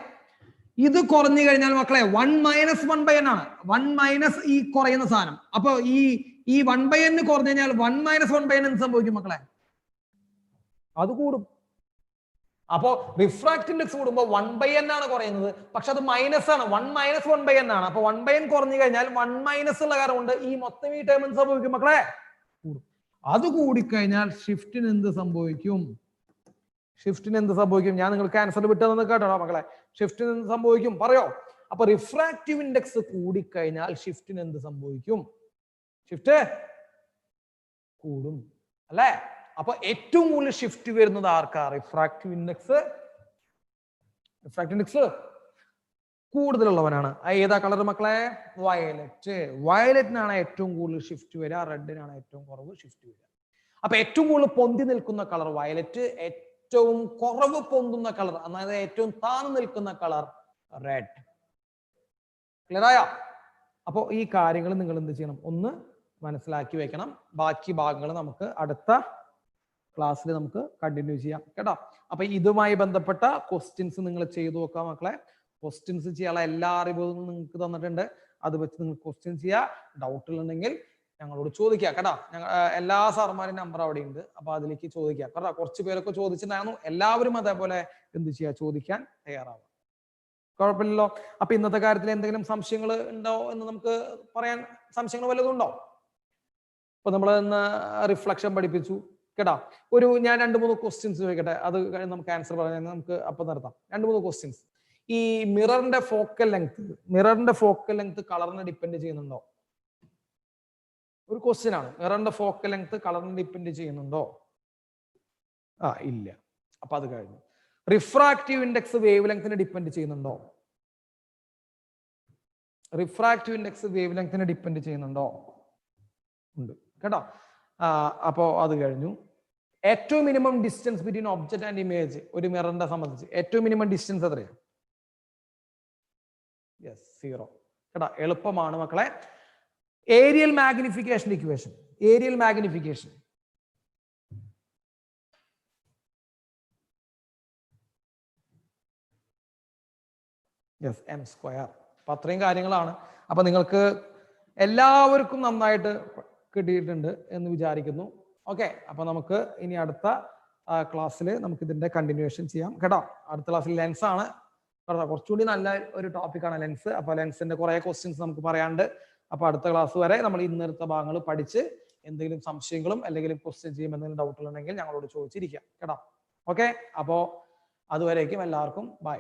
ഇത് കുറഞ്ഞു കഴിഞ്ഞാൽ മക്കളെ 1 - 1/n ആണ്. 1 - ഈ കുറയുന്ന സാധനം. അപ്പൊ ഈ 1/n കുറഞ്ഞു കഴിഞ്ഞാൽ 1 - 1/n എന്ത് സംഭവിക്കും മക്കളെ? അത് കൂടും. അപ്പോ റിഫ്രാക്റ്റീവ് ഇൻഡെക്സ് കൂടുമ്പോൾ 1/n ആണ് കുറയുന്നത്, പക്ഷെ അത് മൈനസ് ആണ്. 1 - 1/n ആണ്. അപ്പൊ 1/n കുറഞ്ഞു കഴിഞ്ഞാൽ 1 - ഉള്ള കാരണം കൊണ്ട് ഈ മൊത്തം ഈ ടേം എന്ത് സംഭവിക്കും മക്കളെ? കൂടും. അത് കൂടിക്കഴിഞ്ഞാൽ ഷിഫ്റ്റിന് എന്ത് സംഭവിക്കും? ഷിഫ്റ്റിന് എന്ത് സംഭവിക്കും? ഞാൻ നിങ്ങൾക്ക് ആൻസർ വിട്ടതെന്ന് കേട്ടോ മക്കളെ. ഷിഫ്റ്റിന് എന്ത് സംഭവിക്കും പറയോ? അപ്പൊ റിഫ്രാക്റ്റീവ് ഇൻഡെക്സ് കൂടിക്കഴിഞ്ഞാൽ ഷിഫ്റ്റിന് എന്ത് സംഭവിക്കും? ഷിഫ്റ്റ് കൂടും അല്ലെ? അപ്പൊ ഏറ്റവും കൂടുതൽ ഷിഫ്റ്റ് വരുന്നത് ആർക്കാ? റിഫ്രാക്റ്റീവ് ഇൻഡെക്സ് കൂടുതലുള്ളവനാണ്. ഏതാ കളർ മക്കളെ? വയലറ്റ്. വയലറ്റിനാണ് ഏറ്റവും കൂടുതൽ ഷിഫ്റ്റ് വരിക, റെഡിനാണ് ഏറ്റവും കുറവ് ഷിഫ്റ്റ് വരിക. അപ്പൊ ഏറ്റവും കൂടുതൽ പൊന്തി നിൽക്കുന്ന കളർ വയലറ്റ്, ഏറ്റവും കുറവ് പൊന്തുന്ന കളർ, അതായത് ഏറ്റവും താഴ്ന്നു നിൽക്കുന്ന കളർ റെഡ്. ക്ലിയർ ആയോ? അപ്പോൾ ഈ കാര്യങ്ങൾ നിങ്ങൾ എന്ത് ചെയ്യണം? ഒന്ന് മനസ്സിലാക്കി വെക്കണം. ബാക്കി ഭാഗങ്ങൾ നമുക്ക് അടുത്ത ക്ലാസ്സിൽ നമുക്ക് കണ്ടിന്യൂ ചെയ്യാം കേട്ടോ. അപ്പൊ ഇതുമായി ബന്ധപ്പെട്ട ക്വസ്റ്റ്യൻസ് നിങ്ങൾ ചെയ്തു നോക്കാം മക്കളെ. ക്വസ്റ്റ്യൻസ് ചെയ്യാനുള്ള എല്ലാ അറിവും നിങ്ങൾക്ക് തന്നിട്ടുണ്ട്. അത് വെച്ച് നിങ്ങൾ ക്വസ്റ്റ്യൻ ചെയ്യുക. ഡൗട്ടുകളുണ്ടെങ്കിൽ ഞങ്ങളോട് ചോദിക്കുക കേട്ടോ. ഞങ്ങൾ എല്ലാ സാർമാരുടെ നമ്പർ അവിടെ ഉണ്ട്, അപ്പൊ അതിലേക്ക് ചോദിക്കുക കേട്ടോ. കുറച്ച് പേരൊക്കെ ചോദിച്ചിട്ടുണ്ടായിരുന്നു. എല്ലാവരും അതേപോലെ എന്ത് ചെയ്യുക? ചോദിക്കാൻ തയ്യാറാവുക. കുഴപ്പമില്ലല്ലോ. അപ്പൊ ഇന്നത്തെ കാര്യത്തിൽ എന്തെങ്കിലും സംശയങ്ങൾ ഉണ്ടോ എന്ന് നമുക്ക് പറയാൻ. സംശയങ്ങൾ വല്ലതും ഉണ്ടോ? ഇപ്പൊ നമ്മൾ ഇന്ന് റിഫ്ലക്ഷൻ പഠിപ്പിച്ചു കേട്ടോ. ഞാൻ 2-3 ക്വസ്റ്റ്യൻസ് ചോദിക്കട്ടെ, അത് നമുക്ക് ആൻസർ പറയാൻ നമുക്ക് അപ്പൊ നിർത്താം. 2-3 ക്വസ്റ്റ്യൻസ്. ഈ മിററിന്റെ ഫോക്കൽ ലെങ്ത് കളറിനെ ഡിപ്പെൻഡ് ചെയ്യുന്നുണ്ടോ? ഒരു ക്വസ്റ്റ്യൻ ആണ്. മിററിന്റെ ഫോക്കൽ ലെങ്ത് കളറിനെ ഡിപ്പെൻഡ് ചെയ്യുന്നുണ്ടോ? ഇല്ല. അപ്പൊ അത് കഴിഞ്ഞു. റിഫ്രാക്റ്റീവ് ഇൻഡെക്സ് വേവ് ലെങ്തിനെ ഡിപ്പെൻഡ് ചെയ്യുന്നുണ്ടോ? റിഫ്രാക്റ്റീവ് ഇൻഡെക്സ് വേവ് ലെങ്തിനെ ഡിപ്പെൻഡ് ചെയ്യുന്നുണ്ടോ? ഉണ്ട് കേട്ടോ. അപ്പോ അത് കഴിഞ്ഞു. ഏറ്റവും minimum distance between object and image ഒരു മിററിനെ സംബന്ധിച്ച് ഏറ്റവും മിനിമം ഡിസ്റ്റൻസ് എത്രയാണ്? യെസ്, 0 കേട്ടോ. എളുപ്പമാണ് മക്കളെ. Aerial magnification equation. Aerial magnification m². അപ്പൊ അത്രയും കാര്യങ്ങളാണ്. അപ്പൊ നിങ്ങൾക്ക് എല്ലാവർക്കും നന്നായിട്ട് കിട്ടിയിട്ടുണ്ട് എന്ന് വിചാരിക്കുന്നു. ഓക്കെ, അപ്പൊ നമുക്ക് ഇനി അടുത്ത ക്ലാസ്സിൽ നമുക്ക് ഇതിന്റെ കണ്ടിന്യൂവേഷൻ ചെയ്യാം കേട്ടോ. അടുത്ത ക്ലാസ്സിൽ ലെൻസ് ആണ് കേട്ടോ. കുറച്ചുകൂടി നല്ല ഒരു ടോപ്പിക്കാണ് ലെൻസ്. അപ്പൊ ലെൻസിന്റെ കുറെ ക്വസ്റ്റ്യൻസ് നമുക്ക് പറയാണ്ട്. അപ്പൊ അടുത്ത ക്ലാസ് വരെ നമ്മൾ ഇന്നത്തെ ഭാഗങ്ങൾ പഠിച്ച് എന്തെങ്കിലും സംശയങ്ങളും അല്ലെങ്കിൽ ക്വസ്റ്റ്യൻ ചെയ്യുമ്പോൾ എന്തെങ്കിലും ഡൗട്ടുകൾ ഉണ്ടെങ്കിൽ ഞങ്ങളോട് ചോദിച്ചിരിക്കാം കേട്ടോ. ഓക്കെ, അപ്പോ അതുവരേക്കും എല്ലാവർക്കും ബൈ.